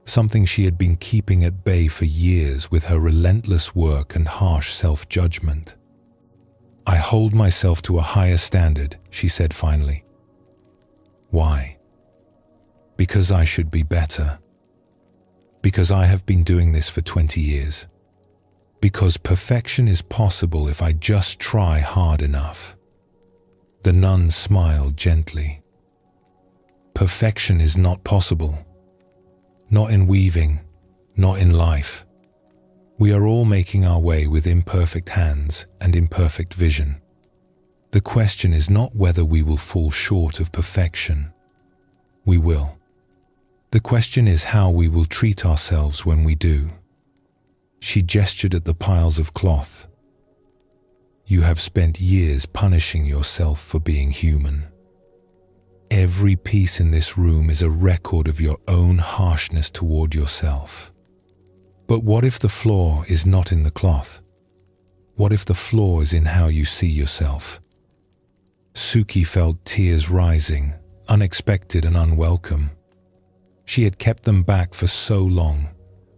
something she had been keeping at bay for years with her relentless work and harsh self-judgment. "I hold myself to a higher standard," she said finally. "Why?" "Because I should be better. Because I have been doing this for 20 years. Because perfection is possible if I just try hard enough." The nun smiled gently. "Perfection is not possible. Not in weaving, not in life. We are all making our way with imperfect hands and imperfect vision. The question is not whether we will fall short of perfection. We will. The question is how we will treat ourselves when we do." She gestured at the piles of cloth. "You have spent years punishing yourself for being human. Every piece in this room is a record of your own harshness toward yourself. But what if the flaw is not in the cloth? What if the flaw is in how you see yourself?" Suki felt tears rising, unexpected and unwelcome. She had kept them back for so long,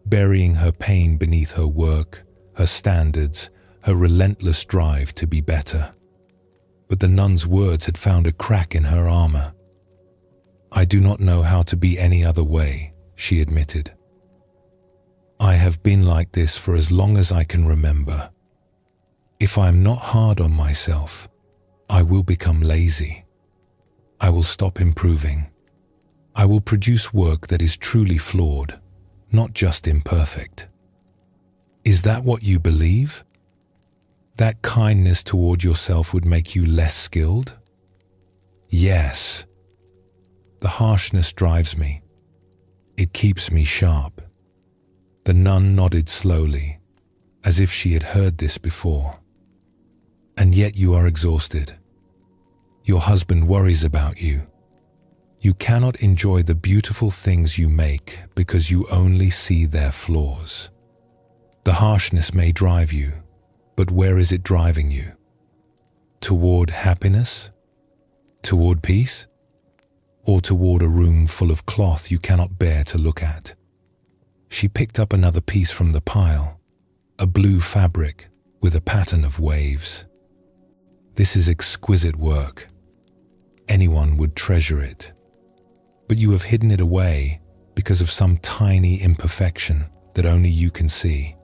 burying her pain beneath her work, her standards, her relentless drive to be better. But the nun's words had found a crack in her armor. "I do not know how to be any other way," she admitted. "I have been like this for as long as I can remember. If I am not hard on myself, I will become lazy. I will stop improving. I will produce work that is truly flawed, not just imperfect." Is that what you believe? That kindness toward yourself would make you less skilled? Yes. The harshness drives me. It keeps me sharp. The nun nodded slowly, as if she had heard this before. And yet you are exhausted. Your husband worries about you. You cannot enjoy the beautiful things you make because you only see their flaws. The harshness may drive you, but where is it driving you? Toward happiness? Toward peace? Or toward a room full of cloth you cannot bear to look at? She picked up another piece from the pile, a blue fabric with a pattern of waves. This is exquisite work. Anyone would treasure it. But you have hidden it away because of some tiny imperfection that only you can see.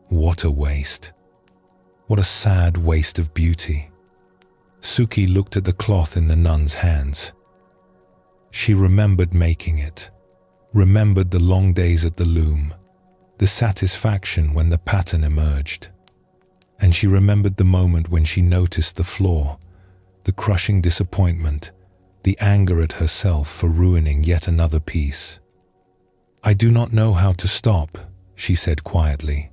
What a waste. What a sad waste of beauty. Suki looked at the cloth in the nun's hands. She remembered making it, remembered the long days at the loom, the satisfaction when the pattern emerged. And she remembered the moment when she noticed the flaw, the crushing disappointment, the anger at herself for ruining yet another piece. "I do not know how to stop," she said quietly.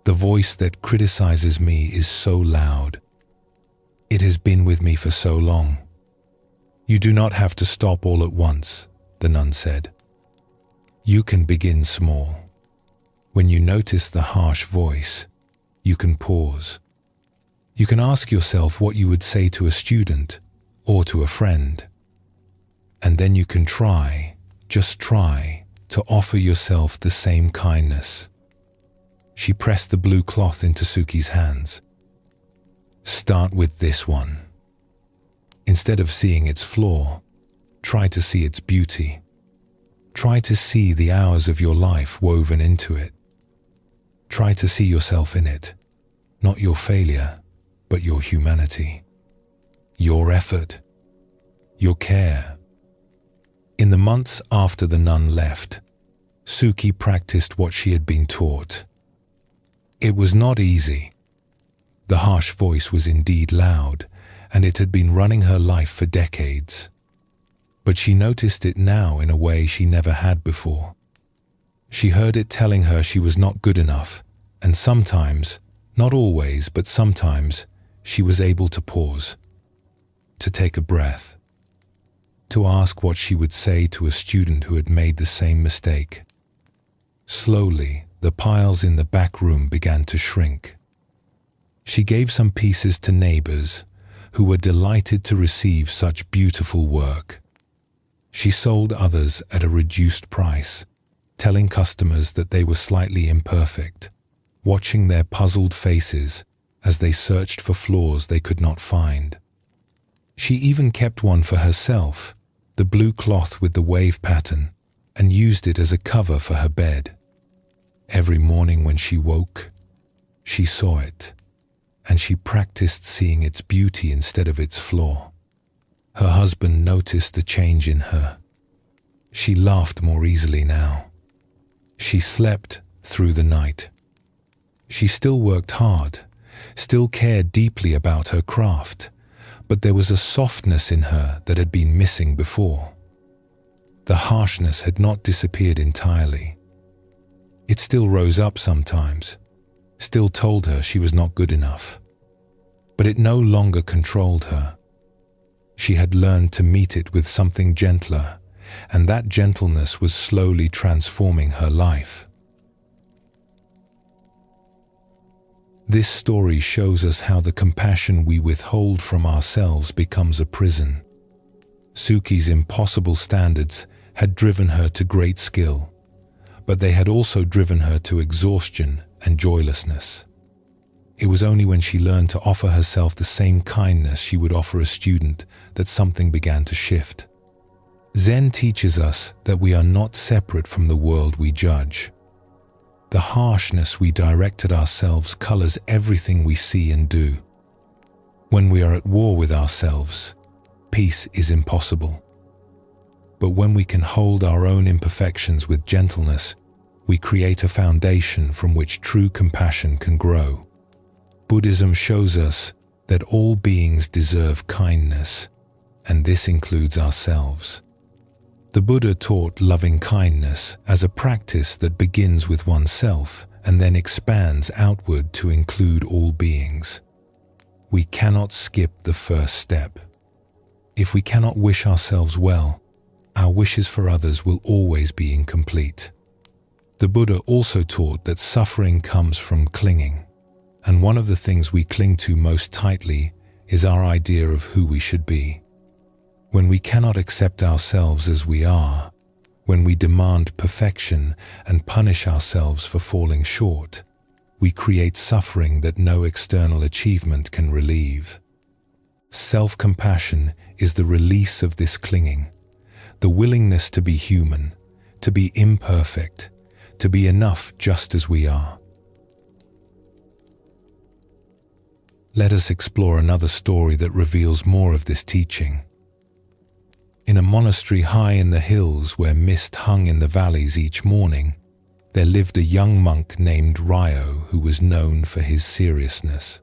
"The voice that criticizes me is so loud. It has been with me for so long." "You do not have to stop all at once," the nun said. "You can begin small. When you notice the harsh voice, you can pause. You can ask yourself what you would say to a student or to a friend. And then you can try, just try, to offer yourself the same kindness." She pressed the blue cloth into Suki's hands. "Start with this one. Instead of seeing its flaw, try to see its beauty. Try to see the hours of your life woven into it. Try to see yourself in it, not your failure, but your humanity, your effort, your care." In the months after the nun left, Suki practiced what she had been taught. It was not easy. The harsh voice was indeed loud, and it had been running her life for decades. But she noticed it now in a way she never had before. She heard it telling her she was not good enough, and sometimes, not always, but sometimes, she was able to pause, to take a breath, to ask what she would say to a student who had made the same mistake. Slowly, the piles in the back room began to shrink. She gave some pieces to neighbors who were delighted to receive such beautiful work. She sold others at a reduced price, telling customers that they were slightly imperfect, watching their puzzled faces as they searched for flaws they could not find. She even kept one for herself, the blue cloth with the wave pattern, and used it as a cover for her bed. Every morning when she woke, she saw it, and she practiced seeing its beauty instead of its flaw. Her husband noticed the change in her. She laughed more easily now. She slept through the night. She still worked hard, still cared deeply about her craft, but there was a softness in her that had been missing before. The harshness had not disappeared entirely. It still rose up sometimes, still told her she was not good enough. But it no longer controlled her. She had learned to meet it with something gentler, and that gentleness was slowly transforming her life. This story shows us how the compassion we withhold from ourselves becomes a prison. Suki's impossible standards had driven her to great skill, but they had also driven her to exhaustion and joylessness. It was only when she learned to offer herself the same kindness she would offer a student that something began to shift. Zen teaches us that we are not separate from the world we judge. The harshness we direct at ourselves colors everything we see and do. When we are at war with ourselves, peace is impossible. But when we can hold our own imperfections with gentleness, we create a foundation from which true compassion can grow. Buddhism shows us that all beings deserve kindness, and this includes ourselves. The Buddha taught loving kindness as a practice that begins with oneself and then expands outward to include all beings. We cannot skip the first step. If we cannot wish ourselves well, our wishes for others will always be incomplete. The Buddha also taught that suffering comes from clinging, and one of the things we cling to most tightly is our idea of who we should be. When we cannot accept ourselves as we are, when we demand perfection and punish ourselves for falling short, we create suffering that no external achievement can relieve. Self-compassion is the release of this clinging, the willingness to be human, to be imperfect, to be enough just as we are. Let us explore another story that reveals more of this teaching. In a monastery high in the hills where mist hung in the valleys each morning, there lived a young monk named Ryo who was known for his seriousness.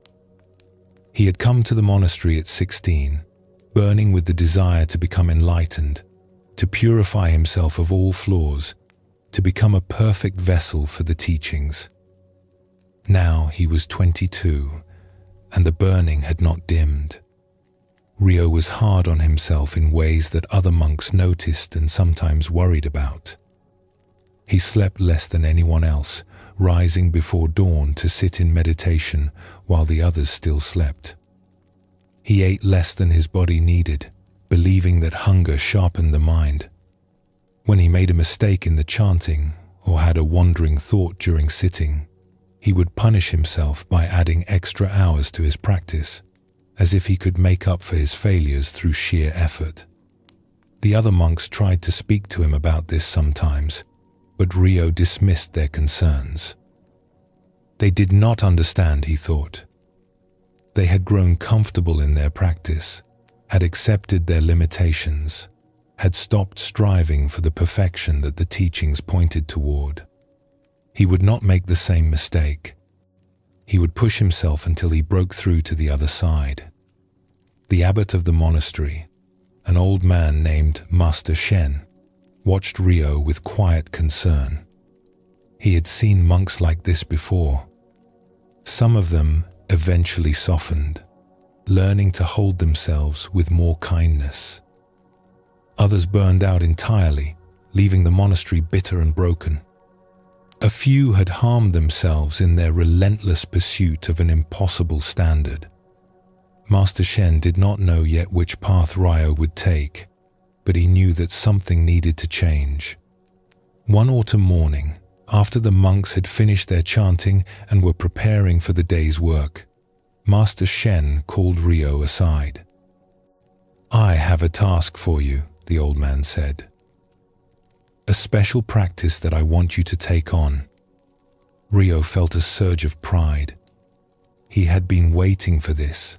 He had come to the monastery at 16, burning with the desire to become enlightened, to purify himself of all flaws, to become a perfect vessel for the teachings. Now he was 22, and the burning had not dimmed. Ryo was hard on himself in ways that other monks noticed and sometimes worried about. He slept less than anyone else, rising before dawn to sit in meditation while the others still slept. He ate less than his body needed, believing that hunger sharpened the mind. When he made a mistake in the chanting or had a wandering thought during sitting, he would punish himself by adding extra hours to his practice, as if he could make up for his failures through sheer effort. The other monks tried to speak to him about this sometimes, but Ryo dismissed their concerns. They did not understand, he thought. They had grown comfortable in their practice, had accepted their limitations, had stopped striving for the perfection that the teachings pointed toward. He would not make the same mistake. He would push himself until he broke through to the other side. The abbot of the monastery, an old man named Master Shen, watched Ryo with quiet concern. He had seen monks like this before. Some of them eventually softened, learning to hold themselves with more kindness. Others burned out entirely, leaving the monastery bitter and broken. A few had harmed themselves in their relentless pursuit of an impossible standard. Master Shen did not know yet which path Ryo would take, but he knew that something needed to change. One autumn morning, after the monks had finished their chanting and were preparing for the day's work, Master Shen called Ryo aside. "I have a task for you," the old man said. "A special practice that I want you to take on." Ryo felt a surge of pride. He had been waiting for this,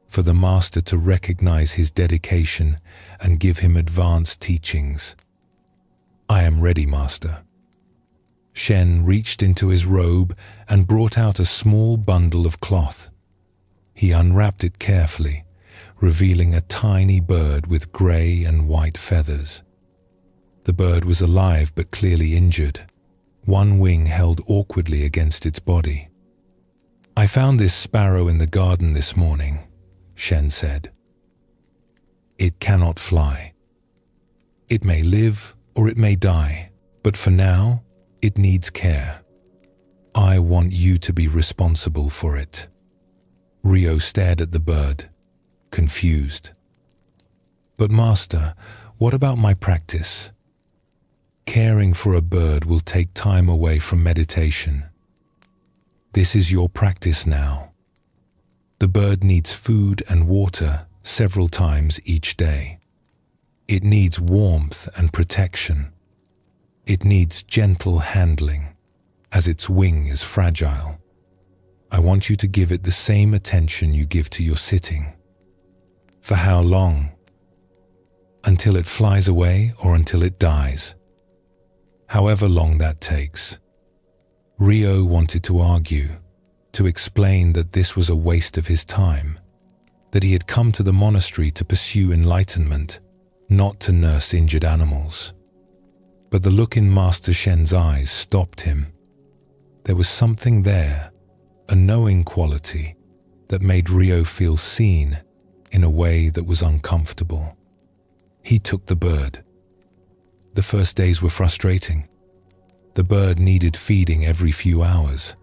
for the master to recognize his dedication and give him advanced teachings. "I am ready, master." Shen reached into his robe and brought out a small bundle of cloth. He unwrapped it carefully, revealing a tiny bird with gray and white feathers. The bird was alive but clearly injured, one wing held awkwardly against its body. "I found this sparrow in the garden this morning," Shen said. "It cannot fly. It may live or it may die, but for now, it needs care. I want you to be responsible for it." Ryo stared at the bird, confused. "But master, what about my practice? Caring for a bird will take time away from meditation. This is your practice now. The bird needs food and water several times each day. It needs warmth and protection. It needs gentle handling, as its wing is fragile. I want you to give it the same attention you give to your sitting." "For how long?" "Until it flies away or until it dies. However long that takes." Ryo wanted to argue, to explain that this was a waste of his time, that he had come to the monastery to pursue enlightenment, not to nurse injured animals. But the look in Master Shen's eyes stopped him. There was something there, a knowing quality, that made Rio feel seen in a way that was uncomfortable. He took the bird. The first days were frustrating. The bird needed feeding every few hours,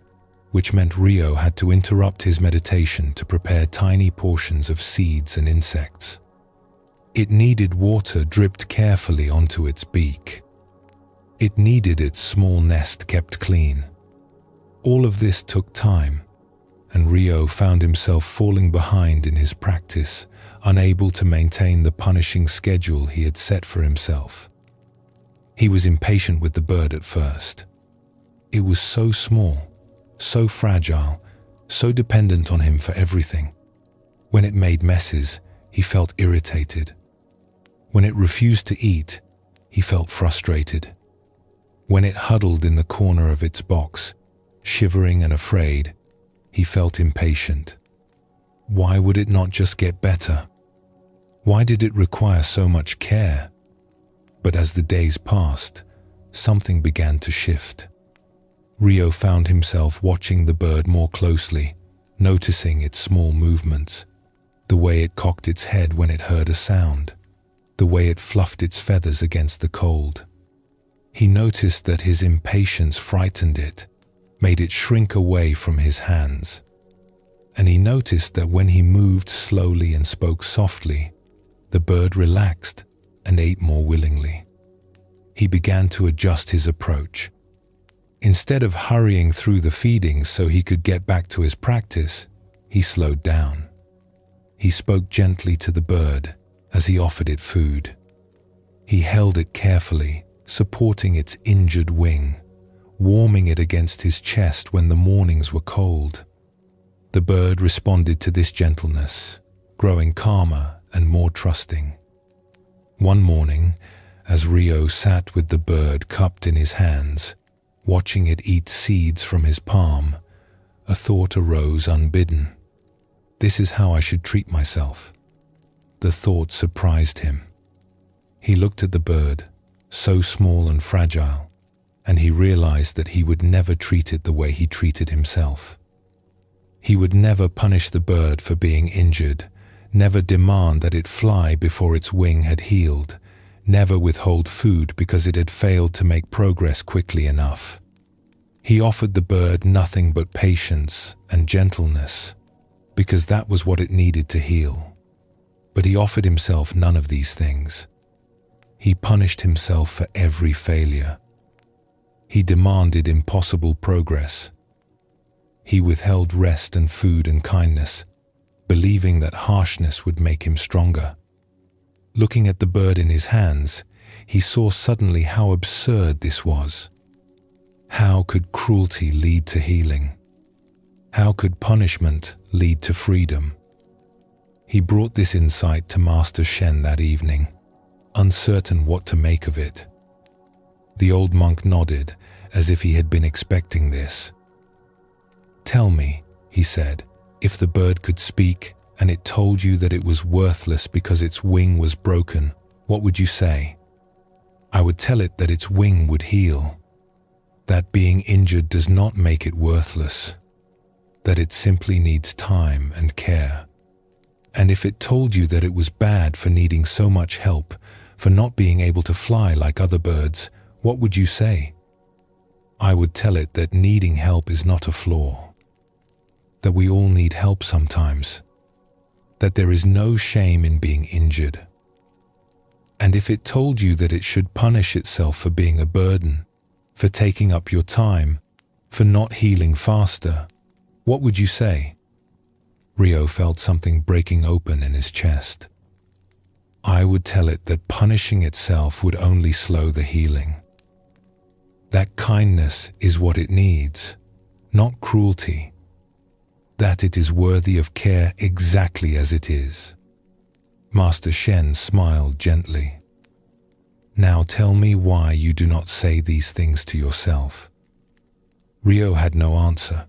which meant Rio had to interrupt his meditation to prepare tiny portions of seeds and insects. It needed water dripped carefully onto its beak. It needed its small nest kept clean. All of this took time, and Rio found himself falling behind in his practice, unable to maintain the punishing schedule he had set for himself. He was impatient with the bird at first. It was so small, so fragile, so dependent on him for everything. When it made messes, he felt irritated. When it refused to eat, he felt frustrated. When it huddled in the corner of its box, shivering and afraid, he felt impatient. Why would it not just get better? Why did it require so much care? But as the days passed, something began to shift. Rio found himself watching the bird more closely, noticing its small movements, the way it cocked its head when it heard a sound, the way it fluffed its feathers against the cold. He noticed that his impatience frightened it, made it shrink away from his hands. And he noticed that when he moved slowly and spoke softly, the bird relaxed and ate more willingly. He began to adjust his approach. Instead of hurrying through the feedings so he could get back to his practice, he slowed down. He spoke gently to the bird as he offered it food. He held it carefully, supporting its injured wing, warming it against his chest when the mornings were cold. The bird responded to this gentleness, growing calmer and more trusting. One morning, as Rio sat with the bird cupped in his hands, watching it eat seeds from his palm, a thought arose unbidden. This is how I should treat myself. The thought surprised him. He looked at the bird, so small and fragile, and he realized that he would never treat it the way he treated himself. He would never punish the bird for being injured, never demand that it fly before its wing had healed, never withhold food because it had failed to make progress quickly enough. He offered the bird nothing but patience and gentleness, because that was what it needed to heal. But he offered himself none of these things. He punished himself for every failure. He demanded impossible progress. He withheld rest and food and kindness, believing that harshness would make him stronger. Looking at the bird in his hands, he saw suddenly how absurd this was. How could cruelty lead to healing? How could punishment lead to freedom? He brought this insight to Master Shen that evening, uncertain what to make of it. The old monk nodded, as if he had been expecting this. "Tell me," he said, "if the bird could speak and it told you that it was worthless because its wing was broken, what would you say?" "I would tell it that its wing would heal, that being injured does not make it worthless, that it simply needs time and care. And if it told you that it was bad for needing so much help, for not being able to fly like other birds, what would you say?" "I would tell it that needing help is not a flaw, that we all need help sometimes, that there is no shame in being injured. And if it told you that it should punish itself for being a burden, for taking up your time, for not healing faster, what would you say?" Rio felt something breaking open in his chest. "I would tell it that punishing itself would only slow the healing. That kindness is what it needs, not cruelty. That it is worthy of care exactly as it is." Master Shen smiled gently. "Now tell me why you do not say these things to yourself." Rio had no answer.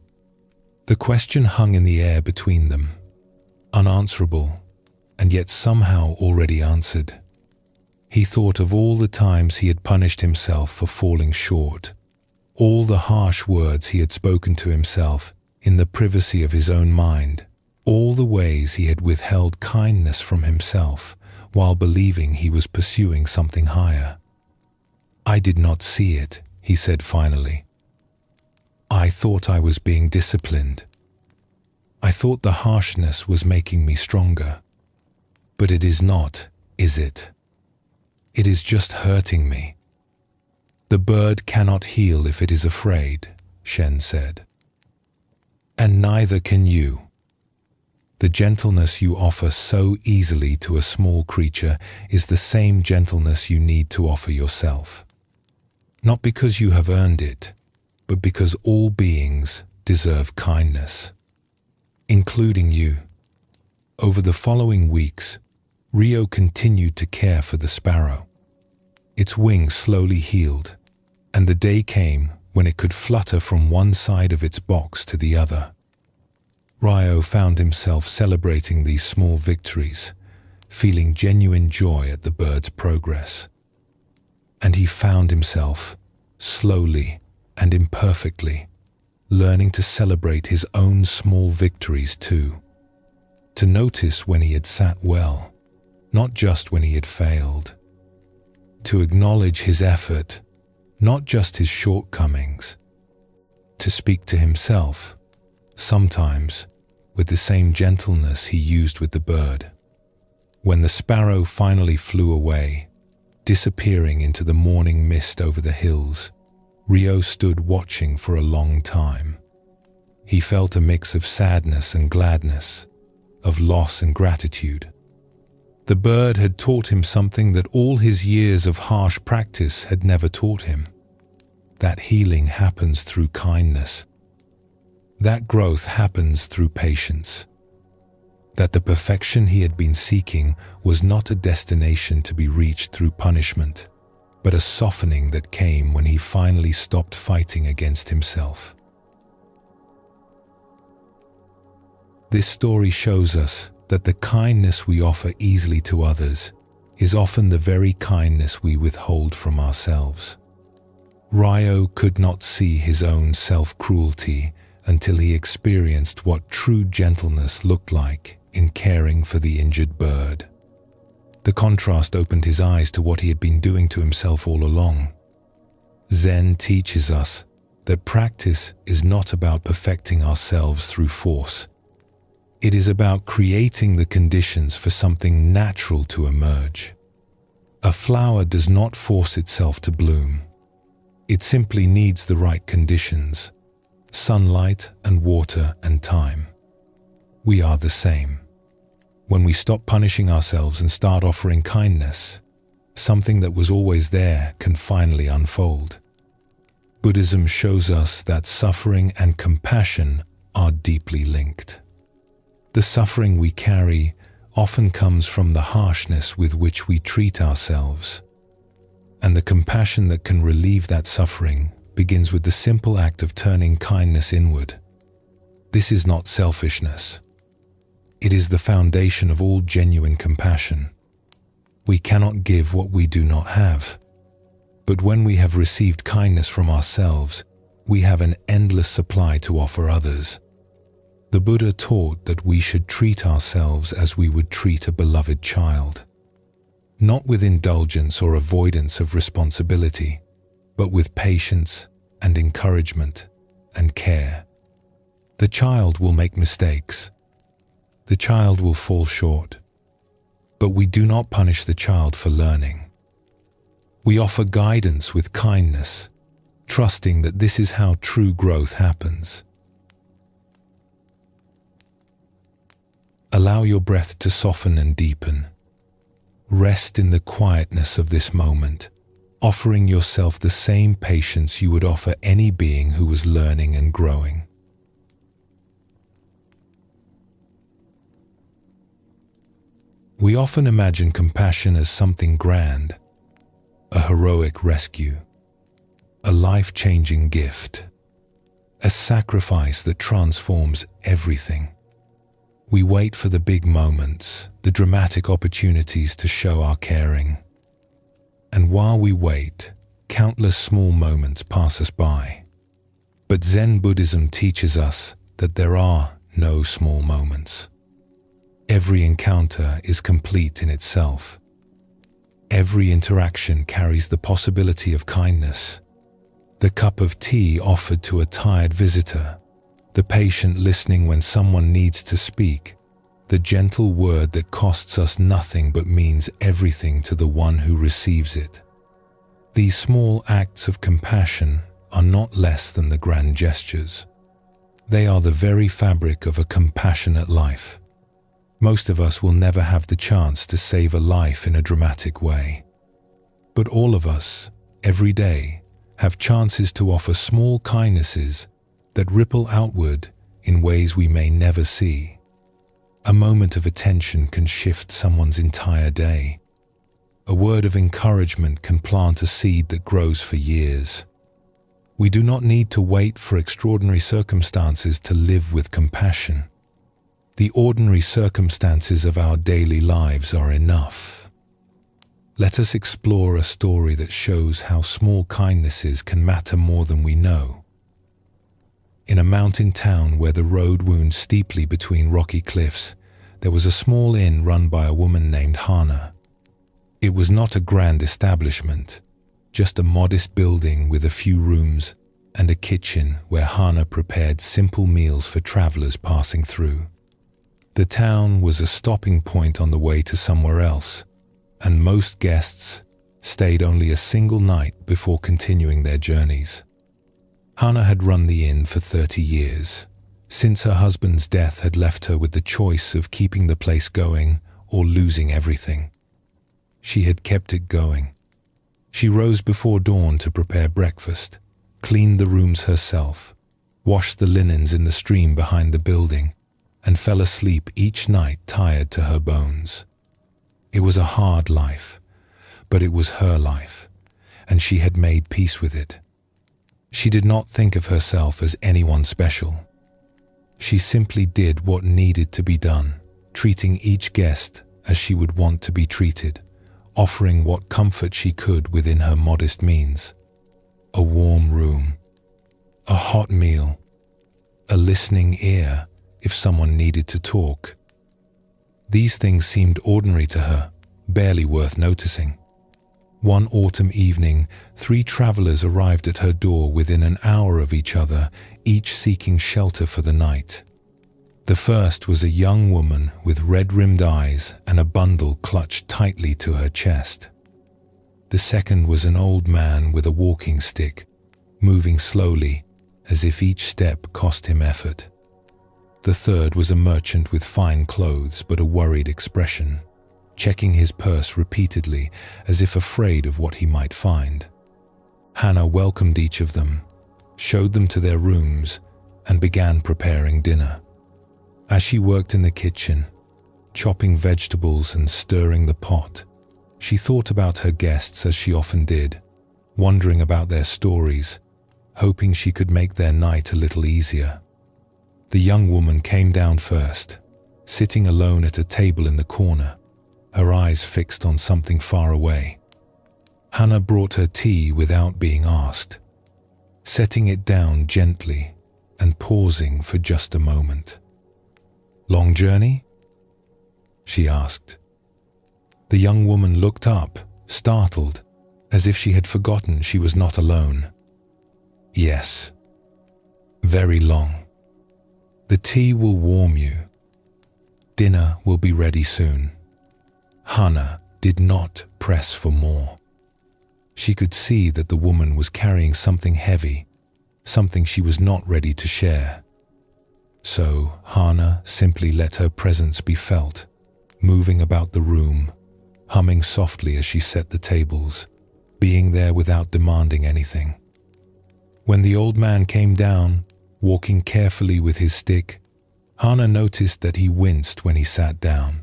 The question hung in the air between them, unanswerable, and yet somehow already answered. He thought of all the times he had punished himself for falling short, All the harsh words he had spoken to himself in the privacy of his own mind, all the ways he had withheld kindness from himself while believing he was pursuing something higher. "I did not see it," he said finally. "I thought I was being disciplined. I thought the harshness was making me stronger. But it is not, is it? It is just hurting me." "The bird cannot heal if it is afraid," Shen said. "And neither can you. The gentleness you offer so easily to a small creature is the same gentleness you need to offer yourself. Not because you have earned it, but because all beings deserve kindness, including you." Over the following weeks, Rio continued to care for the sparrow. Its wings slowly healed, and the day came when it could flutter from one side of its box to the other. Rio found himself celebrating these small victories, feeling genuine joy at the bird's progress. And he found himself, slowly and imperfectly, learning to celebrate his own small victories too. To notice when he had sat well, not just when he had failed. To acknowledge his effort, not just his shortcomings. To speak to himself, sometimes with the same gentleness he used with the bird. When the sparrow finally flew away, disappearing into the morning mist over the hills, Rio stood watching for a long time. He felt a mix of sadness and gladness, of loss and gratitude. The bird had taught him something that all his years of harsh practice had never taught him. That healing happens through kindness. That growth happens through patience. That the perfection he had been seeking was not a destination to be reached through punishment, but a softening that came when he finally stopped fighting against himself. This story shows us that the kindness we offer easily to others is often the very kindness we withhold from ourselves. Rio could not see his own self-cruelty until he experienced what true gentleness looked like in caring for the injured bird. The contrast opened his eyes to what he had been doing to himself all along. Zen teaches us that practice is not about perfecting ourselves through force. It is about creating the conditions for something natural to emerge. A flower does not force itself to bloom. It simply needs the right conditions: sunlight and water and time. We are the same. When we stop punishing ourselves and start offering kindness, something that was always there can finally unfold. Buddhism shows us that suffering and compassion are deeply linked. The suffering we carry often comes from the harshness with which we treat ourselves, and the compassion that can relieve that suffering begins with the simple act of turning kindness inward. This is not selfishness. It is the foundation of all genuine compassion. We cannot give what we do not have. But when we have received kindness from ourselves, we have an endless supply to offer others. The Buddha taught that we should treat ourselves as we would treat a beloved child, not with indulgence or avoidance of responsibility, but with patience and encouragement and care. The child will make mistakes. The child will fall short, but we do not punish the child for learning. We offer guidance with kindness, trusting that this is how true growth happens. Allow your breath to soften and deepen. Rest in the quietness of this moment, offering yourself the same patience you would offer any being who was learning and growing. We often imagine compassion as something grand, a heroic rescue, a life-changing gift, a sacrifice that transforms everything. We wait for the big moments, the dramatic opportunities to show our caring. And while we wait, countless small moments pass us by. But Zen Buddhism teaches us that there are no small moments. Every encounter is complete in itself. Every interaction carries the possibility of kindness. The cup of tea offered to a tired visitor, the patient listening when someone needs to speak, the gentle word that costs us nothing but means everything to the one who receives it. These small acts of compassion are not less than the grand gestures. They are the very fabric of a compassionate life. Most of us will never have the chance to save a life in a dramatic way. But all of us, every day, have chances to offer small kindnesses that ripple outward in ways we may never see. A moment of attention can shift someone's entire day. A word of encouragement can plant a seed that grows for years. We do not need to wait for extraordinary circumstances to live with compassion. The ordinary circumstances of our daily lives are enough. Let us explore a story that shows how small kindnesses can matter more than we know. In a mountain town where the road wound steeply between rocky cliffs, there was a small inn run by a woman named Hana. It was not a grand establishment, just a modest building with a few rooms and a kitchen where Hana prepared simple meals for travelers passing through. The town was a stopping point on the way to somewhere else, and most guests stayed only a single night before continuing their journeys. Hana had run the inn for 30 years, since her husband's death had left her with the choice of keeping the place going or losing everything. She had kept it going. She rose before dawn to prepare breakfast, cleaned the rooms herself, washed the linens in the stream behind the building, and fell asleep each night tired to her bones. It was a hard life, but it was her life, and she had made peace with it. She did not think of herself as anyone special. She simply did what needed to be done, treating each guest as she would want to be treated, offering what comfort she could within her modest means. A warm room, a hot meal, a listening ear if someone needed to talk. These things seemed ordinary to her, barely worth noticing. One autumn evening, 3 travelers arrived at her door within an hour of each other, each seeking shelter for the night. The first was a young woman with red-rimmed eyes and a bundle clutched tightly to her chest. The second was an old man with a walking stick, moving slowly, as if each step cost him effort. The third was a merchant with fine clothes but a worried expression, checking his purse repeatedly as if afraid of what he might find. Hana welcomed each of them, showed them to their rooms, and began preparing dinner. As she worked in the kitchen, chopping vegetables and stirring the pot, she thought about her guests as she often did, wondering about their stories, hoping she could make their night a little easier. The young woman came down first, sitting alone at a table in the corner, her eyes fixed on something far away. Hana brought her tea without being asked, setting it down gently and pausing for just a moment. "Long journey?" she asked. The young woman looked up, startled, as if she had forgotten she was not alone. "Yes, very long. The tea will warm you. Dinner will be ready soon." Hana did not press for more. She could see that the woman was carrying something heavy, something she was not ready to share. So Hana simply let her presence be felt, moving about the room, humming softly as she set the tables, being there without demanding anything. When the old man came down, walking carefully with his stick, Hana noticed that he winced when he sat down.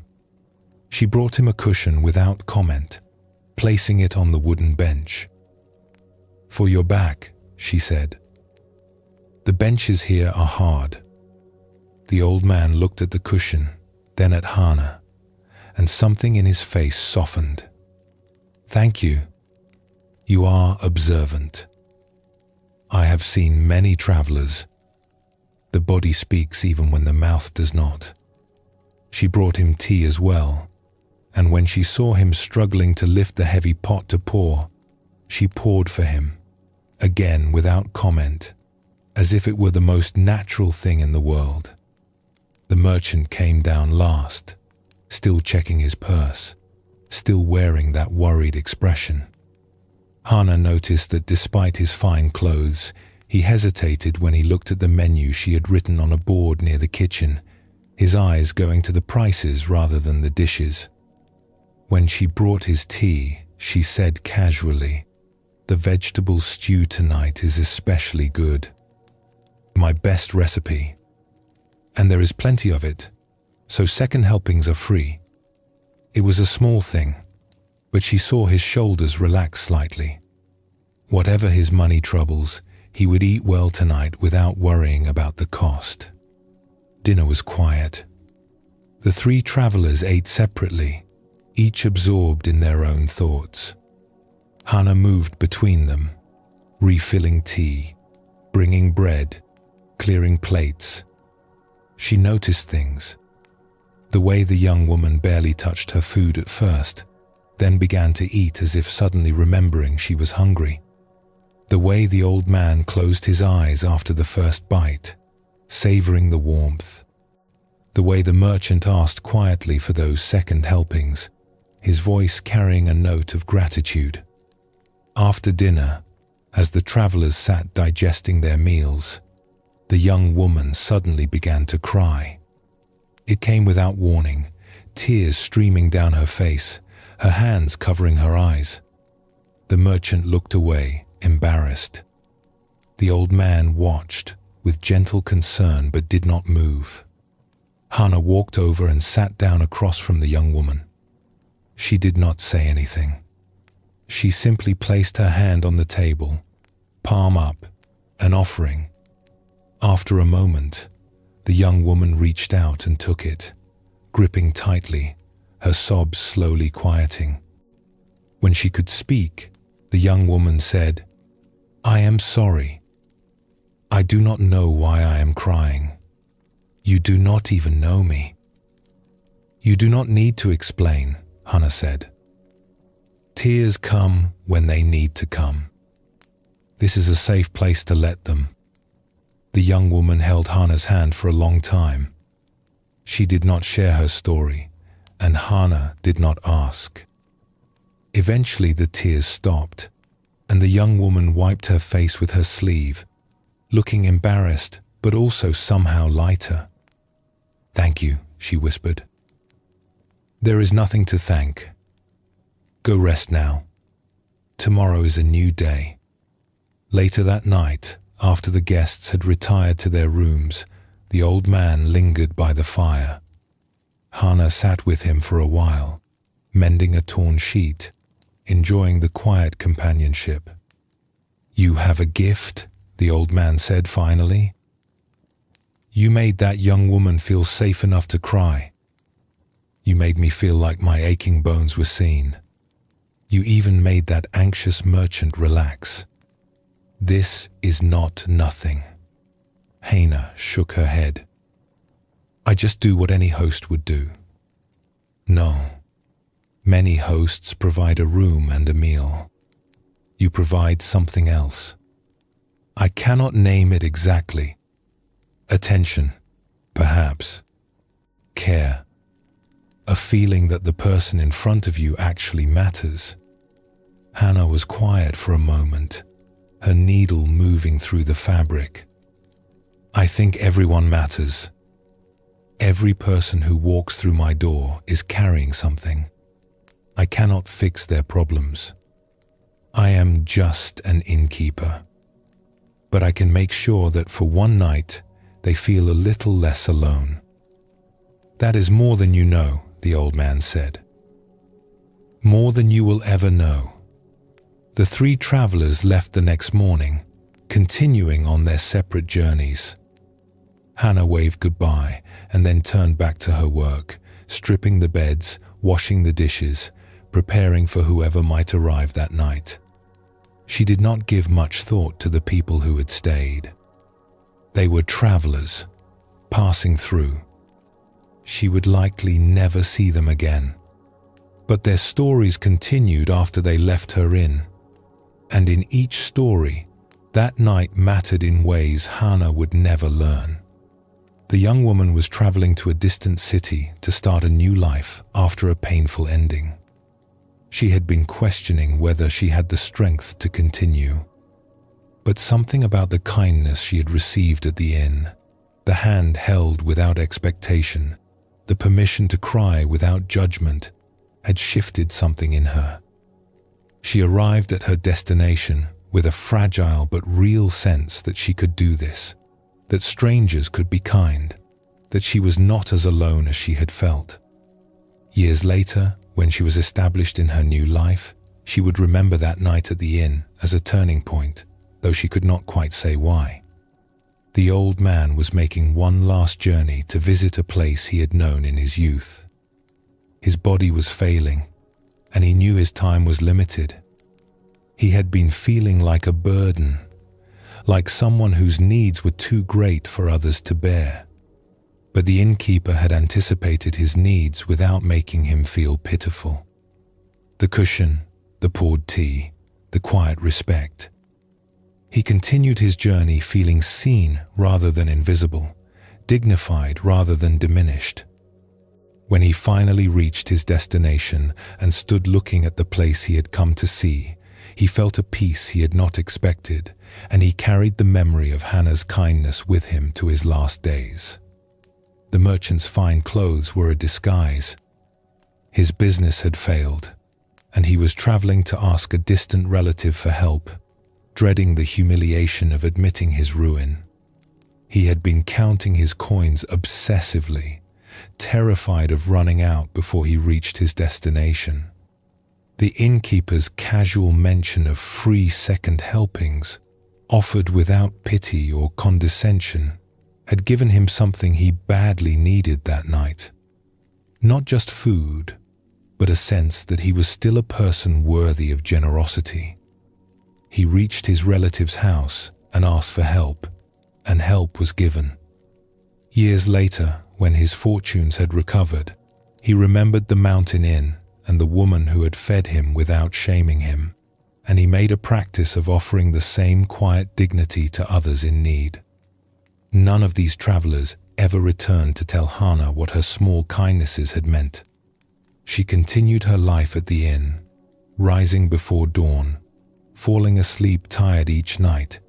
She brought him a cushion without comment, placing it on the wooden bench. "For your back," she said. "The benches here are hard." The old man looked at the cushion, then at Hana, and something in his face softened. "Thank you. You are observant. I have seen many travelers. The body speaks even when the mouth does not. She brought him tea as well, and when she saw him struggling to lift the heavy pot to pour, she poured for him, again without comment, as if it were the most natural thing in the world. The merchant came down last, still checking his purse, still wearing that worried expression. Hana noticed that despite his fine clothes, he hesitated when he looked at the menu she had written on a board near the kitchen, his eyes going to the prices rather than the dishes. When she brought his tea, she said casually, "The vegetable stew tonight is especially good. My best recipe. And there is plenty of it, so second helpings are free." It was a small thing, but she saw his shoulders relax slightly. Whatever his money troubles, he would eat well tonight without worrying about the cost. Dinner was quiet. The three travelers ate separately, each absorbed in their own thoughts. Hana moved between them, refilling tea, bringing bread, clearing plates. She noticed things. The way the young woman barely touched her food at first, then began to eat as if suddenly remembering she was hungry. The way the old man closed his eyes after the first bite, savoring the warmth. The way the merchant asked quietly for those second helpings, his voice carrying a note of gratitude. After dinner, as the travelers sat digesting their meals, the young woman suddenly began to cry. It came without warning, tears streaming down her face, her hands covering her eyes. The merchant looked away, embarrassed. The old man watched, with gentle concern but did not move. Hana walked over and sat down across from the young woman. She did not say anything. She simply placed her hand on the table, palm up, an offering. After a moment, the young woman reached out and took it, gripping tightly, her sobs slowly quieting. When she could speak, the young woman said, "I am sorry. I do not know why I am crying. You do not even know me." "You do not need to explain," Hana said. "Tears come when they need to come. This is a safe place to let them." The young woman held Hana's hand for a long time. She did not share her story, and Hana did not ask. Eventually the tears stopped, and the young woman wiped her face with her sleeve, looking embarrassed but also somehow lighter. "Thank you," she whispered. "There is nothing to thank. Go rest now. Tomorrow is a new day." Later that night, after the guests had retired to their rooms, the old man lingered by the fire. Hana sat with him for a while, mending a torn sheet, enjoying the quiet companionship. "You have a gift," the old man said finally. "You made that young woman feel safe enough to cry. You made me feel like my aching bones were seen. You even made that anxious merchant relax. This is not nothing." Hana shook her head. "I just do what any host would do." "No. Many hosts provide a room and a meal. You provide something else. I cannot name it exactly. Attention, perhaps. Care. A feeling that the person in front of you actually matters." Hana was quiet for a moment, her needle moving through the fabric. "I think everyone matters. Every person who walks through my door is carrying something. I cannot fix their problems. I am just an innkeeper. But I can make sure that for one night they feel a little less alone." "That is more than you know," the old man said. "More than you will ever know." The three travelers left the next morning, continuing on their separate journeys. Hana waved goodbye and then turned back to her work, stripping the beds, washing the dishes, preparing for whoever might arrive that night. She did not give much thought to the people who had stayed. They were travelers, passing through. She would likely never see them again. But their stories continued after they left her inn. And in each story, that night mattered in ways Hannah would never learn. The young woman was traveling to a distant city to start a new life after a painful ending. She had been questioning whether she had the strength to continue. But something about the kindness she had received at the inn, the hand held without expectation, the permission to cry without judgment, had shifted something in her. She arrived at her destination with a fragile but real sense that she could do this, that strangers could be kind, that she was not as alone as she had felt. Years later, when she was established in her new life, she would remember that night at the inn as a turning point, though she could not quite say why. The old man was making one last journey to visit a place he had known in his youth. His body was failing, and he knew his time was limited. He had been feeling like a burden, like someone whose needs were too great for others to bear. But the innkeeper had anticipated his needs without making him feel pitiful. The cushion, the poured tea, the quiet respect. He continued his journey feeling seen rather than invisible, dignified rather than diminished. When he finally reached his destination and stood looking at the place he had come to see, he felt a peace he had not expected, and he carried the memory of Hannah's kindness with him to his last days. The merchant's fine clothes were a disguise. His business had failed, and he was traveling to ask a distant relative for help, dreading the humiliation of admitting his ruin. He had been counting his coins obsessively, terrified of running out before he reached his destination. The innkeeper's casual mention of free second helpings, offered without pity or condescension, had given him something he badly needed that night. Not just food, but a sense that he was still a person worthy of generosity. He reached his relative's house and asked for help, and help was given. Years later, when his fortunes had recovered, he remembered the mountain inn and the woman who had fed him without shaming him, and he made a practice of offering the same quiet dignity to others in need. None of these travelers ever returned to tell Hannah what her small kindnesses had meant. She continued her life at the inn, rising before dawn, falling asleep tired each night,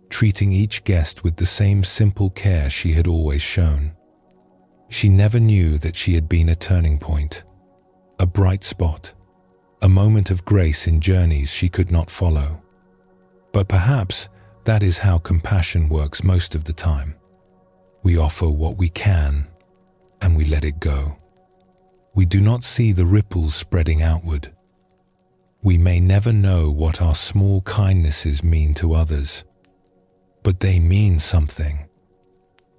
treating each guest with the same simple care she had always shown. She never knew that she had been a turning point, a bright spot, a moment of grace in journeys she could not follow. But perhaps that is how compassion works most of the time. We offer what we can, and we let it go. We do not see the ripples spreading outward. We may never know what our small kindnesses mean to others, but they mean something.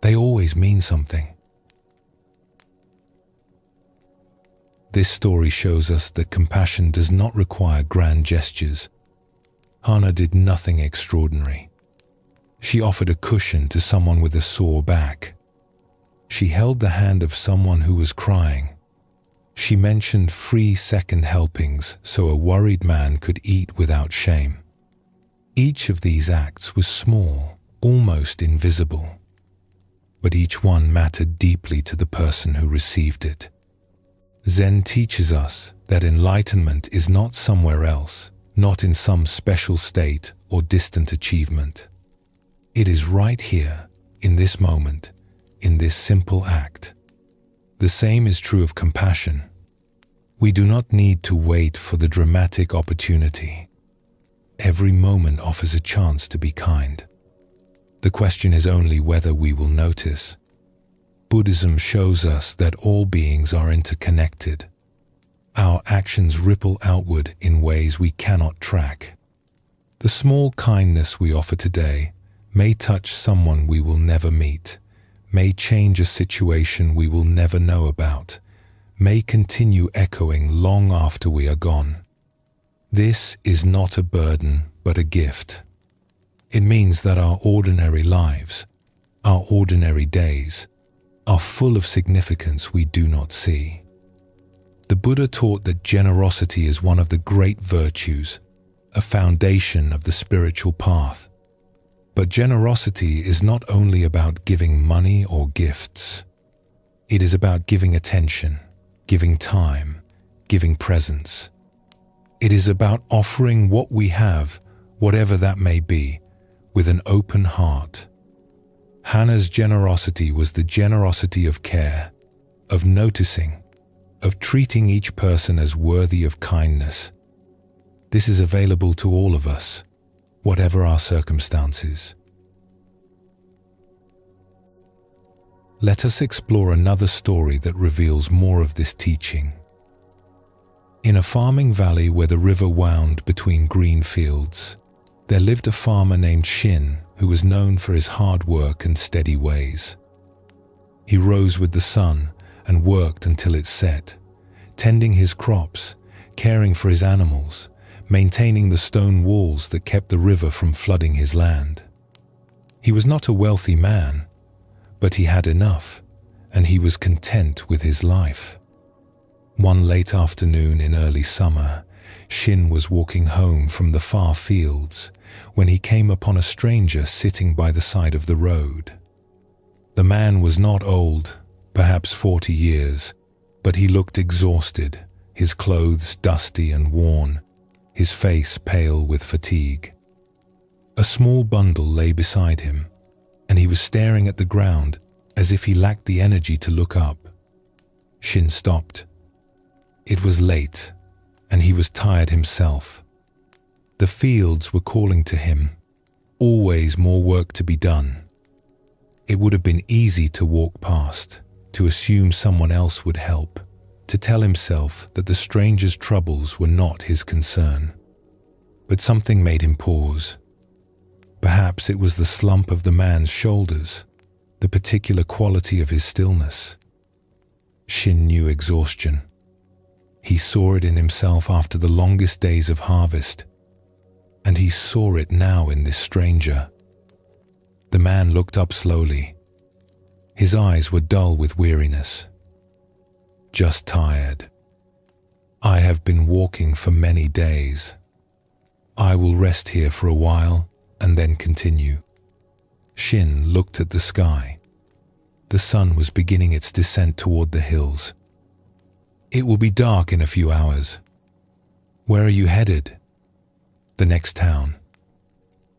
They always mean something. This story shows us that compassion does not require grand gestures. Hannah did nothing extraordinary. She offered a cushion to someone with a sore back. She held the hand of someone who was crying. She mentioned free second helpings so a worried man could eat without shame. Each of these acts was small, almost invisible, but each one mattered deeply to the person who received it. Zen teaches us that enlightenment is not somewhere else, not in some special state or distant achievement. It is right here, in this moment, in this simple act. The same is true of compassion. We do not need to wait for the dramatic opportunity. Every moment offers a chance to be kind. The question is only whether we will notice. Buddhism shows us that all beings are interconnected. Our actions ripple outward in ways we cannot track. The small kindness we offer today may touch someone we will never meet, may change a situation we will never know about, may continue echoing long after we are gone. This is not a burden, but a gift. It means that our ordinary lives, our ordinary days, are full of significance we do not see. The Buddha taught that generosity is one of the great virtues, a foundation of the spiritual path. But generosity is not only about giving money or gifts. It is about giving attention, giving time, giving presence. It is about offering what we have, whatever that may be, with an open heart. Hannah's generosity was the generosity of care, of noticing, of treating each person as worthy of kindness. This is available to all of us, whatever our circumstances. Let us explore another story that reveals more of this teaching. In a farming valley where the river wound between green fields, there lived a farmer named Shin who was known for his hard work and steady ways. He rose with the sun and worked until it set, tending his crops, caring for his animals, maintaining the stone walls that kept the river from flooding his land. He was not a wealthy man, but he had enough, and he was content with his life. One late afternoon in early summer, Shin was walking home from the far fields when he came upon a stranger sitting by the side of the road. The man was not old, perhaps 40 years, but he looked exhausted, his clothes dusty and worn, his face pale with fatigue. A small bundle lay beside him, and he was staring at the ground as if he lacked the energy to look up. Shin stopped. It was late, and he was tired himself. The fields were calling to him, always more work to be done. It would have been easy to walk past, to assume someone else would help, to tell himself that the stranger's troubles were not his concern. But something made him pause. Perhaps it was the slump of the man's shoulders, the particular quality of his stillness. Shin knew exhaustion. He saw it in himself after the longest days of harvest, and he saw it now in this stranger. The man looked up slowly. His eyes were dull with weariness. Just tired. I have been walking for many days. I will rest here for a while and then continue. Shin looked at the sky. The sun was beginning its descent toward the hills. It will be dark in a few hours. Where are you headed? The next town.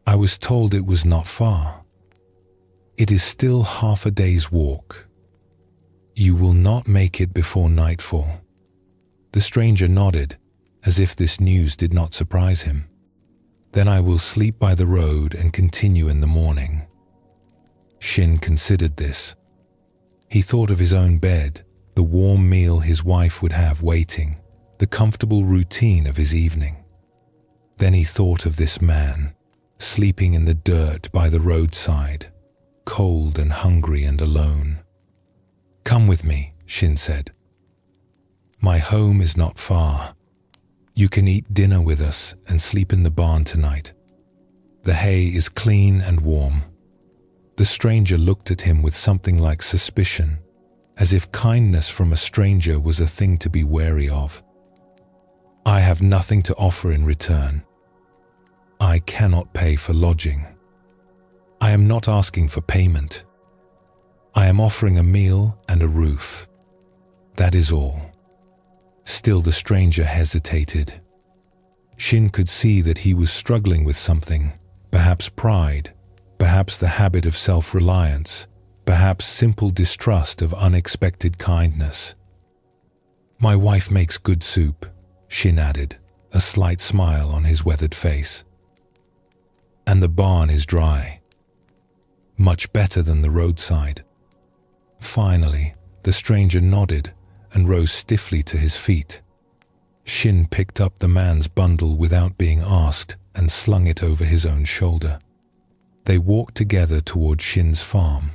I was told it was not far. It is still half a day's walk. You will not make it before nightfall. The stranger nodded, as if this news did not surprise him. Then I will sleep by the road and continue in the morning. Shin considered this. He thought of his own bed, the warm meal his wife would have waiting, the comfortable routine of his evening. Then he thought of this man, sleeping in the dirt by the roadside, cold and hungry and alone. Come with me, Shin said. My home is not far. You can eat dinner with us and sleep in the barn tonight. The hay is clean and warm. The stranger looked at him with something like suspicion, as if kindness from a stranger was a thing to be wary of. I have nothing to offer in return. I cannot pay for lodging. I am not asking for payment. I am offering a meal and a roof. That is all. Still the stranger hesitated. Shin could see that he was struggling with something, perhaps pride, perhaps the habit of self-reliance, perhaps simple distrust of unexpected kindness. My wife makes good soup, Shin added, a slight smile on his weathered face. And the barn is dry. Much better than the roadside. Finally, the stranger nodded and rose stiffly to his feet. Shin picked up the man's bundle without being asked and slung it over his own shoulder. They walked together toward Shin's farm,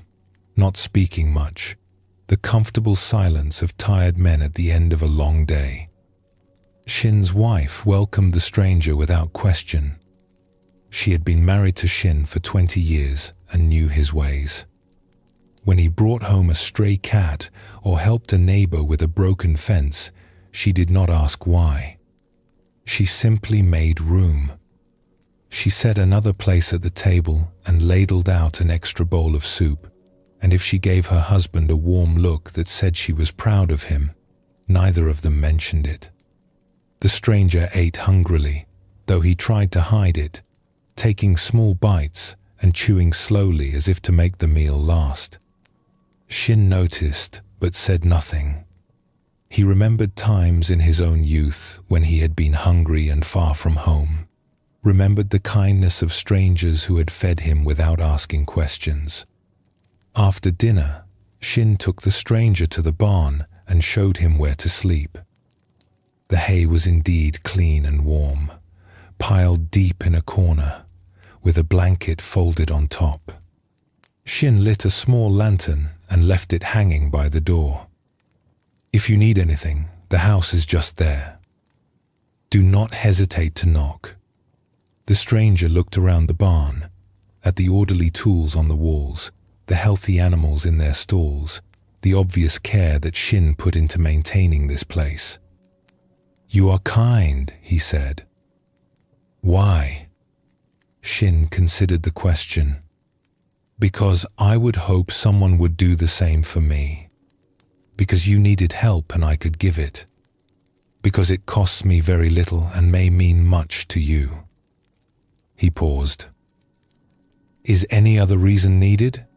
not speaking much, the comfortable silence of tired men at the end of a long day. Shin's wife welcomed the stranger without question. She had been married to Shin for 20 years and knew his ways. When he brought home a stray cat or helped a neighbor with a broken fence, she did not ask why. She simply made room. She set another place at the table and ladled out an extra bowl of soup, and if she gave her husband a warm look that said she was proud of him, neither of them mentioned it. The stranger ate hungrily, though he tried to hide it, taking small bites and chewing slowly as if to make the meal last. Shin noticed but said nothing. He remembered times in his own youth when he had been hungry and far from home, remembered the kindness of strangers who had fed him without asking questions. After dinner, Shin took the stranger to the barn and showed him where to sleep. The hay was indeed clean and warm, piled deep in a corner, with a blanket folded on top. Shin lit a small lantern and left it hanging by the door. If you need anything, the house is just there. Do not hesitate to knock. The stranger looked around the barn, at the orderly tools on the walls, the healthy animals in their stalls, the obvious care that Shin put into maintaining this place. You are kind, he said. Why? Shin considered the question. Because I would hope someone would do the same for me. Because you needed help and I could give it. Because it costs me very little and may mean much to you. He paused. Is any other reason needed?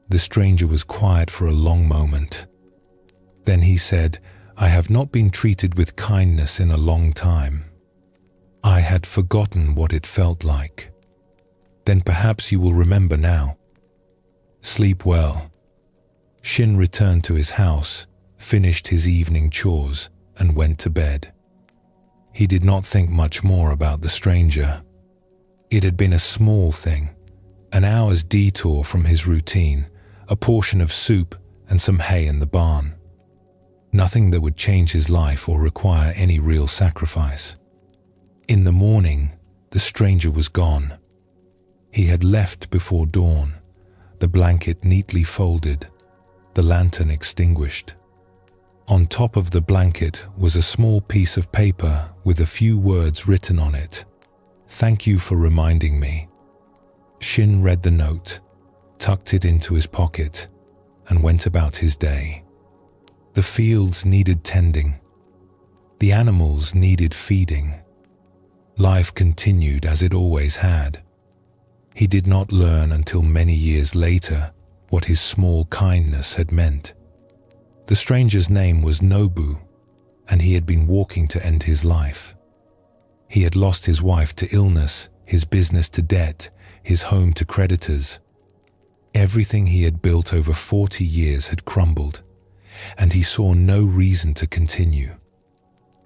The stranger was quiet for a long moment. Then he said, I have not been treated with kindness in a long time. I had forgotten what it felt like. Then perhaps you will remember now. Sleep well. Shin returned to his house, finished his evening chores, and went to bed. He did not think much more about the stranger. It had been a small thing, an hour's detour from his routine, a portion of soup and some hay in the barn. Nothing that would change his life or require any real sacrifice. In the morning, the stranger was gone. He had left before dawn, the blanket neatly folded, the lantern extinguished. On top of the blanket was a small piece of paper with a few words written on it. Thank you for reminding me. Shin read the note, tucked it into his pocket, and went about his day. The fields needed tending. The animals needed feeding. Life continued as it always had. He did not learn until many years later what his small kindness had meant. The stranger's name was Nobu, and he had been walking to end his life. He had lost his wife to illness, his business to debt, his home to creditors. Everything he had built over 40 years had crumbled, and he saw no reason to continue.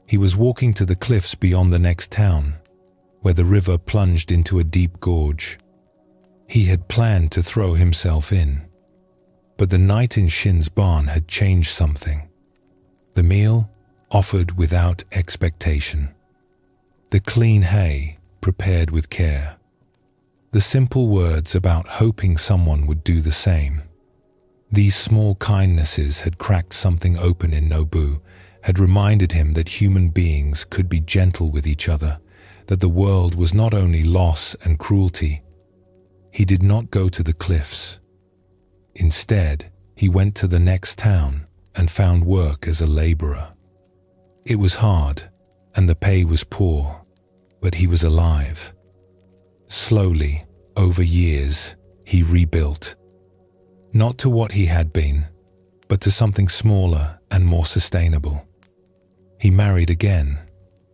He was walking to the cliffs beyond the next town, where the river plunged into a deep gorge. He had planned to throw himself in, but the night in Shin's barn had changed something. The meal offered without expectation. The clean hay prepared with care. The simple words about hoping someone would do the same. These small kindnesses had cracked something open in Nobu, had reminded him that human beings could be gentle with each other, that the world was not only loss and cruelty. He did not go to the cliffs. Instead, he went to the next town and found work as a laborer. It was hard, and the pay was poor, but he was alive. Slowly, over years, he rebuilt. Not to what he had been, but to something smaller and more sustainable. He married again,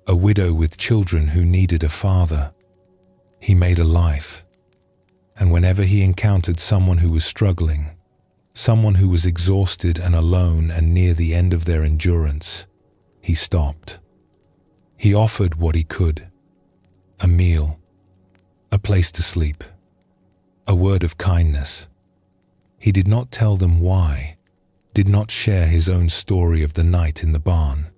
a widow with children who needed a father. He made a life. And whenever he encountered someone who was struggling, someone who was exhausted and alone and near the end of their endurance, he stopped. He offered what he could: a meal, a place to sleep, a word of kindness. He did not tell them why, did not share his own story of the night in the barn,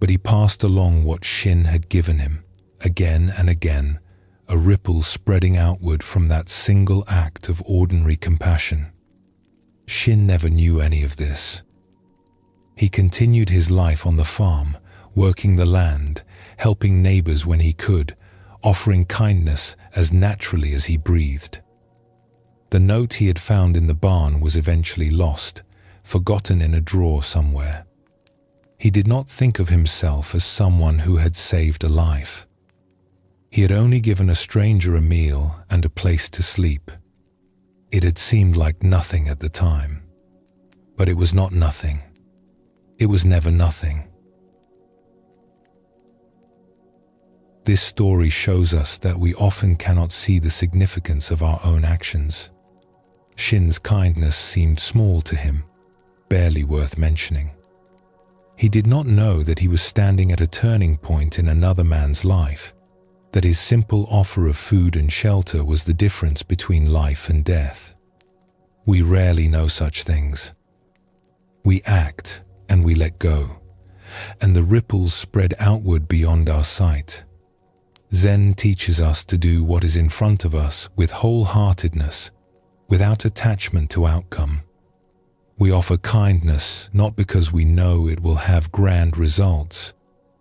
but he passed along what Shin had given him, again and again, a ripple spreading outward from that single act of ordinary compassion. Shin never knew any of this. He continued his life on the farm, working the land, helping neighbors when he could, offering kindness as naturally as he breathed. The note he had found in the barn was eventually lost, forgotten in a drawer somewhere. He did not think of himself as someone who had saved a life. He had only given a stranger a meal and a place to sleep. It had seemed like nothing at the time. But it was not nothing. It was never nothing. This story shows us that we often cannot see the significance of our own actions. Shin's kindness seemed small to him, barely worth mentioning. He did not know that he was standing at a turning point in another man's life, that his simple offer of food and shelter was the difference between life and death. We rarely know such things. We act and we let go, and the ripples spread outward beyond our sight. Zen teaches us to do what is in front of us with wholeheartedness, without attachment to outcome. We offer kindness not because we know it will have grand results,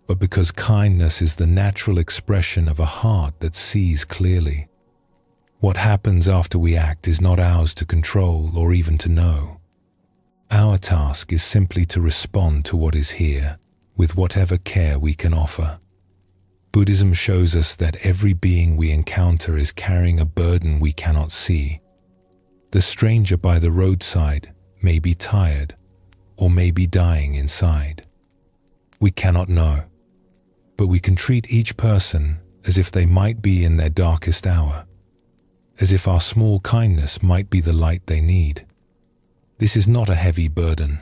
but because kindness is the natural expression of a heart that sees clearly. What happens after we act is not ours to control or even to know. Our task is simply to respond to what is here with whatever care we can offer. Buddhism shows us that every being we encounter is carrying a burden we cannot see. The stranger by the roadside may be tired or may be dying inside. We cannot know, but we can treat each person as if they might be in their darkest hour, as if our small kindness might be the light they need. This is not a heavy burden.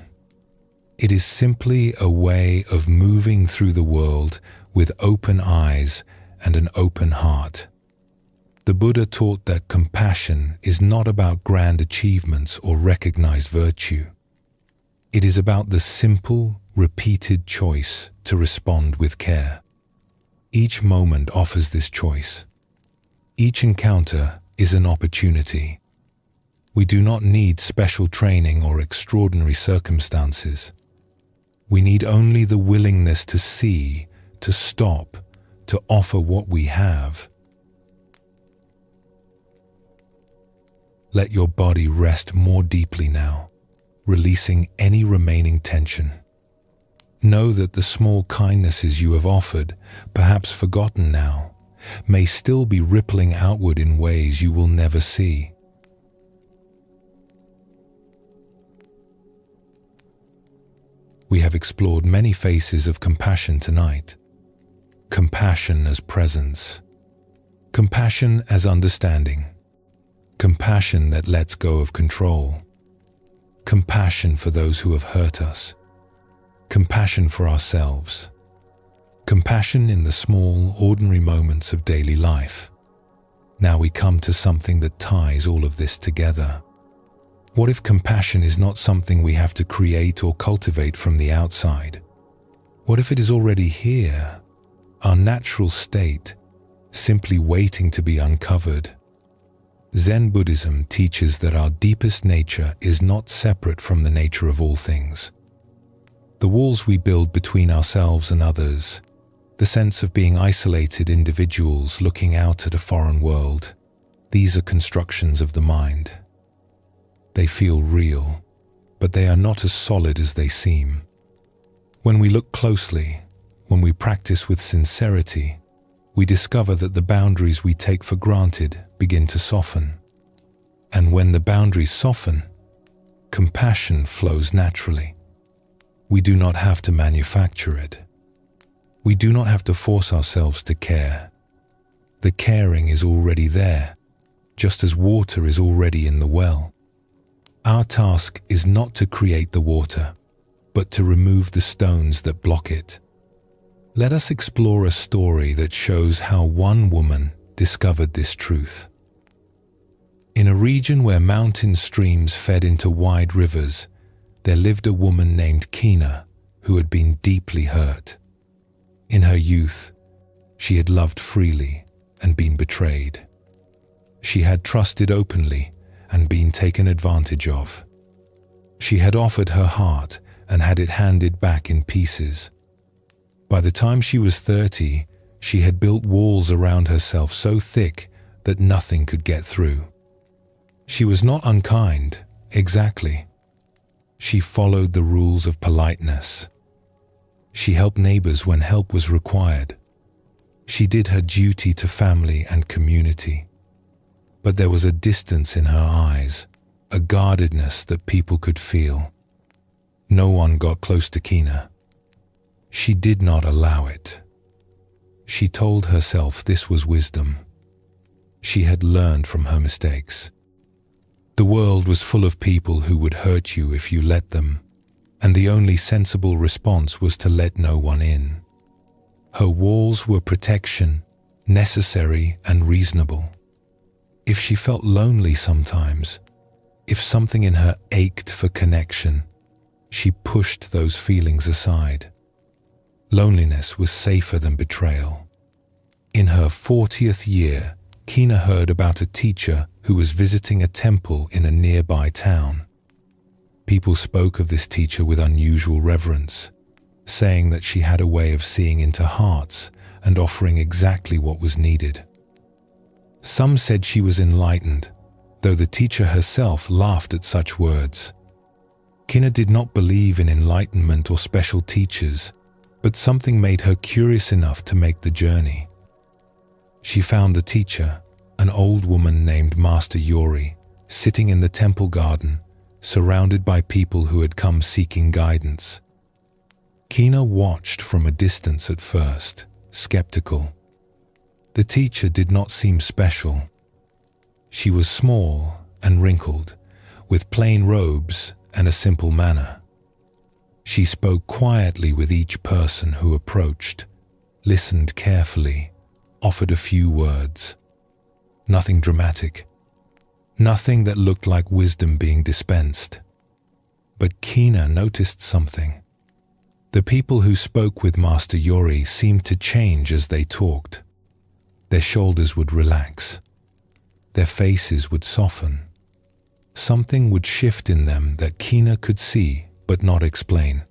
It is simply a way of moving through the world with open eyes and an open heart. The Buddha taught that compassion is not about grand achievements or recognized virtue. It is about the simple, repeated choice to respond with care. Each moment offers this choice. Each encounter is an opportunity. We do not need special training or extraordinary circumstances. We need only the willingness to see, to stop, to offer what we have. Let your body rest more deeply now, releasing any remaining tension. Know that the small kindnesses you have offered, perhaps forgotten now, may still be rippling outward in ways you will never see. We have explored many faces of compassion tonight. Compassion as presence. Compassion as understanding. Compassion that lets go of control. Compassion for those who have hurt us. Compassion for ourselves. Compassion in the small, ordinary moments of daily life. Now we come to something that ties all of this together. What if compassion is not something we have to create or cultivate from the outside? What if it is already here, our natural state, simply waiting to be uncovered? Zen Buddhism teaches that our deepest nature is not separate from the nature of all things. The walls we build between ourselves and others, the sense of being isolated individuals looking out at a foreign world, these are constructions of the mind. They feel real, but they are not as solid as they seem. When we look closely, when we practice with sincerity, we discover that the boundaries we take for granted begin to soften. And when the boundaries soften, compassion flows naturally. We do not have to manufacture it. We do not have to force ourselves to care. The caring is already there, just as water is already in the well. Our task is not to create the water, but to remove the stones that block it. Let us explore a story that shows how one woman discovered this truth. In a region where mountain streams fed into wide rivers, there lived a woman named Kina who had been deeply hurt. In her youth, she had loved freely, and been betrayed. She had trusted openly and been taken advantage of. She had offered her heart and had it handed back in pieces. By the time she was 30, she had built walls around herself so thick that nothing could get through. She was not unkind, exactly. She followed the rules of politeness. She helped neighbors when help was required. She did her duty to family and community. But there was a distance in her eyes, a guardedness that people could feel. No one got close to Kina. She did not allow it. She told herself this was wisdom. She had learned from her mistakes. The world was full of people who would hurt you if you let them, and the only sensible response was to let no one in. Her walls were protection, necessary and reasonable. If she felt lonely sometimes, if something in her ached for connection, she pushed those feelings aside. Loneliness was safer than betrayal. In her 40th year, Kina heard about a teacher who was visiting a temple in a nearby town. People spoke of this teacher with unusual reverence, saying that she had a way of seeing into hearts and offering exactly what was needed. Some said she was enlightened, though the teacher herself laughed at such words. Kina did not believe in enlightenment or special teachers, but something made her curious enough to make the journey. She found the teacher, an old woman named Master Yori, sitting in the temple garden, surrounded by people who had come seeking guidance. Kina watched from a distance at first, skeptical. The teacher did not seem special. She was small and wrinkled, with plain robes and a simple manner. She spoke quietly with each person who approached, listened carefully, offered a few words. Nothing dramatic, nothing that looked like wisdom being dispensed. But Kina noticed something. The people who spoke with Master Yori seemed to change as they talked. Their shoulders would relax. Their faces would soften. Something would shift in them that Kina could see but not explain.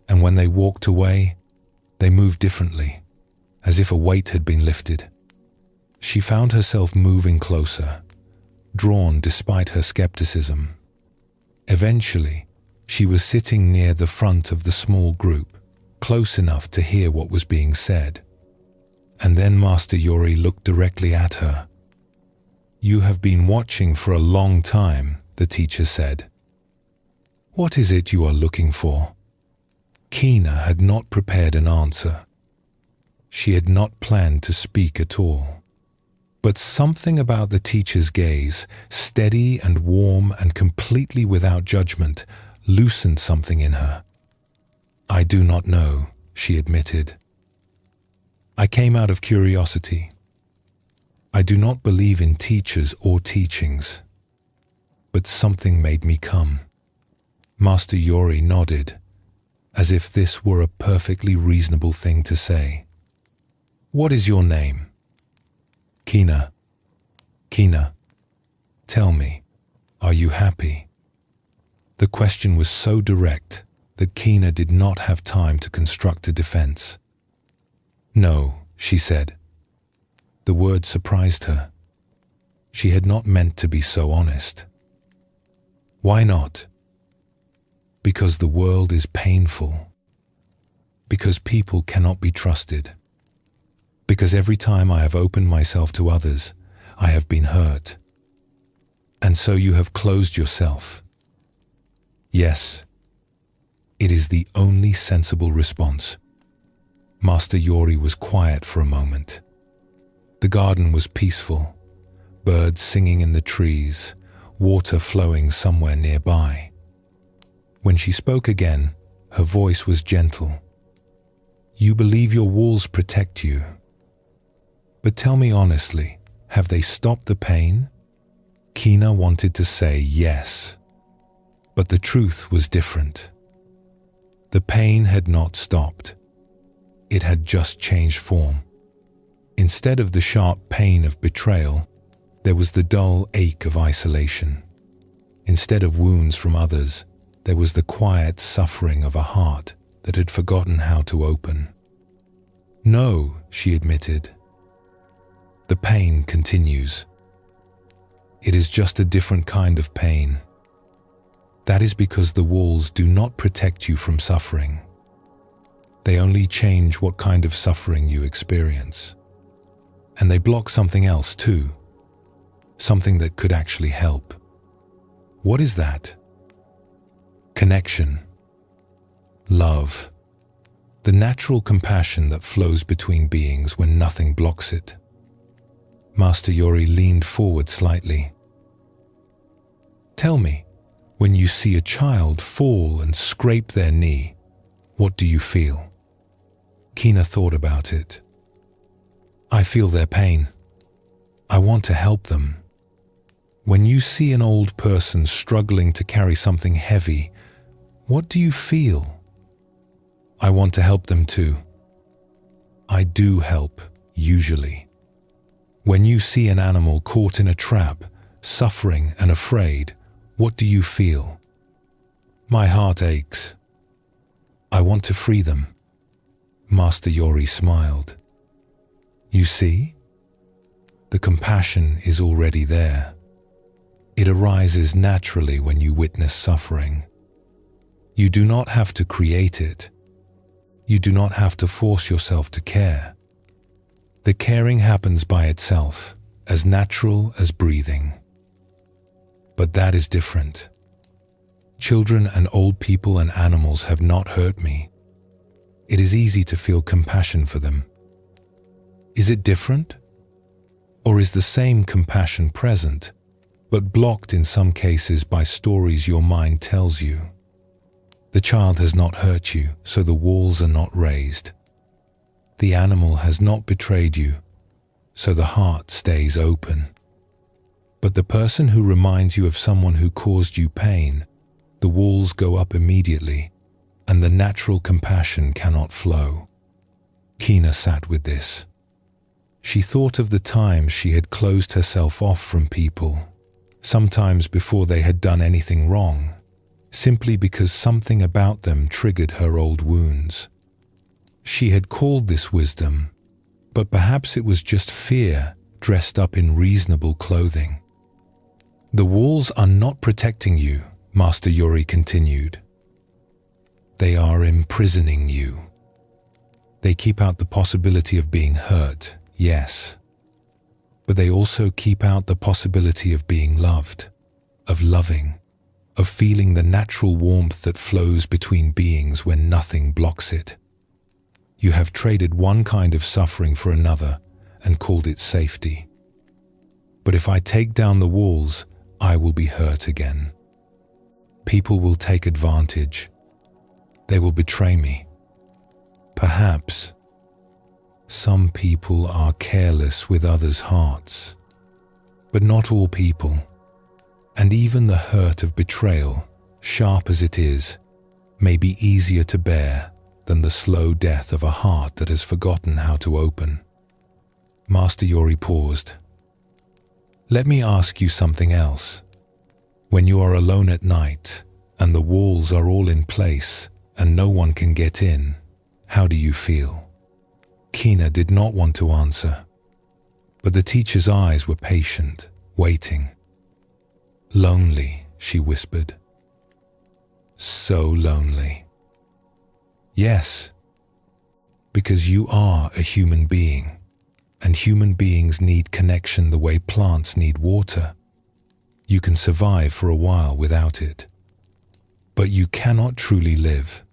And when they walked away, they moved differently, as if a weight had been lifted. She found herself moving closer, drawn despite her skepticism. Eventually, she was sitting near the front of the small group, close enough to hear what was being said. And then Master Yori looked directly at her. "You have been watching for a long time," the teacher said. "What is it you are looking for?" Kina had not prepared an answer. She had not planned to speak at all. But something about the teacher's gaze, steady and warm and completely without judgment, loosened something in her. "I do not know," she admitted. "I came out of curiosity. I do not believe in teachers or teachings. But something made me come." Master Yori nodded, as if this were a perfectly reasonable thing to say. "What is your name?" "Kina." "Kina, tell me, are you happy?" The question was so direct that Kina did not have time to construct a defense. "No," she said. The word surprised her. She had not meant to be so honest. "Why not?" "Because the world is painful. Because people cannot be trusted. Because every time I have opened myself to others, I have been hurt. And so you have closed yourself." "Yes." It is the only sensible response. Master Yori was quiet for a moment. The garden was peaceful, birds singing in the trees, water flowing somewhere nearby. When she spoke again, her voice was gentle. "You believe your walls protect you. But tell me honestly, have they stopped the pain?" Kina wanted to say yes, but the truth was different. The pain had not stopped. It had just changed form. Instead of the sharp pain of betrayal, there was the dull ache of isolation. Instead of wounds from others, there was the quiet suffering of a heart that had forgotten how to open. "No," she admitted. "The pain continues. It is just a different kind of pain. That is because the walls do not protect you from suffering. They only change what kind of suffering you experience. And they block something else too, something that could actually help." "What is that?" "Connection. Love. The natural compassion that flows between beings when nothing blocks it." Master Yori leaned forward slightly. "Tell me, when you see a child fall and scrape their knee, what do you feel?" Kina thought about it. "I feel their pain. I want to help them. When you see an old person struggling to carry something heavy, what do you feel?" "I want to help them too. I do help, usually. When you see an animal caught in a trap, suffering and afraid, what do you feel?" "My heart aches. I want to free them." Master Yori smiled. "You see? The compassion is already there. It arises naturally when you witness suffering. You do not have to create it. You do not have to force yourself to care. The caring happens by itself, as natural as breathing. But that is different. Children and old people and animals have not hurt me. It is easy to feel compassion for them. Is it different? Or is the same compassion present, but blocked in some cases by stories your mind tells you? The child has not hurt you, so the walls are not raised. The animal has not betrayed you, so the heart stays open. But the person who reminds you of someone who caused you pain, the walls go up immediately, and the natural compassion cannot flow." Kina sat with this. She thought of the times she had closed herself off from people, sometimes before they had done anything wrong, simply because something about them triggered her old wounds. She had called this wisdom, but perhaps it was just fear dressed up in reasonable clothing. "The walls are not protecting you," Master Yori continued. "They are imprisoning you. They keep out the possibility of being hurt, yes, but they also keep out the possibility of being loved, of loving, of feeling the natural warmth that flows between beings when nothing blocks it. You have traded one kind of suffering for another and called it safety. But if I take down the walls, I will be hurt again. People will take advantage. They will betray me. Perhaps some people are careless with others' hearts, but not all people. And even the hurt of betrayal, sharp as it is, may be easier to bear than the slow death of a heart that has forgotten how to open." Master Yori paused. "Let me ask you something else. When you are alone at night and the walls are all in place and no one can get in, how do you feel?" Kina did not want to answer, but the teacher's eyes were patient, waiting. "Lonely," she whispered. "So lonely." "Yes, because you are a human being, and human beings need connection the way plants need water. You can survive for a while without it, but you cannot truly live.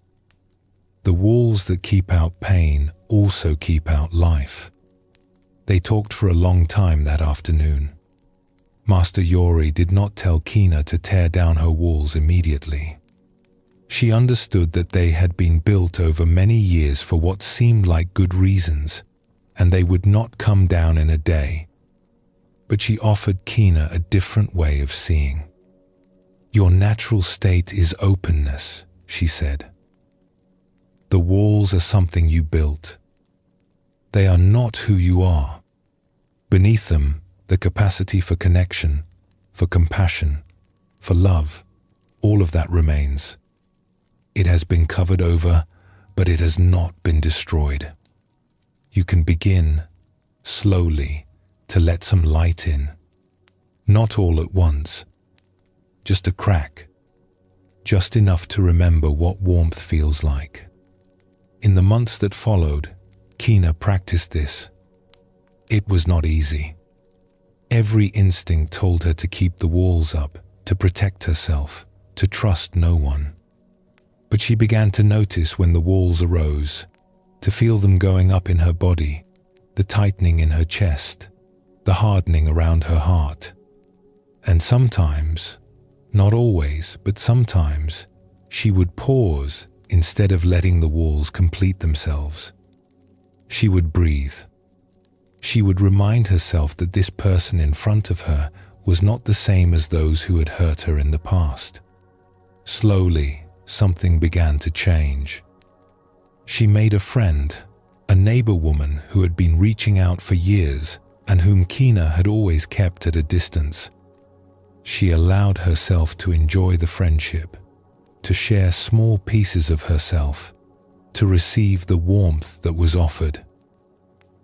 The walls that keep out pain also keep out life." They talked for a long time that afternoon. Master Yori did not tell Kina to tear down her walls immediately. She understood that they had been built over many years for what seemed like good reasons, and they would not come down in a day. But she offered Kina a different way of seeing. "Your natural state is openness," she said. "The walls are something you built. They are not who you are. Beneath them, the capacity for connection, for compassion, for love, all of that remains. It has been covered over, but it has not been destroyed. You can begin, slowly, to let some light in. Not all at once, just a crack, just enough to remember what warmth feels like. In the months that followed, Kina practiced this. It was not easy. Every instinct told her to keep the walls up, to protect herself, to trust no one. But she began to notice when the walls arose, to feel them going up in her body, the tightening in her chest, the hardening around her heart. And sometimes, not always, but sometimes, she would pause instead of letting the walls complete themselves. She would breathe. She would remind herself that this person in front of her was not the same as those who had hurt her in the past. Slowly, something began to change. She made a friend, a neighbor woman who had been reaching out for years and whom Kina had always kept at a distance. She allowed herself to enjoy the friendship, to share small pieces of herself, to receive the warmth that was offered.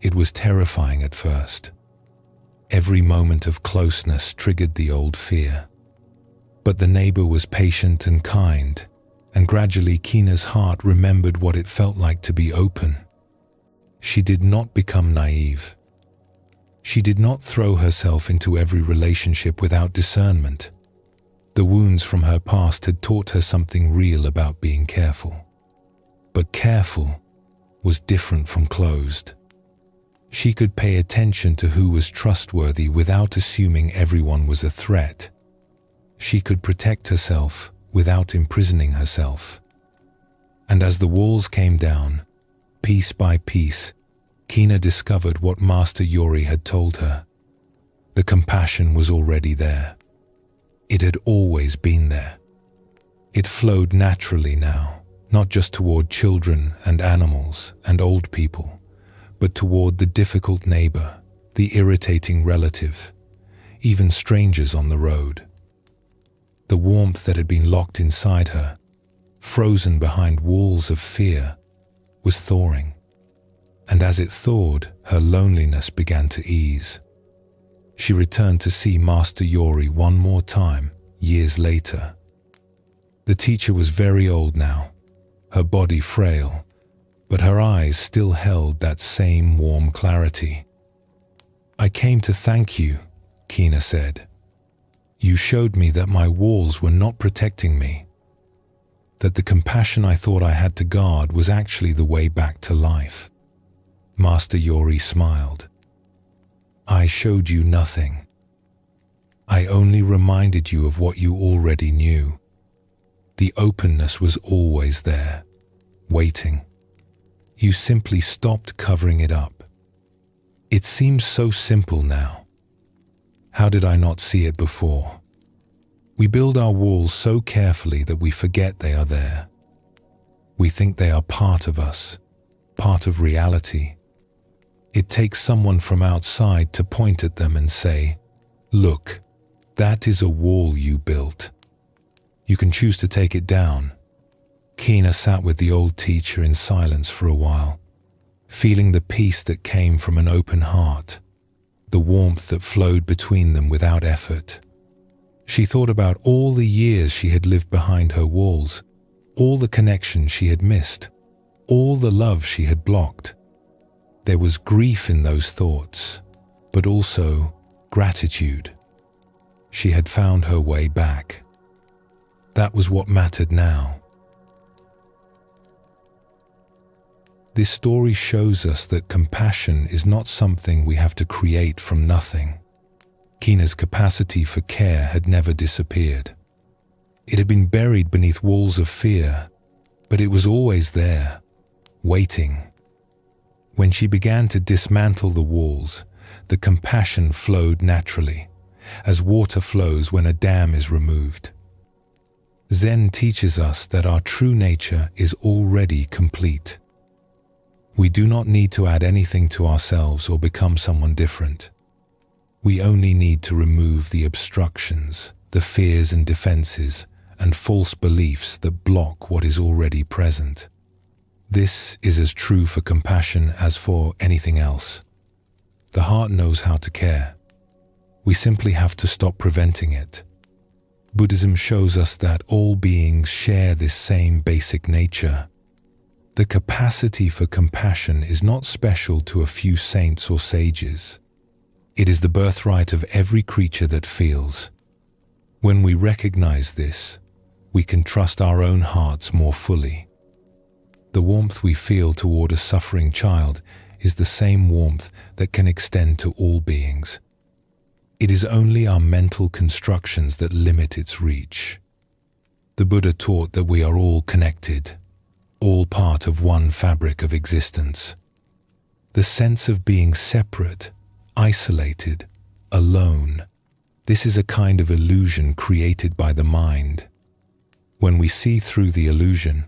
It was terrifying at first. Every moment of closeness triggered the old fear. But the neighbor was patient and kind, and gradually Kina's heart remembered what it felt like to be open. She did not become naive. She did not throw herself into every relationship without discernment. The wounds from her past had taught her something real about being careful. But careful was different from closed. She could pay attention to who was trustworthy without assuming everyone was a threat. She could protect herself without imprisoning herself. And as the walls came down, piece by piece, Kina discovered what Master Yori had told her. The compassion was already there. It had always been there. It flowed naturally now, not just toward children and animals and old people, but toward the difficult neighbor, the irritating relative, even strangers on the road. The warmth that had been locked inside her, frozen behind walls of fear, was thawing. And as it thawed, her loneliness began to ease. She returned to see Master Yori one more time, years later. The teacher was very old now, her body frail, but her eyes still held that same warm clarity. "I came to thank you," Kina said. "You showed me that my walls were not protecting me, that the compassion I thought I had to guard was actually the way back to life." Master Yori smiled. "I showed you nothing. I only reminded you of what you already knew. The openness was always there, waiting. You simply stopped covering it up. It seems so simple now. How did I not see it before? We build our walls so carefully that we forget they are there. We think they are part of us, part of reality. It takes someone from outside to point at them and say, 'Look, that is a wall you built. You can choose to take it down.'" Kina sat with the old teacher in silence for a while, feeling the peace that came from an open heart, the warmth that flowed between them without effort. She thought about all the years she had lived behind her walls, all the connections she had missed, all the love she had blocked. There was grief in those thoughts, but also gratitude. She had found her way back. That was what mattered now. This story shows us that compassion is not something we have to create from nothing. Kina's capacity for care had never disappeared. It had been buried beneath walls of fear, but it was always there, waiting. When she began to dismantle the walls, the compassion flowed naturally, as water flows when a dam is removed. Zen teaches us that our true nature is already complete. We do not need to add anything to ourselves or become someone different. We only need to remove the obstructions, the fears and defenses, and false beliefs that block what is already present. This is as true for compassion as for anything else. The heart knows how to care. We simply have to stop preventing it. Buddhism shows us that all beings share this same basic nature. The capacity for compassion is not special to a few saints or sages. It is the birthright of every creature that feels. When we recognize this, we can trust our own hearts more fully. The warmth we feel toward a suffering child is the same warmth that can extend to all beings. It is only our mental constructions that limit its reach. The Buddha taught that we are all connected, all part of one fabric of existence. The sense of being separate, isolated, alone, this is a kind of illusion created by the mind. When we see through the illusion,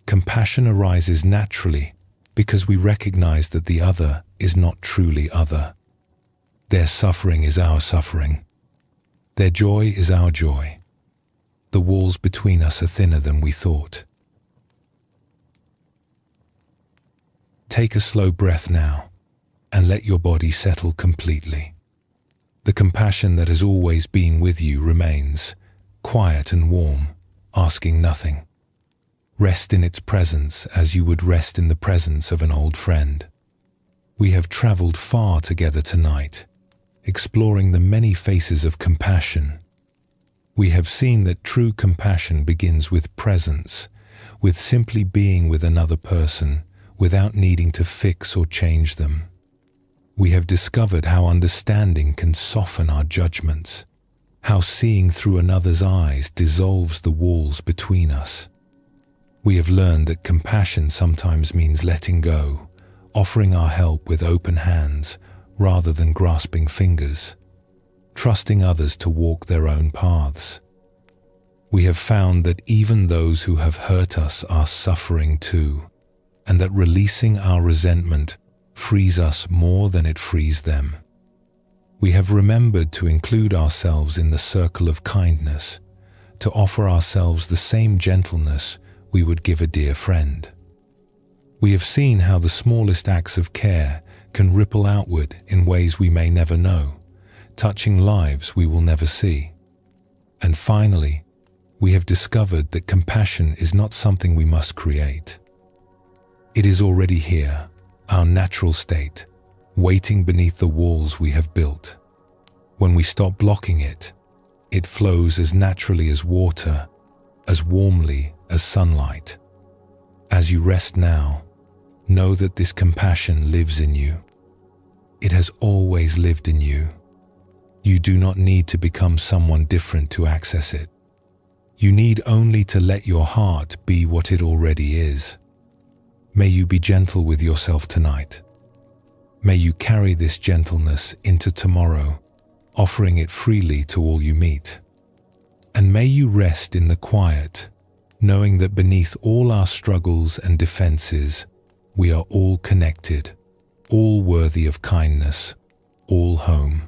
compassion arises naturally because we recognize that the other is not truly other. Their suffering is our suffering. Their joy is our joy. The walls between us are thinner than we thought. Take a slow breath now and let your body settle completely. The compassion that has always been with you remains, quiet and warm, asking nothing. Rest in its presence as you would rest in the presence of an old friend. We have traveled far together tonight, exploring the many faces of compassion. We have seen that true compassion begins with presence, with simply being with another person without needing to fix or change them. We have discovered how understanding can soften our judgments, how seeing through another's eyes dissolves the walls between us. We have learned that compassion sometimes means letting go, offering our help with open hands rather than grasping fingers, trusting others to walk their own paths. We have found that even those who have hurt us are suffering too, and that releasing our resentment frees us more than it frees them. We have remembered to include ourselves in the circle of kindness, to offer ourselves the same gentleness we would give a dear friend. We have seen how the smallest acts of care can ripple outward in ways we may never know, touching lives we will never see. And finally, we have discovered that compassion is not something we must create. It is already here, our natural state, waiting beneath the walls we have built. When we stop blocking it, it flows as naturally as water, as warmly as sunlight. As you rest now, know that this compassion lives in you. It has always lived in you. You do not need to become someone different to access it. You need only to let your heart be what it already is. May you be gentle with yourself tonight. May you carry this gentleness into tomorrow, offering it freely to all you meet. And may you rest in the quiet, knowing that beneath all our struggles and defenses, we are all connected, all worthy of kindness, all home.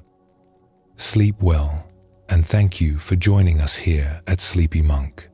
Sleep well, and thank you for joining us here at Sleepy Monk.